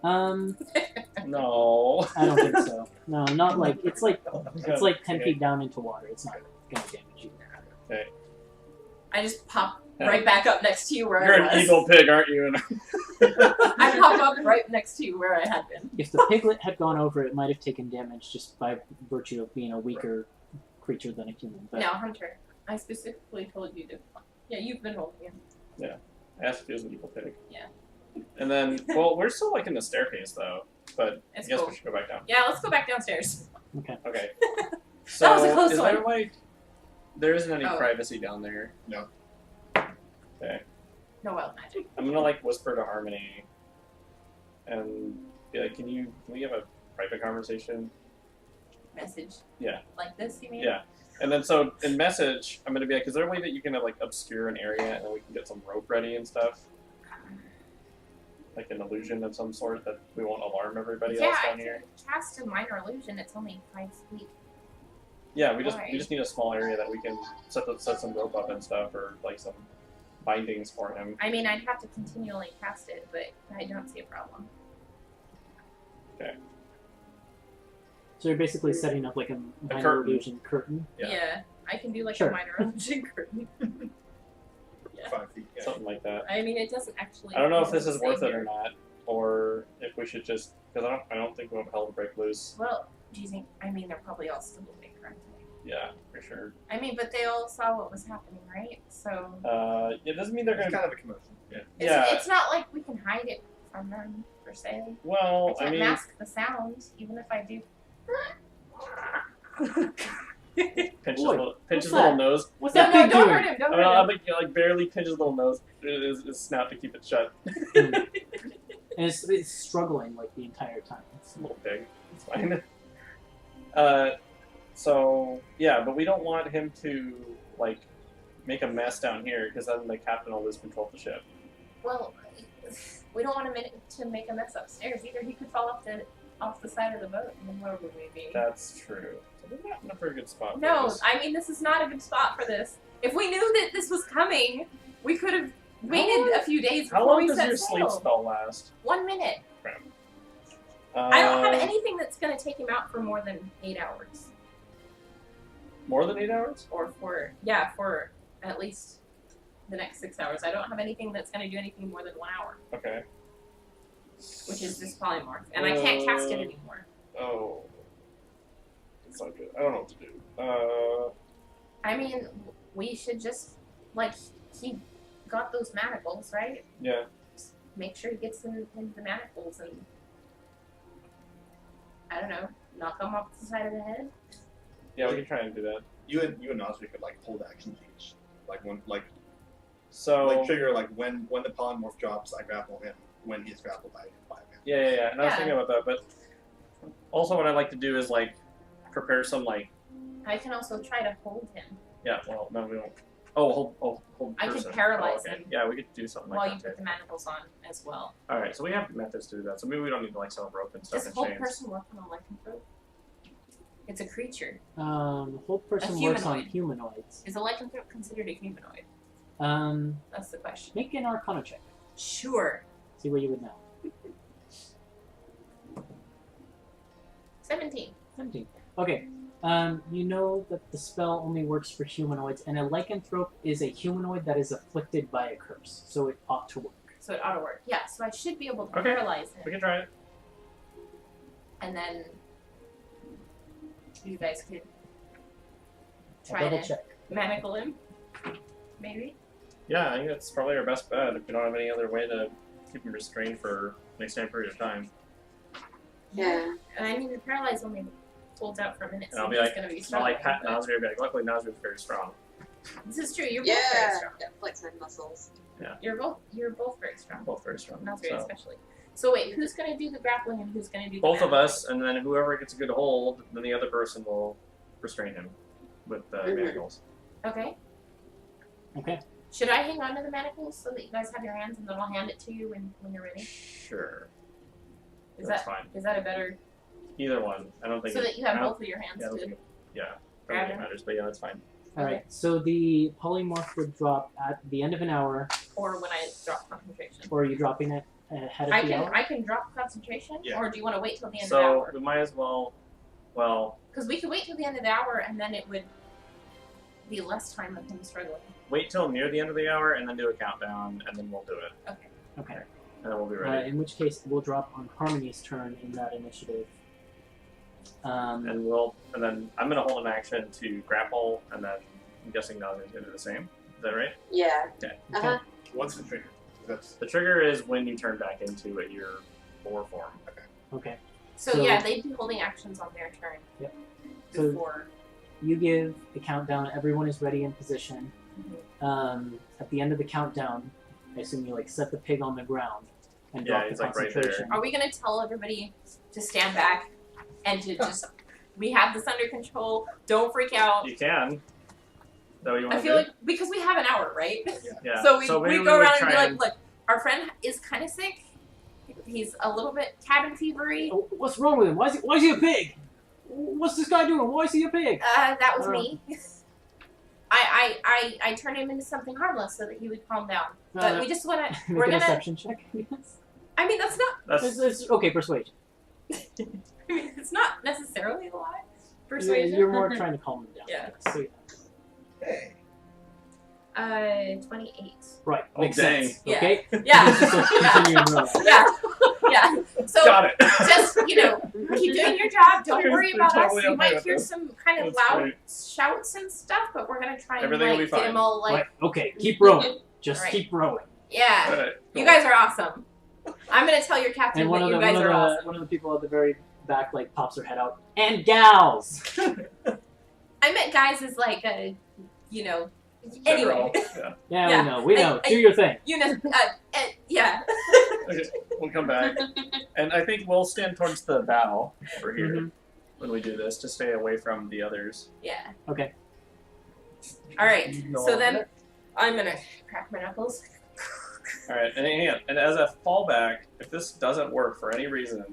Speaker 1: the...
Speaker 5: No.
Speaker 1: I don't think so. No, not it's like 10
Speaker 5: Okay.
Speaker 1: feet down into water. It's not gonna damage you.
Speaker 2: I just pop
Speaker 5: Yeah.
Speaker 2: right back up next to you where
Speaker 5: You're
Speaker 2: I
Speaker 5: an
Speaker 2: was.
Speaker 5: evil pig, aren't you?
Speaker 2: I pop up right next to you where I had been.
Speaker 1: If the piglet had gone over, it might have taken damage just by virtue of being a weaker creature than a human. But
Speaker 2: No, Hunter. I specifically told you to. Yeah, you've been holding him.
Speaker 5: I asked if he was an evil pig. And then, well, we're still like in the staircase though, but
Speaker 2: It's
Speaker 5: I guess
Speaker 2: cool.
Speaker 5: we should go back down.
Speaker 2: Yeah, let's go back downstairs.
Speaker 5: Okay.
Speaker 2: That was a
Speaker 5: So
Speaker 2: close
Speaker 5: is
Speaker 2: one.
Speaker 5: there like, there isn't any
Speaker 2: Oh.
Speaker 5: privacy down there?
Speaker 4: No.
Speaker 5: Okay.
Speaker 2: No wild magic.
Speaker 5: I'm gonna like whisper to Harmony, and be like, can we have a private conversation?
Speaker 2: Message.
Speaker 5: Yeah.
Speaker 2: Like this, you mean?
Speaker 5: Yeah. And then so in message, I'm gonna be like, is there a way that you can like obscure an area and then we can get some rope ready and stuff? Like an illusion of some sort that we won't alarm everybody
Speaker 2: Yeah,
Speaker 5: else
Speaker 2: I
Speaker 5: down here.
Speaker 2: can cast a minor illusion. It's only 5 feet.
Speaker 5: Yeah, we
Speaker 2: Why?
Speaker 5: just need a small area that we can set some rope up and stuff, or like some bindings for him.
Speaker 2: I mean, I'd have to continually cast it, but I don't see a problem.
Speaker 1: So you're basically setting up like a minor
Speaker 5: curtain.
Speaker 1: illusion curtain.
Speaker 5: Yeah.
Speaker 2: I can do like
Speaker 1: Sure.
Speaker 2: a minor illusion curtain. Yeah.
Speaker 4: 5 feet. Yeah.
Speaker 5: Something like that.
Speaker 2: I mean, it doesn't actually.
Speaker 5: I don't know if this is
Speaker 2: say
Speaker 5: worth it
Speaker 2: here.
Speaker 5: or not, or if we should just because I don't think we want hell to break loose.
Speaker 2: Well, do you think? I mean, they're probably all still awake, aren't they?
Speaker 5: Yeah, for sure.
Speaker 2: I mean, but they all saw what was happening, right? So
Speaker 5: It doesn't mean they're
Speaker 4: It's
Speaker 5: gonna.
Speaker 4: kind of a commotion. Yeah.
Speaker 2: it's not like we can hide it from them per se.
Speaker 5: Well,
Speaker 2: I
Speaker 5: I
Speaker 2: can't
Speaker 5: mean,
Speaker 2: mask the sound, even if I do.
Speaker 5: pinches
Speaker 1: Boy,
Speaker 5: little
Speaker 1: what's
Speaker 5: little
Speaker 1: that?
Speaker 5: nose.
Speaker 1: What's
Speaker 2: No,
Speaker 1: that
Speaker 2: no,
Speaker 1: pig
Speaker 2: don't
Speaker 1: doing?
Speaker 2: hurt him. Don't
Speaker 5: I
Speaker 2: hurt
Speaker 5: mean,
Speaker 2: him.
Speaker 5: like barely pinches little nose. His snout to keep it shut.
Speaker 1: And it's struggling like the entire time.
Speaker 5: It's a little big. It's fine. So yeah, but we don't want him to like make a mess down here because then the captain will lose control of the ship.
Speaker 2: Well, we don't want him to make a mess upstairs either. He could fall off the side of the boat, and then where would we be?
Speaker 5: That's true. So we're not in a very good spot. for
Speaker 2: No,
Speaker 5: this.
Speaker 2: I mean, this is not a good spot for this. If we knew that this was coming, we could have waited a few days
Speaker 5: How
Speaker 2: before
Speaker 5: long
Speaker 2: we
Speaker 5: does
Speaker 2: set
Speaker 5: your
Speaker 2: sail.
Speaker 5: sleep spell last?
Speaker 2: 1 minute.
Speaker 5: Uh,
Speaker 2: I don't have anything that's going to take him out for more than 8 hours.
Speaker 5: More than 8 hours?
Speaker 2: Or for at least the next 6 hours. I don't have anything that's going to do anything more than 1 hour,
Speaker 5: Okay.
Speaker 2: which is this polymorph. And I can't cast it anymore.
Speaker 5: Oh. That's not good. I don't know what to do.
Speaker 2: I mean, we should just, like, he got those manacles, right?
Speaker 5: Yeah.
Speaker 2: Just make sure he gets in the manacles and, I don't know, knock him off the side of the head.
Speaker 5: Yeah, we can try and do that.
Speaker 4: You and Nasri could like hold action each, like
Speaker 5: So.
Speaker 4: like trigger like when the polymorph drops, I grapple him. When he's grappled by him.
Speaker 5: Yeah. And I was
Speaker 2: Yeah.
Speaker 5: thinking about that, but also what I'd like to do is like prepare some like.
Speaker 2: I can also try to hold him
Speaker 5: Yeah. Well, no, we won't. Oh, hold.
Speaker 2: I could
Speaker 5: person.
Speaker 2: paralyze
Speaker 5: okay.
Speaker 2: him.
Speaker 5: Yeah, we could do something
Speaker 2: while
Speaker 5: like
Speaker 2: you
Speaker 5: that
Speaker 2: put
Speaker 5: too.
Speaker 2: the manacles on as well.
Speaker 5: All right, so we have methods to do that. So maybe we don't need to like set up rope and stuff
Speaker 2: Does
Speaker 5: and
Speaker 2: hold
Speaker 5: chains.
Speaker 2: person work on a lycanthrope? It's a creature.
Speaker 1: Whole person works on humanoids.
Speaker 2: Is a lycanthrope considered a humanoid? That's the question.
Speaker 1: Make an Arcana check.
Speaker 2: Sure.
Speaker 1: See what you would know.
Speaker 2: 17.
Speaker 1: 17. Okay. You know that the spell only works for humanoids, and a lycanthrope is a humanoid that is afflicted by a curse, so it ought to work.
Speaker 2: So it ought to work. Yeah, so I should be able to
Speaker 5: Okay.
Speaker 2: paralyze him.
Speaker 5: We can try it.
Speaker 2: And then you guys could
Speaker 1: I'll
Speaker 2: try
Speaker 1: double
Speaker 2: to
Speaker 1: check.
Speaker 2: manacle him. Maybe?
Speaker 5: Yeah, I think that's probably our best bet if we don't have any other way to keep him restrained for an extended period of time.
Speaker 3: Yeah.
Speaker 2: And I mean, the paralyze only holds out for a minute,
Speaker 5: And
Speaker 2: so
Speaker 5: I'll be
Speaker 2: he's
Speaker 5: like,
Speaker 2: going to be
Speaker 5: Not
Speaker 2: strong.
Speaker 5: like Pat Nasri would be like, luckily Nasri is very strong.
Speaker 2: This is true. You're both very
Speaker 3: Yeah.
Speaker 2: strong.
Speaker 3: Yeah, flex my muscles.
Speaker 2: You're both very strong.
Speaker 5: Both very strong.
Speaker 2: Not very
Speaker 5: So,
Speaker 2: especially. So wait, who's going to do the grappling and who's going to do the
Speaker 5: both of
Speaker 2: manacles?
Speaker 5: us, and then whoever gets a good hold, then the other person will restrain him with the manacles.
Speaker 2: Okay.
Speaker 1: Okay.
Speaker 2: Should I hang on to the manacles so that you guys have your hands and then I'll hand it to you when you're ready?
Speaker 5: Sure.
Speaker 2: Is
Speaker 5: That's
Speaker 2: that
Speaker 5: fine.
Speaker 2: is that a better
Speaker 5: Either one. I don't think
Speaker 2: so
Speaker 5: it,
Speaker 2: that you have
Speaker 5: I don't-
Speaker 2: both of your hands
Speaker 5: Yeah, I don't
Speaker 2: to
Speaker 5: think it- yeah.
Speaker 2: grab
Speaker 5: Don't think it
Speaker 2: him?
Speaker 5: matters, but yeah, that's fine.
Speaker 1: Alright, so the polymorph would drop at the end of an hour,
Speaker 2: or when I drop concentration.
Speaker 1: or are you dropping it ahead of the hour?
Speaker 2: I can drop concentration,
Speaker 4: Yeah.
Speaker 2: or do you want to wait till the end of the
Speaker 5: So
Speaker 2: hour?
Speaker 5: we might as well. Well,
Speaker 2: Because we could wait till the end of the hour and then it would be less time of him struggling.
Speaker 5: wait till near the end of the hour and then do a countdown, and then we'll do it,
Speaker 2: Okay.
Speaker 1: Okay.
Speaker 5: and then we'll be ready.
Speaker 1: In which case, we'll drop on Harmony's turn in that initiative.
Speaker 5: And then I'm gonna hold an action to grapple, and then I'm guessing Naza's gonna do the same. Is that right?
Speaker 3: Yeah.
Speaker 5: Okay.
Speaker 3: Uh-huh.
Speaker 4: What's the trigger? That's
Speaker 5: The trigger is when you turn back into your boar form.
Speaker 1: Okay.
Speaker 2: So,
Speaker 1: So-
Speaker 2: yeah, they'd be holding actions on their turn.
Speaker 1: Yep. So-
Speaker 2: Before.
Speaker 1: You give the countdown. Everyone is ready in position.
Speaker 2: Mm-hmm.
Speaker 1: At the end of the countdown, I assume you set the pig on the ground and
Speaker 5: Yeah,
Speaker 1: drop the
Speaker 5: he's, right there.
Speaker 1: concentration.
Speaker 2: Are we gonna tell everybody to stand back and to just? We have this under control. Don't freak out.
Speaker 5: You can. Is that what you want
Speaker 2: I
Speaker 5: to
Speaker 2: feel
Speaker 5: do?
Speaker 2: like because we have an hour, right?
Speaker 5: Yeah.
Speaker 2: So we
Speaker 5: maybe
Speaker 2: go
Speaker 5: would
Speaker 2: around and
Speaker 5: try
Speaker 2: be like, look, our friend is kind of sick. He's a little bit cabin fevery.
Speaker 1: Oh, what's wrong with him? Why is he a pig? What's this guy doing? Why is he a pig?
Speaker 2: That was me. I turned him into something harmless so that he would calm down. But we just want to.
Speaker 1: Make
Speaker 2: We're
Speaker 1: a
Speaker 2: gonna.
Speaker 1: deception check.
Speaker 2: I mean, that's not.
Speaker 5: That's
Speaker 1: It's okay, persuasion.
Speaker 2: It's not necessarily a lie. Persuasion.
Speaker 1: You're more trying to calm him down.
Speaker 2: Yeah.
Speaker 1: So,
Speaker 4: hey.
Speaker 2: 28.
Speaker 1: right.
Speaker 5: Oh,
Speaker 1: Makes
Speaker 5: dang.
Speaker 1: sense.
Speaker 2: Yeah.
Speaker 1: Okay.
Speaker 2: Yeah.
Speaker 1: Continue and roll.
Speaker 2: Yeah. So
Speaker 5: got it.
Speaker 2: just keep doing your job. Don't
Speaker 5: You're
Speaker 2: worry about us.
Speaker 5: totally
Speaker 2: You
Speaker 5: okay
Speaker 2: might
Speaker 5: with
Speaker 2: hear
Speaker 5: this.
Speaker 2: some kind of
Speaker 5: That's
Speaker 2: loud
Speaker 5: great.
Speaker 2: shouts and stuff, but we're gonna try and
Speaker 5: Everything will be
Speaker 2: get
Speaker 5: fine.
Speaker 2: them all
Speaker 1: Right. Okay. Keep rowing. Just
Speaker 2: Right.
Speaker 1: keep rowing.
Speaker 2: Yeah.
Speaker 5: Alright,
Speaker 2: You
Speaker 5: cool.
Speaker 2: guys are awesome. I'm gonna tell your captain
Speaker 1: And one
Speaker 2: that
Speaker 1: of
Speaker 2: you
Speaker 1: the
Speaker 2: guys are awesome.
Speaker 1: one of the people at the very back pops her head out. And gals.
Speaker 2: I meant guys as like a,
Speaker 5: General.
Speaker 2: anyway.
Speaker 5: Yeah.
Speaker 1: Yeah,
Speaker 2: Yeah.
Speaker 1: we know. We know.
Speaker 2: I-
Speaker 1: Do your thing.
Speaker 2: Yeah.
Speaker 5: Okay, we'll come back. And I think we'll stand towards the bow over here
Speaker 1: Mhm.
Speaker 5: when we do this to stay away from the others.
Speaker 2: Yeah.
Speaker 1: Okay.
Speaker 2: All right.
Speaker 5: No.
Speaker 2: So then I'm gonna crack my knuckles.
Speaker 5: Alright, and hang on. And as a fallback, if this doesn't work for any reason,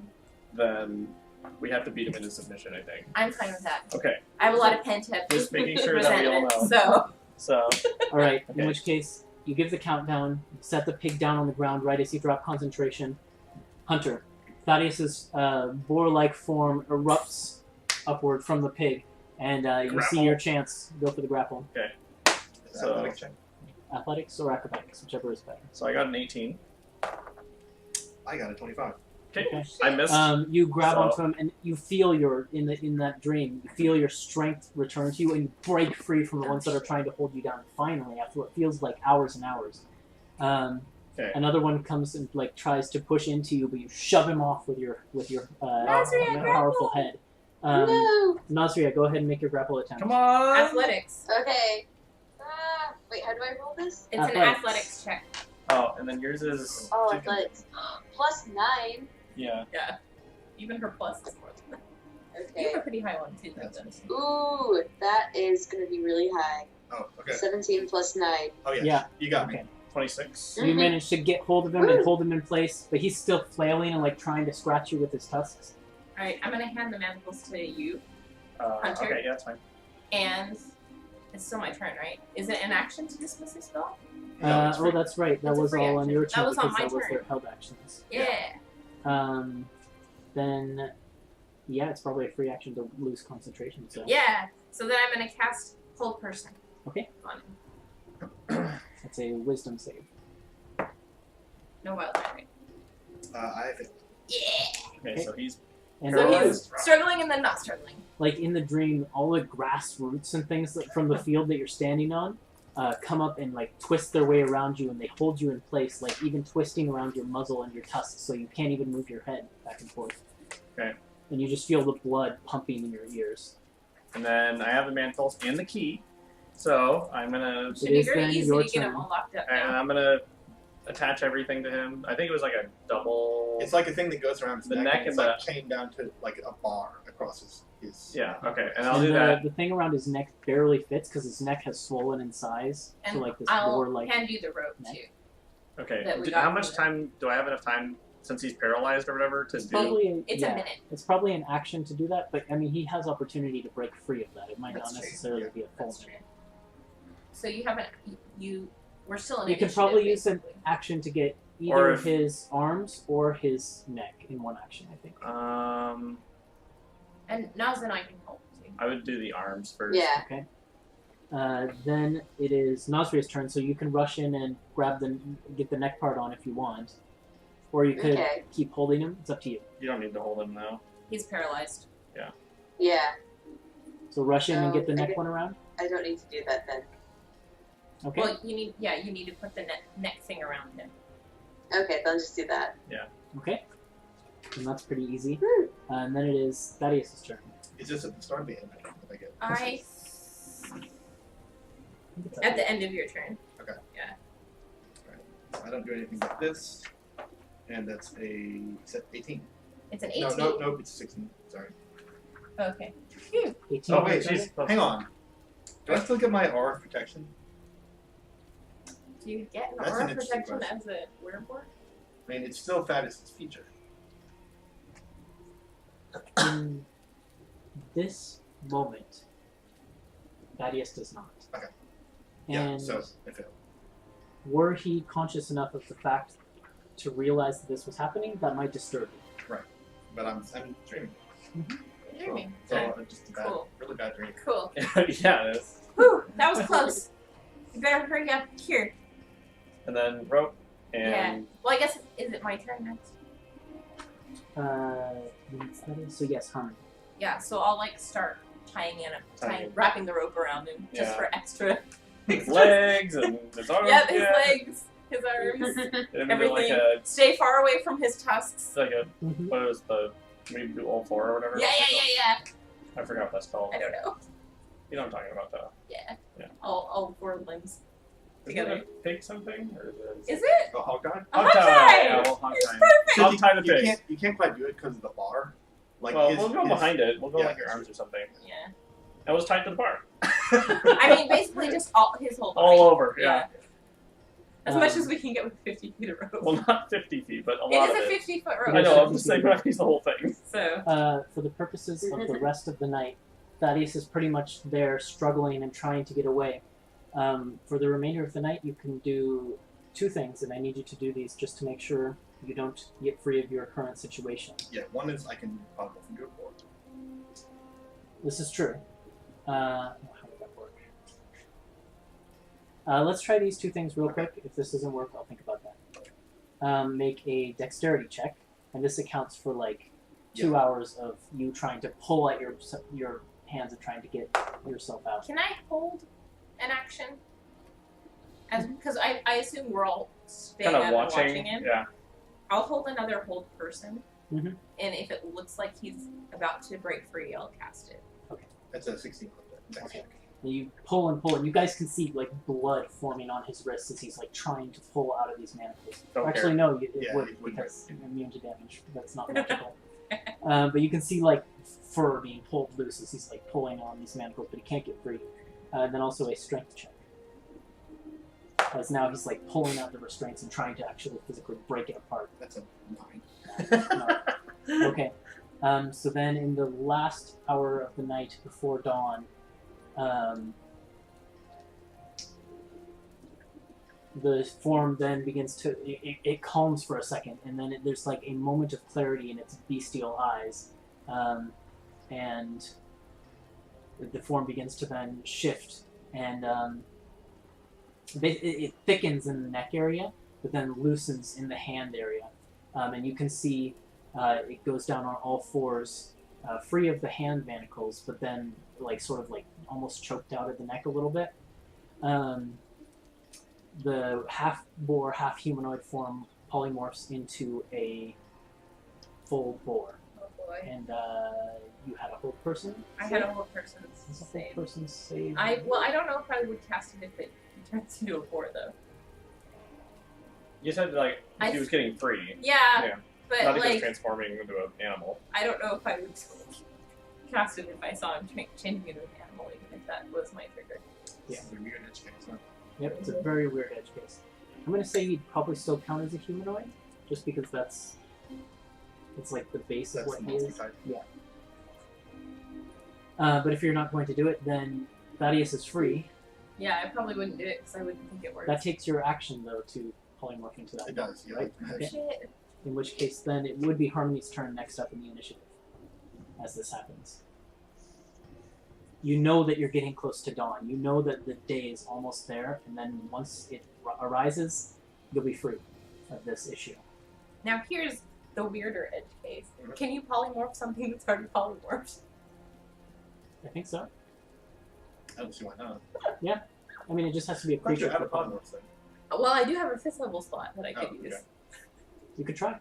Speaker 5: then we have to beat him into submission, I think.
Speaker 2: I'm fine with that.
Speaker 5: Okay,
Speaker 2: I have a lot of pent-up
Speaker 5: just making sure that we all
Speaker 2: resentment,
Speaker 5: know.
Speaker 2: so
Speaker 5: So,
Speaker 1: All right.
Speaker 5: Okay.
Speaker 1: In which case, you give the countdown. Set the pig down on the ground right as you drop concentration. Hunter, Thaddeus's boar-like form erupts upward from the pig, and you see
Speaker 5: Grapple.
Speaker 1: your chance. Go for the grapple.
Speaker 5: So-
Speaker 4: Athletic check.
Speaker 1: Athletics or acrobatics, whichever is better.
Speaker 5: I got an 18.
Speaker 4: I got a 25.
Speaker 5: Okay,
Speaker 1: Okay.
Speaker 5: I missed.
Speaker 1: You grab
Speaker 5: So-
Speaker 1: onto him, and you feel in that dream. You feel your strength return to you, and you break free from the ones that are trying to hold you down. Finally, after what feels like hours and hours,
Speaker 5: Okay.
Speaker 1: another one comes and tries to push into you, but you shove him off with your
Speaker 2: Nazria,
Speaker 1: powerful
Speaker 2: grapple!
Speaker 1: head.
Speaker 3: No.
Speaker 1: Nazria, go ahead and make your grapple attempt.
Speaker 5: Come on!
Speaker 2: athletics.
Speaker 3: Okay. Wait, how do I roll this?
Speaker 2: It's an
Speaker 1: Athletics.
Speaker 2: athletics check.
Speaker 5: Oh, and then yours is.
Speaker 3: Oh, athletics. +9.
Speaker 5: Yeah.
Speaker 2: Yeah. Even her plus is more than that. You
Speaker 3: Okay.
Speaker 2: have a pretty high one too.
Speaker 4: That's
Speaker 2: That's
Speaker 3: Ooh, that is gonna be really high.
Speaker 4: Oh, okay.
Speaker 3: 17 + 9.
Speaker 4: Oh, yeah.
Speaker 1: Yeah.
Speaker 4: You got me.
Speaker 1: Okay.
Speaker 5: 26.
Speaker 1: So you manage to get hold of him and hold him in place, but he's still flailing and trying to scratch you with his tusks.
Speaker 2: All right. I'm gonna hand the manacles to you, Hunter?
Speaker 5: Okay, yeah, that's fine.
Speaker 2: and it's still my turn, right? Is it an action to dismiss a spell?
Speaker 4: No, it's free.
Speaker 1: That's right. That
Speaker 2: That's a
Speaker 1: was
Speaker 2: free
Speaker 1: all on
Speaker 2: action.
Speaker 1: your
Speaker 2: That
Speaker 1: turn
Speaker 2: was on
Speaker 1: because
Speaker 2: my
Speaker 1: that was
Speaker 2: turn.
Speaker 1: their held actions.
Speaker 2: Yeah.
Speaker 1: Then, yeah, it's probably a free action to lose concentration. So
Speaker 2: Yeah. So then I'm gonna cast Hold Person.
Speaker 1: Okay.
Speaker 2: On him.
Speaker 1: It's a wisdom save.
Speaker 2: No wildlife, right?
Speaker 4: I think.
Speaker 2: Yeah.
Speaker 5: Okay, so he's.
Speaker 1: And
Speaker 2: So
Speaker 1: all
Speaker 2: he's struggling and then not struggling.
Speaker 1: in the dream, all the grass roots and things from the field that you're standing on come up and twist their way around you, and they hold you in place, even twisting around your muzzle and your tusks, so you can't even move your head back and forth.
Speaker 5: Okay.
Speaker 1: And you just feel the blood pumping in your ears.
Speaker 5: And then I have the mantles and the key. So I'm gonna.
Speaker 1: It
Speaker 2: Should be
Speaker 1: is
Speaker 2: very
Speaker 1: then
Speaker 2: easy
Speaker 1: your
Speaker 2: to get him
Speaker 1: turn.
Speaker 2: all locked up
Speaker 5: And
Speaker 2: now.
Speaker 5: I'm gonna attach everything to him. I think it was like a double.
Speaker 4: It's like a thing that goes around his
Speaker 5: The
Speaker 4: neck,
Speaker 5: neck
Speaker 4: and it's
Speaker 5: and
Speaker 4: chained down to a bar across his.
Speaker 5: Yeah, okay. And I'll
Speaker 1: And
Speaker 5: do that.
Speaker 1: the thing around his neck barely fits because his neck has swollen in size
Speaker 2: And
Speaker 1: to this
Speaker 2: I'll
Speaker 1: boar-like.
Speaker 2: hand you the rope
Speaker 1: neck.
Speaker 2: too.
Speaker 5: Okay.
Speaker 2: that we
Speaker 5: Do-
Speaker 2: got
Speaker 5: how
Speaker 2: from
Speaker 5: much
Speaker 2: the-
Speaker 5: time do I have enough time since he's paralyzed or whatever to do?
Speaker 1: Probably
Speaker 2: It's
Speaker 1: yeah,
Speaker 2: a minute.
Speaker 1: It's probably an action to do that, but I mean, he has opportunity to break free of that. It might
Speaker 4: That's
Speaker 1: not
Speaker 4: true,
Speaker 1: necessarily
Speaker 4: yeah.
Speaker 1: be a full
Speaker 2: That's true.
Speaker 1: minute.
Speaker 2: So you haven't. We're still in.
Speaker 1: You can
Speaker 2: initiative,
Speaker 1: probably use an
Speaker 2: basically.
Speaker 1: action to get
Speaker 5: Or
Speaker 1: either
Speaker 5: if-
Speaker 1: his arms or his neck in one action, I think.
Speaker 2: And Naz and I can help too.
Speaker 5: I would do the arms first.
Speaker 3: Yeah.
Speaker 1: Okay. Then it is Nasria's turn, so you can rush in and get the neck part on if you want, or you could
Speaker 3: Okay.
Speaker 1: keep holding him. It's up to you.
Speaker 5: You don't need to hold him now.
Speaker 2: He's paralyzed.
Speaker 3: Yeah.
Speaker 1: So rush in and get the
Speaker 3: I
Speaker 1: neck
Speaker 3: get-
Speaker 1: one around.
Speaker 3: I don't need to do that then.
Speaker 1: Okay.
Speaker 2: Well, you need to put the neck thing around him.
Speaker 3: Okay, then just do that.
Speaker 1: Okay. And that's pretty easy. And then it is Thaddeus' turn.
Speaker 4: It's just at the start of the end. I get.
Speaker 2: I
Speaker 1: think it's
Speaker 2: at the end of your turn.
Speaker 4: I don't do anything like this, and that's a 18.
Speaker 2: It's an 18.
Speaker 4: No, it's 16. Sorry.
Speaker 2: Okay.
Speaker 1: 18.
Speaker 4: Oh wait,
Speaker 5: she's-
Speaker 4: hang on. Do I still get my aura of protection?
Speaker 2: Do you get an
Speaker 4: That's
Speaker 2: aura
Speaker 4: an interesting
Speaker 2: protection
Speaker 4: question.
Speaker 2: as a werewolf?
Speaker 4: I mean, it's still Thaddeus' feature.
Speaker 1: In this moment, Thaddeus does not.
Speaker 4: Okay.
Speaker 1: And
Speaker 4: Yeah, so I fail.
Speaker 1: were he conscious enough of the fact to realize that this was happening, that might disturb you.
Speaker 4: But I'm dreaming.
Speaker 2: You're dreaming.
Speaker 4: So just a bad,
Speaker 2: Cool.
Speaker 4: really bad dream.
Speaker 2: Cool.
Speaker 5: Yeah, that's,
Speaker 2: Whew, that was close. You better hurry up here.
Speaker 5: and then rope and
Speaker 2: Yeah. Well, I guess, is it my turn next?
Speaker 1: So yes, Harmony.
Speaker 2: Yeah, so I'll like start wrapping the rope around him just
Speaker 5: Yeah.
Speaker 2: for extra.
Speaker 5: his legs and his arms.
Speaker 2: Yep, his legs, his arms.
Speaker 5: And
Speaker 2: everything.
Speaker 5: like a,
Speaker 2: Stay far away from his tusks.
Speaker 5: it's like a,
Speaker 1: Mhm.
Speaker 5: what is the, we do all four or whatever?
Speaker 2: Yeah.
Speaker 5: I forgot what that's called.
Speaker 2: I don't know.
Speaker 5: You know what I'm talking about though.
Speaker 2: Yeah.
Speaker 5: Yeah.
Speaker 2: All four limbs
Speaker 5: Is
Speaker 2: together.
Speaker 5: it a pig something? Or is
Speaker 2: Is it?
Speaker 4: Oh, Hogtie?
Speaker 2: A hog
Speaker 5: Hogtie!
Speaker 2: tie!
Speaker 5: Yeah, well, hog
Speaker 2: It's
Speaker 5: tie.
Speaker 2: perfect!
Speaker 5: Hog tie the
Speaker 4: you
Speaker 5: pig.
Speaker 4: you can't quite do it because of the bar. Like
Speaker 5: Well,
Speaker 4: his,
Speaker 5: we'll go
Speaker 4: his-
Speaker 5: behind it. We'll go
Speaker 4: yeah,
Speaker 5: like your arms or something.
Speaker 2: Yeah.
Speaker 5: I was tied to the bar.
Speaker 2: I mean, basically just his whole body.
Speaker 5: All over, yeah.
Speaker 2: As much as we can get with 50 feet of rope.
Speaker 5: Well, not 50 feet, but a
Speaker 2: It
Speaker 5: lot
Speaker 2: is
Speaker 5: of
Speaker 2: a
Speaker 5: it.
Speaker 2: 50-foot rope.
Speaker 5: I know, I'm just saying, but I use the whole thing.
Speaker 2: So,
Speaker 1: For the purposes of the rest of the night, Thaddeus is pretty much there struggling and trying to get away. For the remainder of the night, you can do two things, and I need you to do these just to make sure you don't get free of your current situation.
Speaker 4: Yeah, one is I can probably do it for.
Speaker 1: This is true. How would that work? Let's try these two things real quick. If this doesn't work, I'll think about that. Make a dexterity check, and this accounts for like 2 hours of you trying to pull at your hands and trying to get yourself out.
Speaker 2: can I hold an action? Because I assume we're all staying
Speaker 5: Kind of
Speaker 2: up and
Speaker 5: watching.
Speaker 2: watching him.
Speaker 5: Yeah.
Speaker 2: I'll hold another hold person.
Speaker 1: Mhm.
Speaker 2: And if it looks like he's about to break free, I'll cast it.
Speaker 4: That's a 16. Next
Speaker 1: Okay.
Speaker 4: check.
Speaker 1: And you pull and pull, and you guys can see like blood forming on his wrists as he's like trying to pull out of these manacles.
Speaker 5: Don't
Speaker 1: Actually, no, it
Speaker 4: Yeah,
Speaker 1: would
Speaker 4: it would
Speaker 1: because you're immune to damage. That's not magical. But you can see like fur being pulled loose as he's like pulling on these manacles, but he can't get free. Then also a strength check, as now he's like pulling out the restraints and trying to actually physically break it apart.
Speaker 4: That's a 9.
Speaker 1: No. Okay. So then in the last hour of the night before dawn, the form then begins to, it calms for a second, and then there's like a moment of clarity in its bestial eyes, and the form begins to then shift, and it thickens in the neck area, but then loosens in the hand area, and you can see it goes down on all fours, free of the hand manacles, but then like sort of like almost choked out at the neck a little bit. The half boar, half humanoid form polymorphs into a full boar,
Speaker 2: Oh boy.
Speaker 1: and you had a whole person.
Speaker 2: I had a whole person's
Speaker 1: Is a whole
Speaker 2: save.
Speaker 1: person save.
Speaker 2: I don't know if I would cast it if it turns into a 4 though.
Speaker 5: You said, like,
Speaker 2: I-
Speaker 5: he was getting free.
Speaker 2: Yeah,
Speaker 5: Yeah.
Speaker 2: but
Speaker 5: Not even
Speaker 2: like
Speaker 5: transforming into an animal.
Speaker 2: I don't know if I would cast it if I saw him changing into an animal, even if that was my trigger.
Speaker 1: Yeah.
Speaker 4: This is a weird edge case, huh?
Speaker 1: Yep, it's a very weird edge case. I'm gonna say he'd probably still count as a humanoid, just because it's like the base of
Speaker 4: That's
Speaker 1: what
Speaker 4: the
Speaker 1: he
Speaker 4: monster
Speaker 1: is.
Speaker 4: type.
Speaker 1: But if you're not going to do it, then Thaddeus is free.
Speaker 2: Yeah, I probably wouldn't do it because I wouldn't think it works.
Speaker 1: That takes your action though to polymorph into that.
Speaker 4: It does, yeah.
Speaker 1: Right? Okay.
Speaker 2: Shit.
Speaker 1: In which case, then it would be Harmony's turn next up in the initiative, as this happens. You know that you're getting close to dawn. You know that the day is almost there, and then once it arises, you'll be free of this issue.
Speaker 2: Now here's the weirder edge case.
Speaker 4: Mhm.
Speaker 2: Can you polymorph something that's already polymorphed?
Speaker 1: I think so.
Speaker 4: I don't see why not.
Speaker 1: I mean, it just has to be a
Speaker 4: Aren't you
Speaker 1: creature.
Speaker 4: out of
Speaker 1: for
Speaker 4: polymorphs then?
Speaker 2: Well, I do have a 5th level slot that I could
Speaker 4: Oh,
Speaker 2: use.
Speaker 1: You could try.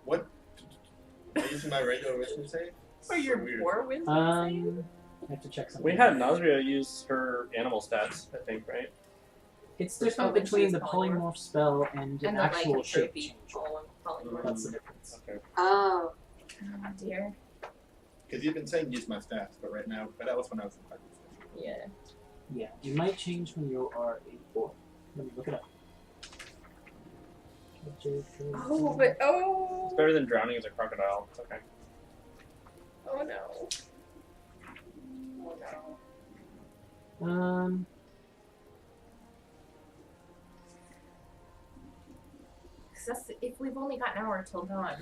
Speaker 4: What? Am I using my regular wisdom save?
Speaker 2: Or your
Speaker 4: Weird.
Speaker 2: war wisdom save?
Speaker 1: I have to check something.
Speaker 5: We had Nazria use her animal stats, I think, right?
Speaker 1: It's different
Speaker 2: Oh, when
Speaker 1: between
Speaker 2: she's
Speaker 1: the
Speaker 2: polymorph.
Speaker 1: polymorph spell and an
Speaker 2: And the
Speaker 1: actual shape
Speaker 2: lycanthropy
Speaker 1: change.
Speaker 2: polymorph.
Speaker 1: That's the difference.
Speaker 5: Okay.
Speaker 3: Oh.
Speaker 2: Oh dear.
Speaker 4: Because you've been saying use my stats, but right now, but that was when I was in practice.
Speaker 2: Yeah.
Speaker 1: Yeah, it might change when you are a boy. Let me look it up.
Speaker 2: Oh, but
Speaker 5: It's better than drowning as a crocodile. It's okay.
Speaker 2: oh no. Oh no. Because if we've only got an hour till dawn,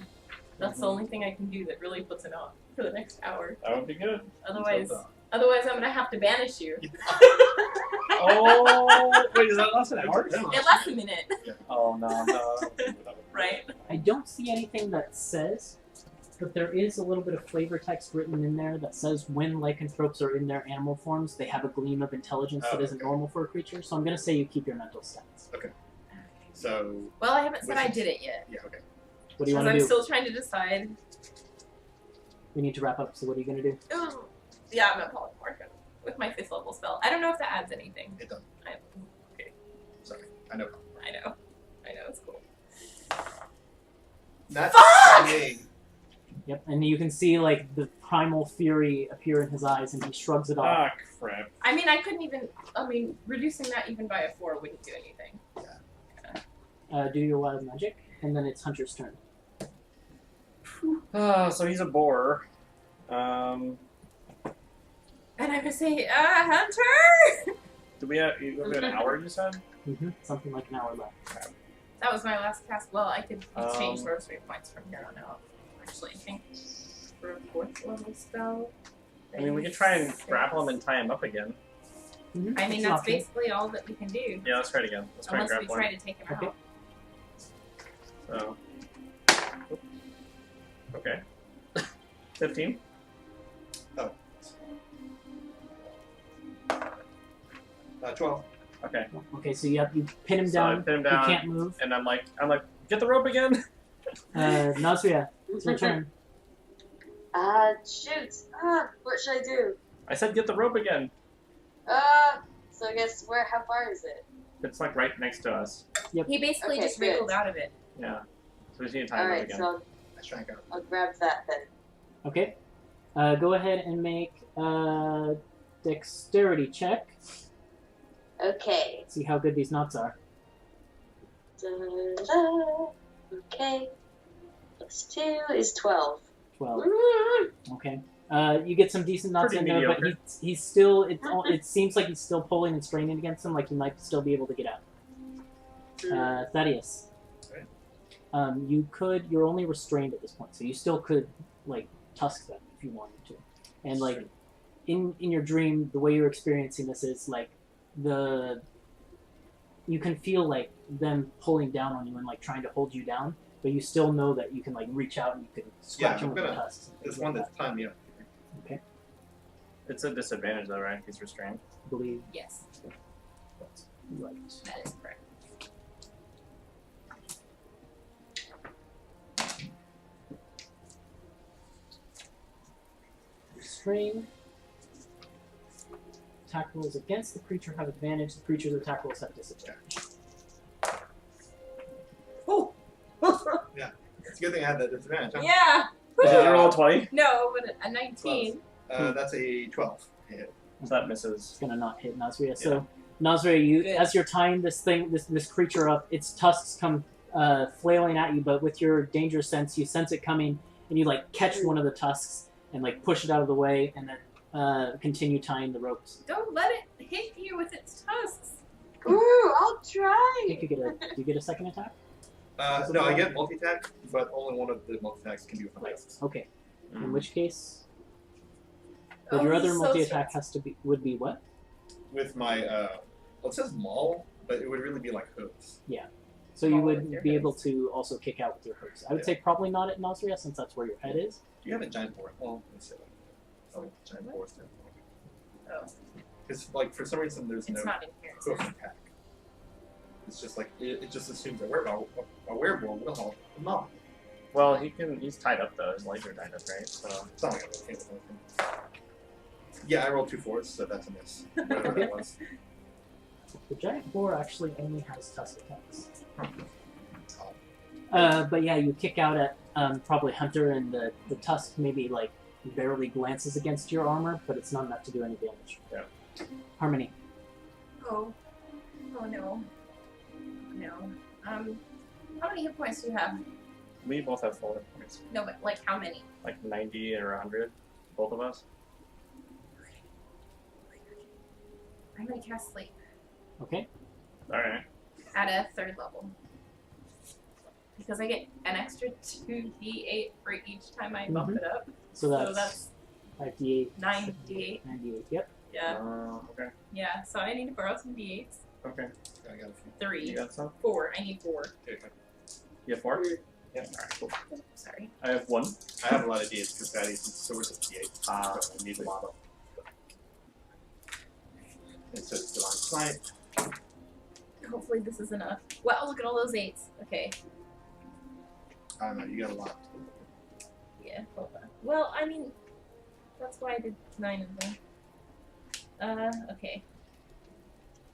Speaker 2: that's the only thing I can do that really puts it on for the next hour.
Speaker 5: That would be good.
Speaker 2: Otherwise, I'm gonna have to banish you.
Speaker 5: Oh, wait, does that last an hour?
Speaker 2: It lasts a minute,
Speaker 5: Oh, no.
Speaker 2: right?
Speaker 1: I don't see anything that says, but there is a little bit of flavor text written in there that says when lycanthropes are in their animal forms, they have a gleam of intelligence that isn't normal for a creature. So I'm going to say you keep your mental stats.
Speaker 4: So,
Speaker 2: Well, I haven't said I did it yet.
Speaker 4: yeah, okay.
Speaker 1: What do you
Speaker 2: Because
Speaker 1: want to
Speaker 2: I'm
Speaker 1: do?
Speaker 2: still trying to decide.
Speaker 1: We need to wrap up, so what are you going to do?
Speaker 2: Ooh. Yeah, I'm a polymorph with my 5th level spell. I don't know if that adds anything.
Speaker 4: It done.
Speaker 2: Okay.
Speaker 4: Sorry. I know.
Speaker 2: I know, it's cool.
Speaker 4: That's
Speaker 2: Fuck!
Speaker 4: yay.
Speaker 1: Yep, and you can see like the primal fury appear in his eyes, and he shrugs it off.
Speaker 5: Ah, crap.
Speaker 2: I mean, reducing that even by a 4 wouldn't do anything.
Speaker 1: Do your wild magic, and then it's Hunter's turn.
Speaker 5: So he's a boar.
Speaker 2: And I'm gonna say, Hunter!
Speaker 5: Do we have an hour, you said?
Speaker 1: Something like an hour left.
Speaker 2: That was my last cast. Well, I could change
Speaker 5: Um,
Speaker 2: sorcery points from here on out. Actually, I think for a 4th level spell.
Speaker 5: I mean, we could try and grapple him and tie him up again.
Speaker 2: I mean,
Speaker 1: It's an
Speaker 2: that's
Speaker 1: option.
Speaker 2: basically all that we can do.
Speaker 5: Yeah, let's try it again. Let's try and
Speaker 2: Unless we
Speaker 5: grapple
Speaker 2: try
Speaker 5: him.
Speaker 2: to take him
Speaker 1: Okay.
Speaker 2: out.
Speaker 5: So. Okay. 15.
Speaker 4: 12.
Speaker 5: Okay.
Speaker 1: Okay, so you pin him
Speaker 5: So I
Speaker 1: down.
Speaker 5: pin him down.
Speaker 1: You can't move.
Speaker 5: And I'm like, get the rope again.
Speaker 1: Nazria, it's your turn.
Speaker 3: Shoot. What should I do?
Speaker 5: I said get the rope again.
Speaker 3: So I guess how far is it?
Speaker 5: It's like right next to us.
Speaker 2: He basically
Speaker 3: Okay,
Speaker 2: just
Speaker 3: good.
Speaker 2: wriggled out of it.
Speaker 5: Yeah. So we just need to tie him up
Speaker 3: Alright,
Speaker 5: again.
Speaker 3: so
Speaker 4: Let's try and go.
Speaker 3: I'll grab that then.
Speaker 1: Okay. Go ahead and make a dexterity check.
Speaker 3: Okay.
Speaker 1: See how good these knots are.
Speaker 3: Da-da-da. Okay. Plus 2 is 12.
Speaker 1: 12.
Speaker 3: Woo!
Speaker 1: Okay. You get some decent knots
Speaker 5: Pretty
Speaker 1: in there, but
Speaker 5: mediocre.
Speaker 1: he's still. It seems like he's still pulling and straining against him. Like he might still be able to get out. Thaddeus. You're only restrained at this point, so you still could like tusk them if you wanted to. And like in your dream, the way you're experiencing this is like you can feel like them pulling down on you and like trying to hold you down, but you still know that you can like reach out and you can scratch them with your tusks. and
Speaker 4: This
Speaker 1: things
Speaker 4: one
Speaker 1: like
Speaker 4: that's time, yeah.
Speaker 1: Okay.
Speaker 5: It's a disadvantage though, right? If he's restrained.
Speaker 1: I believe
Speaker 2: Yes,
Speaker 1: that's right.
Speaker 2: that is correct.
Speaker 1: Restrain. Attack rolls against the creature have advantage. The creature's attack rolls have disadvantage.
Speaker 2: Oh!
Speaker 4: It's a good thing I had that disadvantage, huh?
Speaker 2: Yeah!
Speaker 5: Did you roll a 20?
Speaker 2: No, but a 19.
Speaker 4: That's a 12. Hit.
Speaker 5: So that misses.
Speaker 1: It's gonna not hit Nazria. So Nazria, you
Speaker 2: Good.
Speaker 1: as you're tying this creature up, its tusks come flailing at you, but with your danger sense, you sense it coming, and you like catch one of the tusks and like push it out of the way, and then continue tying the ropes.
Speaker 2: Don't let it hit you with its tusks.
Speaker 3: Ooh, I'll
Speaker 1: I
Speaker 3: try!
Speaker 1: think do you get a second attack?
Speaker 4: No, I get multi-attack, but only one of the multi-attacks can be with my tusks.
Speaker 1: Okay. In
Speaker 5: Mm.
Speaker 1: which case, but
Speaker 2: Oh,
Speaker 1: your other
Speaker 2: he's so
Speaker 1: multi-attack would be what?
Speaker 4: With my, well, it says maul, but it would really be like hooves.
Speaker 1: So you
Speaker 2: Oh, with
Speaker 1: would
Speaker 2: your
Speaker 1: be
Speaker 2: hooves.
Speaker 1: able to also kick out with your hooves. I would
Speaker 4: Yeah.
Speaker 1: say probably not at Nazria, since that's where your head is.
Speaker 4: Do you have a giant boar? Well, let's say giant boar stand.
Speaker 2: Oh,
Speaker 4: Because, like, for some reason, there's
Speaker 2: it's
Speaker 4: no
Speaker 2: not in here.
Speaker 4: hoof attack. It's just like it just assumes a werewolf will help him not.
Speaker 5: Well, he's tied up though. His legs are tied up, right? So
Speaker 4: It's not like I'm okay with anything. Yeah, I rolled 2 4s, so that's a miss. Whatever that was.
Speaker 1: The giant boar actually only has tusk attacks.
Speaker 4: Oh.
Speaker 1: But yeah, you kick out at probably Hunter, and the tusk maybe like barely glances against your armor, but it's not enough to do any damage.
Speaker 5: Yeah.
Speaker 1: Harmony.
Speaker 2: Oh no. No. How many hit points do you have?
Speaker 5: we both have 4 hit points.
Speaker 2: No, but like how many?
Speaker 5: Like 90 or 100, both of us.
Speaker 2: I'm gonna cast sleep
Speaker 1: Okay.
Speaker 5: Alright.
Speaker 2: at a 3rd level. Because I get an extra 2d8 for each time I bump it up.
Speaker 1: So that's 5d8.
Speaker 2: 9d8.
Speaker 1: 98. Yep.
Speaker 2: Yeah.
Speaker 5: Okay.
Speaker 2: Yeah, so I need to borrow some d8s.
Speaker 5: Okay.
Speaker 4: I got a few.
Speaker 2: 3.
Speaker 5: You got some?
Speaker 2: 4. I need 4.
Speaker 5: You have 4? Yeah. Alright, cool.
Speaker 2: Sorry.
Speaker 5: I have 1.
Speaker 4: I have a lot of D8s because Thaddeus is swords of D8. So I need a lot of. It says Divine Smite.
Speaker 2: Hopefully this is enough. Wow, look at all those 8s. Okay.
Speaker 4: I don't know, you got a lot.
Speaker 2: Yeah, hold on. Well, I mean, that's why I did 9 of them. Okay.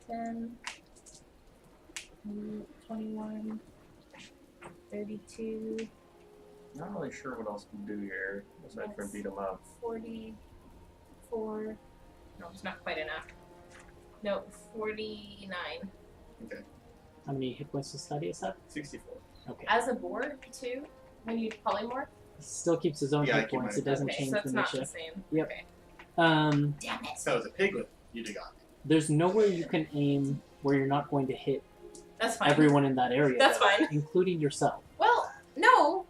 Speaker 2: 10, 21, 32,
Speaker 5: Not really sure what else to do here, aside from beat him up.
Speaker 2: 44. No, it's not quite enough. No, 49.
Speaker 4: Okay.
Speaker 1: How many hit points does Thaddeus have?
Speaker 4: 64.
Speaker 1: Okay.
Speaker 2: As a board, too, when you polymorph?
Speaker 1: He still keeps his own
Speaker 4: Yeah, I
Speaker 1: hit
Speaker 4: keep
Speaker 1: points.
Speaker 4: mine.
Speaker 1: It doesn't
Speaker 2: Okay,
Speaker 1: change
Speaker 2: so it's
Speaker 1: the
Speaker 2: not the
Speaker 1: initiative.
Speaker 2: same.
Speaker 1: Yep.
Speaker 2: Okay.
Speaker 1: Um,
Speaker 2: Damn it.
Speaker 4: So as a piglet, you'd have got me.
Speaker 1: there's nowhere you can aim where you're not going to hit
Speaker 2: That's fine.
Speaker 1: everyone in that area.
Speaker 2: That's
Speaker 1: though,
Speaker 2: fine.
Speaker 1: including yourself.
Speaker 2: Well, no.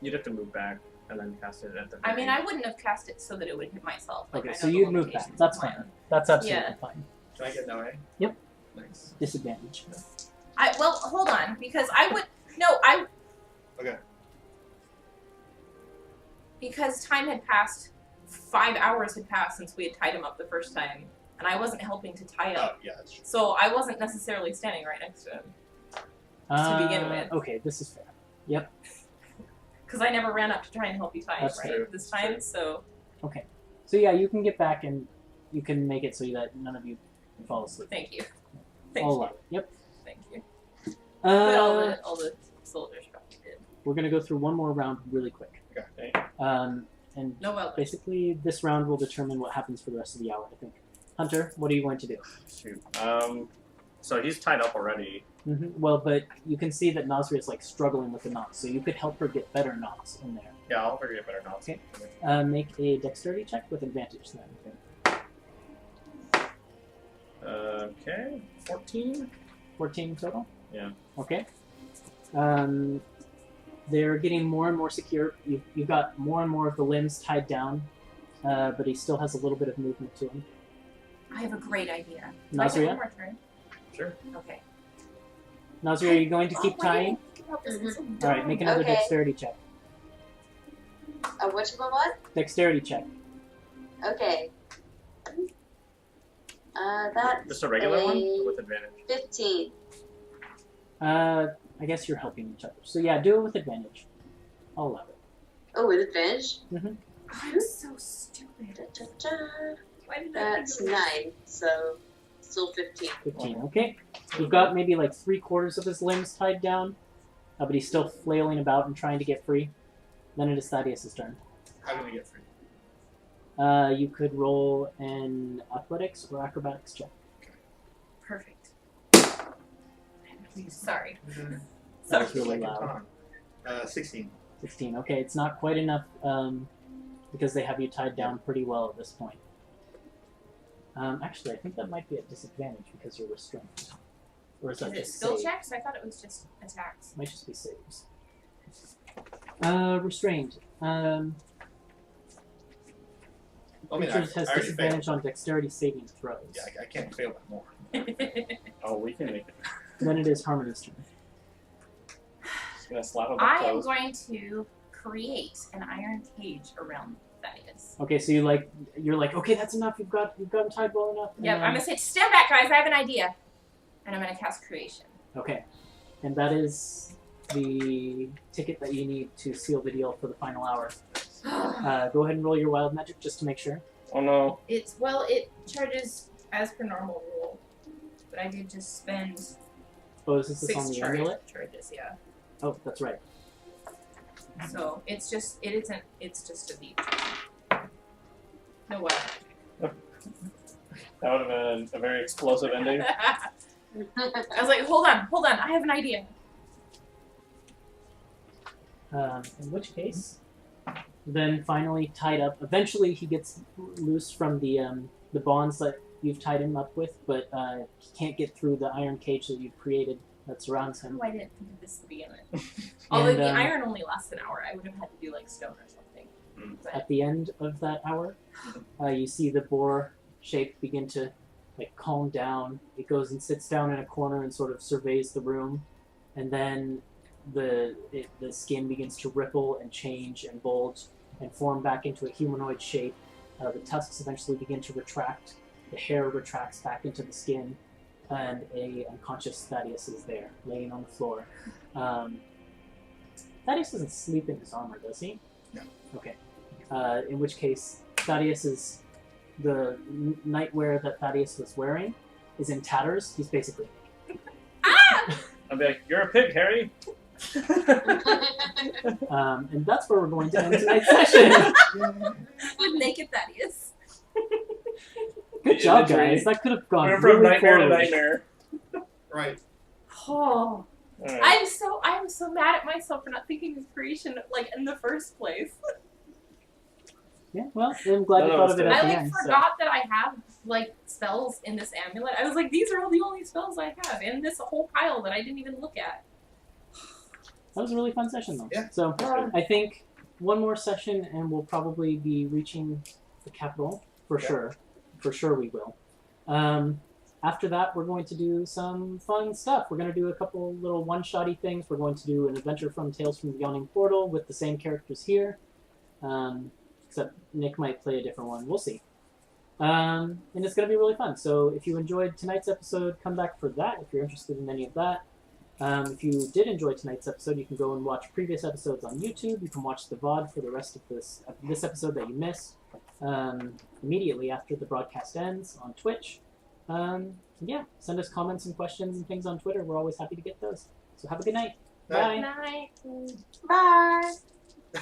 Speaker 5: You'd have to move back and then cast it at the
Speaker 2: I mean, I wouldn't have cast it so that it would hit myself. Like,
Speaker 1: Okay,
Speaker 2: I
Speaker 1: so
Speaker 2: know the
Speaker 1: you'd move back.
Speaker 2: limitations
Speaker 1: That's
Speaker 2: of mine.
Speaker 1: fine. That's absolutely
Speaker 2: Yeah.
Speaker 1: fine.
Speaker 4: Can I get no A?
Speaker 1: Yep.
Speaker 4: Nice.
Speaker 1: Disadvantage.
Speaker 2: Well, hold on, because
Speaker 4: Okay.
Speaker 2: because time had passed, 5 hours had passed since we had tied him up the first time, and I wasn't helping to tie
Speaker 4: Oh,
Speaker 2: up,
Speaker 4: yeah, that's true.
Speaker 2: so I wasn't necessarily standing right next to him to begin with.
Speaker 1: Okay, this is fair. Yep.
Speaker 2: Because I never ran up to try and help you tie
Speaker 1: That's
Speaker 2: it right
Speaker 5: true.
Speaker 2: this
Speaker 5: That's
Speaker 2: time.
Speaker 5: true.
Speaker 2: So
Speaker 1: Okay. So yeah, you can get back and you can make it so that none of you fall asleep.
Speaker 2: thank you, thank
Speaker 1: All
Speaker 2: you,
Speaker 1: allowed. Yep.
Speaker 2: thank you. But all the soldiers probably did.
Speaker 1: We're gonna go through one more round really quick.
Speaker 5: Okay.
Speaker 1: And
Speaker 2: No, well,
Speaker 1: basically this round will determine what happens for the rest of the hour, I think. Hunter, what are you going to do?
Speaker 5: Shoot. So he's tied up already.
Speaker 1: Well, but you can see that Nasri is like struggling with the knots, so you could help her get better knots in there.
Speaker 5: Yeah, I'll figure it better now.
Speaker 1: Okay. Make a dexterity check with advantage then.
Speaker 5: Okay. 14?
Speaker 1: 14 total?
Speaker 5: Yeah.
Speaker 1: Okay. They're getting more and more secure. You've got more and more of the limbs tied down, but he still has a little bit of movement to him.
Speaker 2: I have a great idea. Do I get
Speaker 1: Nazria?
Speaker 2: one more turn?
Speaker 5: Sure.
Speaker 2: Okay.
Speaker 1: Nasri, are you going to keep tying?
Speaker 2: Mm-hmm.
Speaker 1: Alright, make another
Speaker 3: Okay.
Speaker 1: dexterity check.
Speaker 3: What?
Speaker 1: Dexterity check.
Speaker 3: Okay. That's
Speaker 5: Just a regular one
Speaker 3: a
Speaker 5: with advantage.
Speaker 3: 15.
Speaker 1: I guess you're helping each other. So yeah, do it with advantage. I'll allow it.
Speaker 3: Oh, with advantage?
Speaker 2: I'm so stupid.
Speaker 3: Da-da-da.
Speaker 2: Why did I
Speaker 3: That's
Speaker 2: think of
Speaker 3: 9, so still 15.
Speaker 1: 15, okay. You've got maybe like 3/4 of his limbs tied down, but he's still flailing about and trying to get free. Then it is Thaddeus' turn.
Speaker 4: How can we get free?
Speaker 1: You could roll an athletics or acrobatics check.
Speaker 2: Perfect. Sorry.
Speaker 1: That was
Speaker 2: Sorry.
Speaker 1: really
Speaker 4: Take your
Speaker 1: loud.
Speaker 4: time. 16.
Speaker 1: 16. Okay, it's not quite enough because they have you tied down pretty well at this point. Actually, I think that might be at disadvantage because you're restrained. Or is that
Speaker 2: Is it
Speaker 1: just
Speaker 2: skill
Speaker 1: save?
Speaker 2: checks? I thought it was just attacks.
Speaker 1: Might just be saves. Restrained.
Speaker 4: I mean,
Speaker 1: Creatures has
Speaker 4: I already
Speaker 1: disadvantage
Speaker 4: failed.
Speaker 1: on dexterity saving throws.
Speaker 4: Yeah, I can't fail that more.
Speaker 5: Oh, we can make it.
Speaker 1: Then it is Harmony's turn.
Speaker 5: Just gonna slap him up
Speaker 2: I am
Speaker 5: close.
Speaker 2: going to create an iron cage around Thaddeus.
Speaker 1: Okay, so you're like, okay, that's enough. You've got him tied well enough. and
Speaker 2: Yep,
Speaker 1: then-
Speaker 2: I'm gonna say, stand back, guys. I have an idea. And I'm going to cast Creation.
Speaker 1: Okay. And that is the ticket that you need to seal the deal for the final hour. Go ahead and roll your wild magic just to make sure.
Speaker 5: Oh no.
Speaker 2: It charges as per normal rule. But I did just spend
Speaker 1: Oh, is this
Speaker 2: 6
Speaker 1: on the amulet?
Speaker 2: charges, yeah.
Speaker 1: Oh, that's right.
Speaker 2: So it's just a V. No wild magic.
Speaker 5: That would have been a very explosive ending.
Speaker 2: I was like, hold on, I have an idea.
Speaker 1: In which case, then finally tied up. Eventually, he gets loose from the bonds that you've tied him up with, but he can't get through the iron cage that you've created that surrounds him.
Speaker 2: Oh, I didn't think of this to begin with. Although
Speaker 1: And,
Speaker 2: the iron only lasts an hour, I would have had to do like stone or something. But
Speaker 1: At the end of that hour, you see the boar shape begin to like calm down. It goes and sits down in a corner and sort of surveys the room, and then the skin begins to ripple and change and bulge and form back into a humanoid shape. The tusks eventually begin to retract. The hair retracts back into the skin, and a unconscious Thaddeus is there, laying on the floor. Thaddeus doesn't sleep in his armor, does he?
Speaker 4: No.
Speaker 1: Okay. In which case, Thaddeus is the nightwear that Thaddeus was wearing is in tatters. He's basically naked.
Speaker 5: I'd be like, you're a pig, Harry.
Speaker 1: And that's where we're going to end tonight's session.
Speaker 2: with naked Thaddeus.
Speaker 1: Good job,
Speaker 5: Imagery.
Speaker 1: guys. That could have gone
Speaker 5: We're from
Speaker 1: really
Speaker 5: nightmare to
Speaker 1: forward.
Speaker 5: nightmare.
Speaker 4: Right.
Speaker 2: Oh,
Speaker 5: Alright.
Speaker 2: I'm so mad at myself for not thinking of creation like in the first place.
Speaker 1: Yeah, well, I'm glad you
Speaker 5: No,
Speaker 1: thought of it
Speaker 5: it's
Speaker 1: at
Speaker 2: I
Speaker 1: the
Speaker 2: like
Speaker 1: end.
Speaker 2: forgot that I have like spells in this amulet. I was like, these are all the only spells I have in this whole pile that I didn't even look at.
Speaker 1: That was a really fun session, though.
Speaker 4: Yeah.
Speaker 1: So I think one more session, and we'll probably be reaching the capital for
Speaker 4: Yeah.
Speaker 1: sure. For sure, we will. After that, we're going to do some fun stuff. We're going to do a couple little one-shotty things. We're going to do an adventure from Tales from the Yawning Portal with the same characters here, except Nick might play a different one. We'll see. And it's going to be really fun. So if you enjoyed tonight's episode, come back for that if you're interested in any of that. If you did enjoy tonight's episode, you can go and watch previous episodes on YouTube. You can watch the VOD for the rest of this episode that you missed immediately after the broadcast ends on Twitch. Yeah, send us comments and questions and things on Twitter. We're always happy to get those. So have a good night.
Speaker 4: Night.
Speaker 1: Bye.
Speaker 2: Night. Bye.